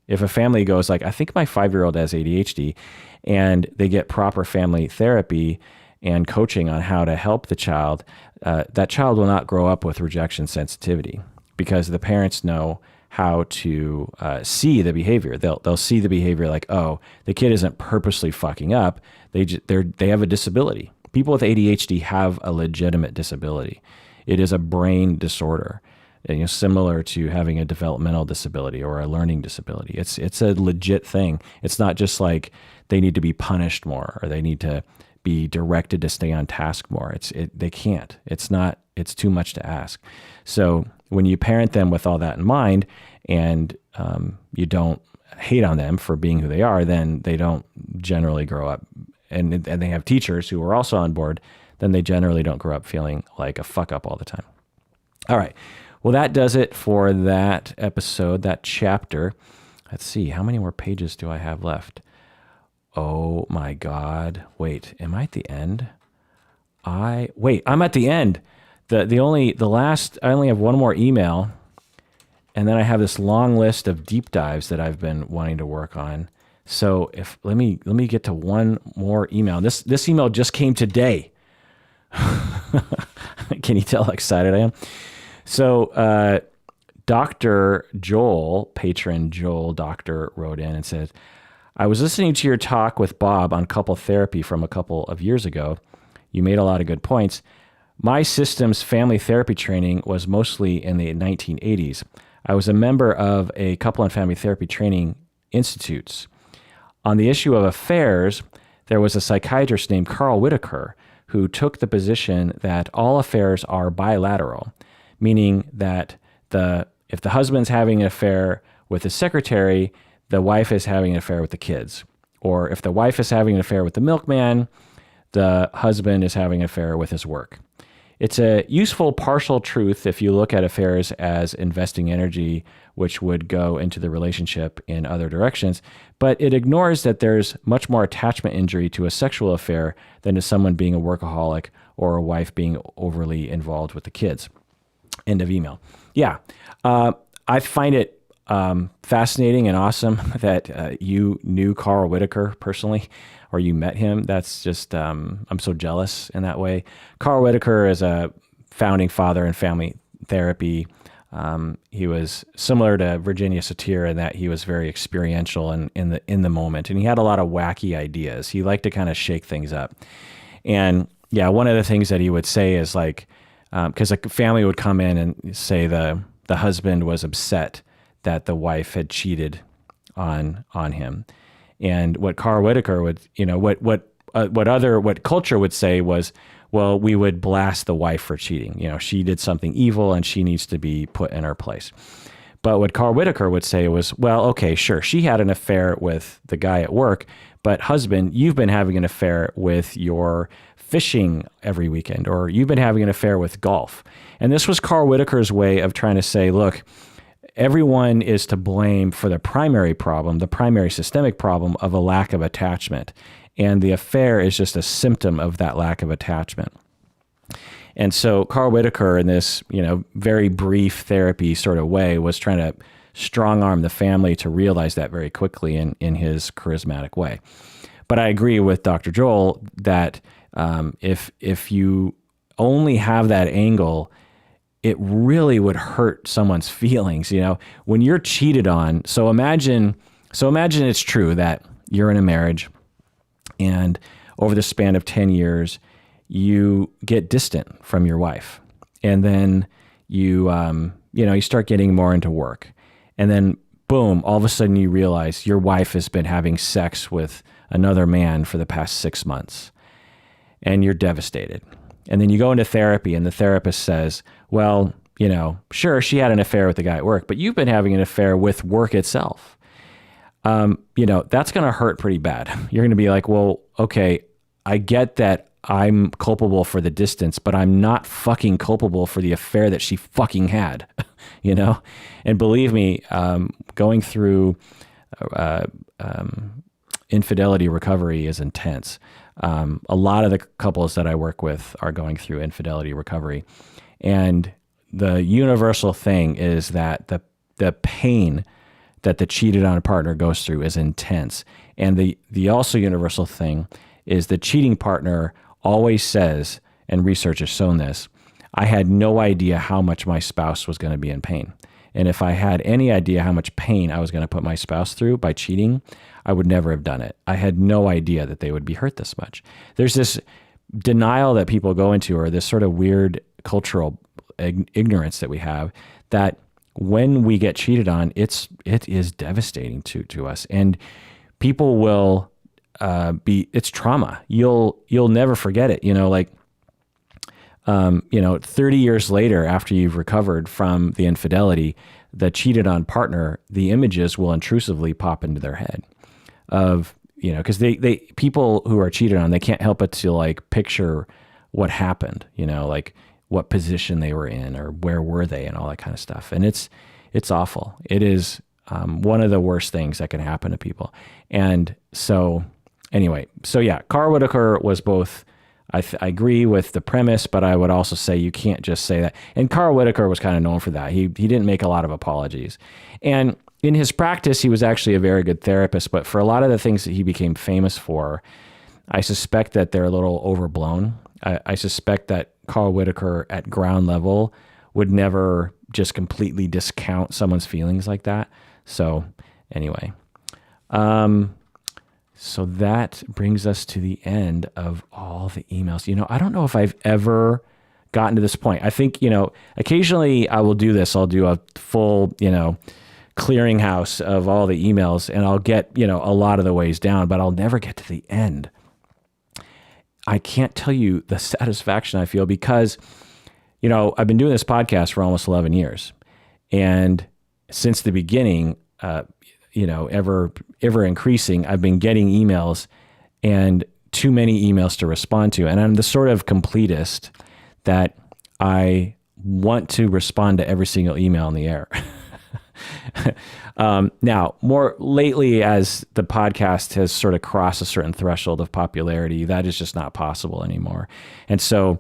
like, I think my 5-year-old has ADHD, and they get proper family therapy and coaching on how to help the child, that child will not grow up with rejection sensitivity, because the parents know how to see the behavior. They'll see the behavior like, oh, the kid isn't purposely fucking up. They have a disability. People with ADHD have a legitimate disability. It is a brain disorder, similar to having a developmental disability or a learning disability. It's a legit thing. It's not just like they need to be punished more or they need to be directed to stay on task more. They can't. It's too much to ask. So when you parent them with all that in mind, and you don't hate on them for being who they are, then they don't generally grow up and they have teachers who are also on board, then they generally don't grow up feeling like a fuck up all the time. All right. Well, that does it for that episode, that chapter. Let's see, how many more pages do I have left? Oh my God. Wait, am I at the end? I'm at the end. I only have one more email, and then I have this long list of deep dives that I've been wanting to work on. So let me get to one more email. This email just came today. Can you tell how excited I am? So Dr. Joel, patron Joel Doctor, wrote in and said, I was listening to your talk with Bob on couple therapy from a couple of years ago. You made a lot of good points. My system's family therapy training was mostly in the 1980s. I was a member of a couple and family therapy training institutes. On the issue of affairs, there was a psychiatrist named Carl Whitaker who took the position that all affairs are bilateral, meaning that if the husband's having an affair with his secretary, the wife is having an affair with the kids. Or if the wife is having an affair with the milkman, the husband is having an affair with his work. It's a useful partial truth if you look at affairs as investing energy, which would go into the relationship in other directions, but it ignores that there's much more attachment injury to a sexual affair than to someone being a workaholic or a wife being overly involved with the kids. End of email. Yeah, I find it fascinating and awesome that you knew Carl Whitaker personally, or you met him. That's just, I'm so jealous in that way. Carl Whitaker is a founding father in family therapy. He was similar to Virginia Satir in that he was very experiential and in the moment, and he had a lot of wacky ideas. He liked to kind of shake things up. And yeah, one of the things that he would say is like, because a family would come in and say the husband was upset that the wife had cheated on him. And what Carl Whitaker would, what culture would say was, well, we would blast the wife for cheating. She did something evil and she needs to be put in her place. But what Carl Whitaker would say was, well, okay, sure, she had an affair with the guy at work, but husband, you've been having an affair with your fishing every weekend, or you've been having an affair with golf. And this was Carl Whitaker's way of trying to say, look, everyone is to blame for the primary problem, the primary systemic problem of a lack of attachment. And the affair is just a symptom of that lack of attachment. And so Carl Whitaker, in this, very brief therapy sort of way, was trying to strong arm the family to realize that very quickly in his charismatic way. But I agree with Dr. Joel that if you only have that angle, it really would hurt someone's feelings. When you're cheated on. So imagine it's true that you're in a marriage, and over the span of 10 years, you get distant from your wife, and then you start getting more into work, and then boom, all of a sudden you realize your wife has been having sex with another man for the past 6 months, and you're devastated. And then you go into therapy, and the therapist says, well, sure, she had an affair with the guy at work, but you've been having an affair with work itself. That's going to hurt pretty bad. You're going to be like, well, okay, I get that I'm culpable for the distance, but I'm not fucking culpable for the affair that she fucking had, And believe me, going through infidelity recovery is intense. A lot of the couples that I work with are going through infidelity recovery. And the universal thing is that the pain that the cheated on partner goes through is intense. And the also universal thing is the cheating partner always says, and research has shown this, I had no idea how much my spouse was going to be in pain. And if I had any idea how much pain I was going to put my spouse through by cheating, I would never have done it. I had no idea that they would be hurt this much. There's this denial that people go into, or this sort of weird cultural ignorance that we have, that when we get cheated on, it is devastating to us. And people will it's trauma. You'll never forget it. 30 years later, after you've recovered from the infidelity, the cheated on partner, the images will intrusively pop into their head of because they people who are cheated on, they can't help but to like picture what happened, like what position they were in or where were they and all that kind of stuff. And it's awful. It is one of the worst things that can happen to people. And so anyway, so yeah, Carl Whitaker was both, I agree with the premise, but I would also say you can't just say that. And Carl Whitaker was kind of known for that. He didn't make a lot of apologies. And in his practice, he was actually a very good therapist, but for a lot of the things that he became famous for, I suspect that they're a little overblown. I suspect that Carl Whitaker at ground level would never just completely discount someone's feelings like that. So anyway, so that brings us to the end of all the emails. I don't know if I've ever gotten to this point. I think, occasionally I will do this. I'll do a full, clearinghouse of all the emails, and I'll get, a lot of the ways down, but I'll never get to the end. I can't tell you the satisfaction I feel because, I've been doing this podcast for almost 11 years. And since the beginning, ever increasing, I've been getting emails and too many emails to respond to. And I'm the sort of completist that I want to respond to every single email in the air. Now, more lately, as the podcast has sort of crossed a certain threshold of popularity, that is just not possible anymore. And so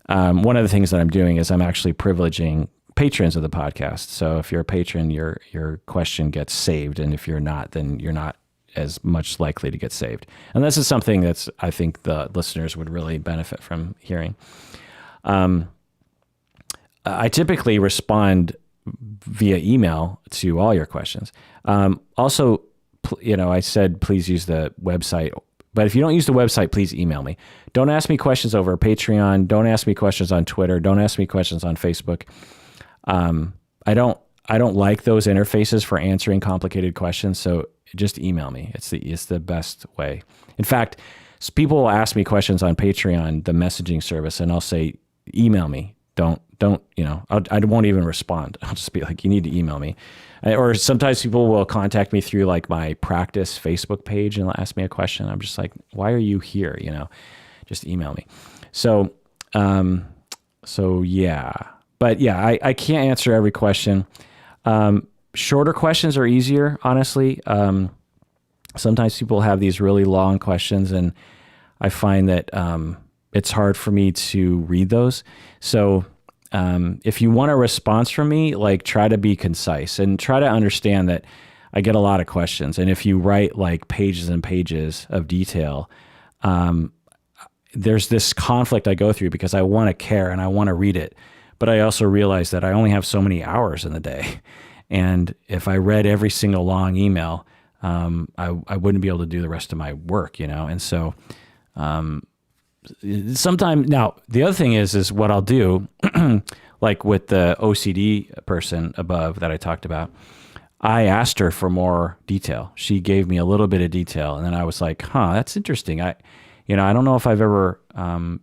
one of the things that I'm doing is I'm actually privileging patrons of the podcast. So if you're a patron, your question gets saved. And if you're not, then you're not as much likely to get saved. And this is something that's, I think the listeners would really benefit from hearing. I typically respond via email to all your questions. Also, I said, please use the website, but if you don't use the website, please email me. Don't ask me questions over Patreon. Don't ask me questions on Twitter. Don't ask me questions on Facebook. I don't like those interfaces for answering complicated questions. So just email me. It's the best way. In fact, people will ask me questions on Patreon, the messaging service, and I'll say, email me. I won't even respond. I'll just be like, you need to email me. Or sometimes people will contact me through like my practice Facebook page and they'll ask me a question. I'm just like, why are you here? Just email me. So yeah, but yeah, I can't answer every question. Shorter questions are easier, honestly. Sometimes people have these really long questions and I find that, it's hard for me to read those. So, if you want a response from me, like try to be concise and try to understand that I get a lot of questions. And if you write like pages and pages of detail, there's this conflict I go through because I want to care and I want to read it. But I also realize that I only have so many hours in the day. And if I read every single long email, I wouldn't be able to do the rest of my work, And so, sometimes now the other thing is what I'll do, like with the OCD person above that I talked about, I asked her for more detail. She gave me a little bit of detail, and then I was like, that's interesting. I don't know if I've ever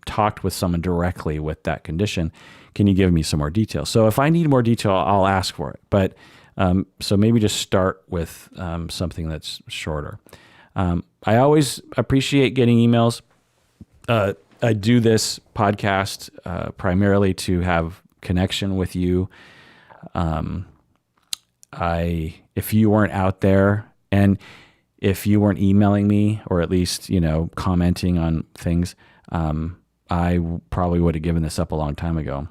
talked with someone directly with that condition. Can you give me some more detail? So if I need more detail, I'll ask for it. But so maybe just start with something that's shorter. I always appreciate getting emails. I do this podcast primarily to have connection with you. If you weren't out there and if you weren't emailing me or at least, commenting on things, I probably would have given this up a long time ago.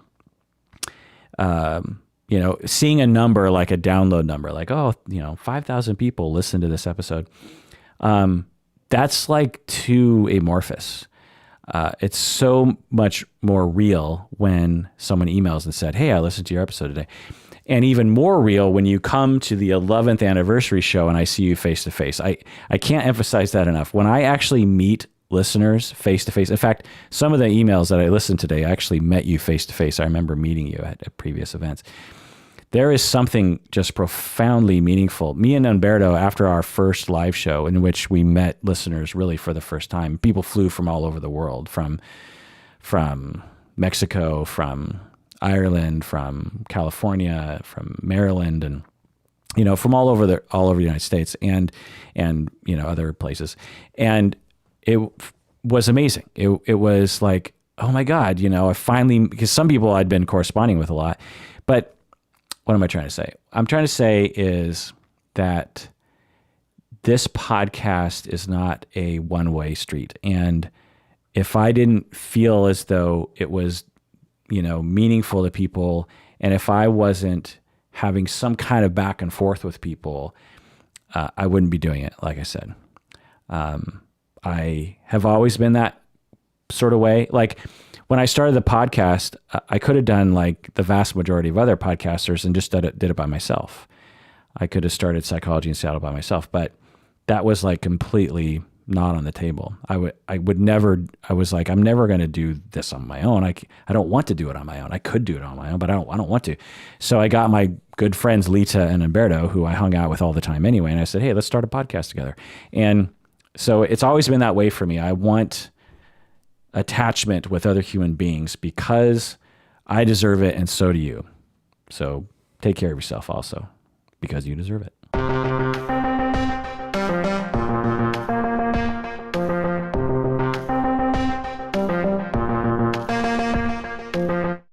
Seeing a number like a download number, like, 5,000 people listen to this episode. That's like too amorphous. It's so much more real when someone emails and said, hey, I listened to your episode today. And even more real when you come to the 11th anniversary show and I see you face to face. I can't emphasize that enough. When I actually meet listeners face to face, in fact, some of the emails that I listened today, I actually met you face to face. I remember meeting you at previous events. There is something just profoundly meaningful. Me and Umberto, after our first live show in which we met listeners really for the first time, people flew from all over the world, from Mexico, from Ireland, from California, from Maryland, and from all over the United States and other places. And it was amazing. It was like, oh my God, I finally, because some people I'd been corresponding with a lot, but what am I trying to say? I'm trying to say is that this podcast is not a one-way street. And if I didn't feel as though it was, meaningful to people, and if I wasn't having some kind of back and forth with people, I wouldn't be doing it. Like I said, I have always been that sort of way. Like when I started the podcast, I could have done like the vast majority of other podcasters and just did it by myself. I could have started Psychology in Seattle by myself, but that was like completely not on the table. I was like, I'm never going to do this on my own. I don't want to do it on my own. I could do it on my own, but I don't want to. So I got my good friends, Lita and Umberto, who I hung out with all the time anyway. And I said, hey, let's start a podcast together. And so it's always been that way for me. I want attachment with other human beings because I deserve it and so do you. So take care of yourself also because you deserve it.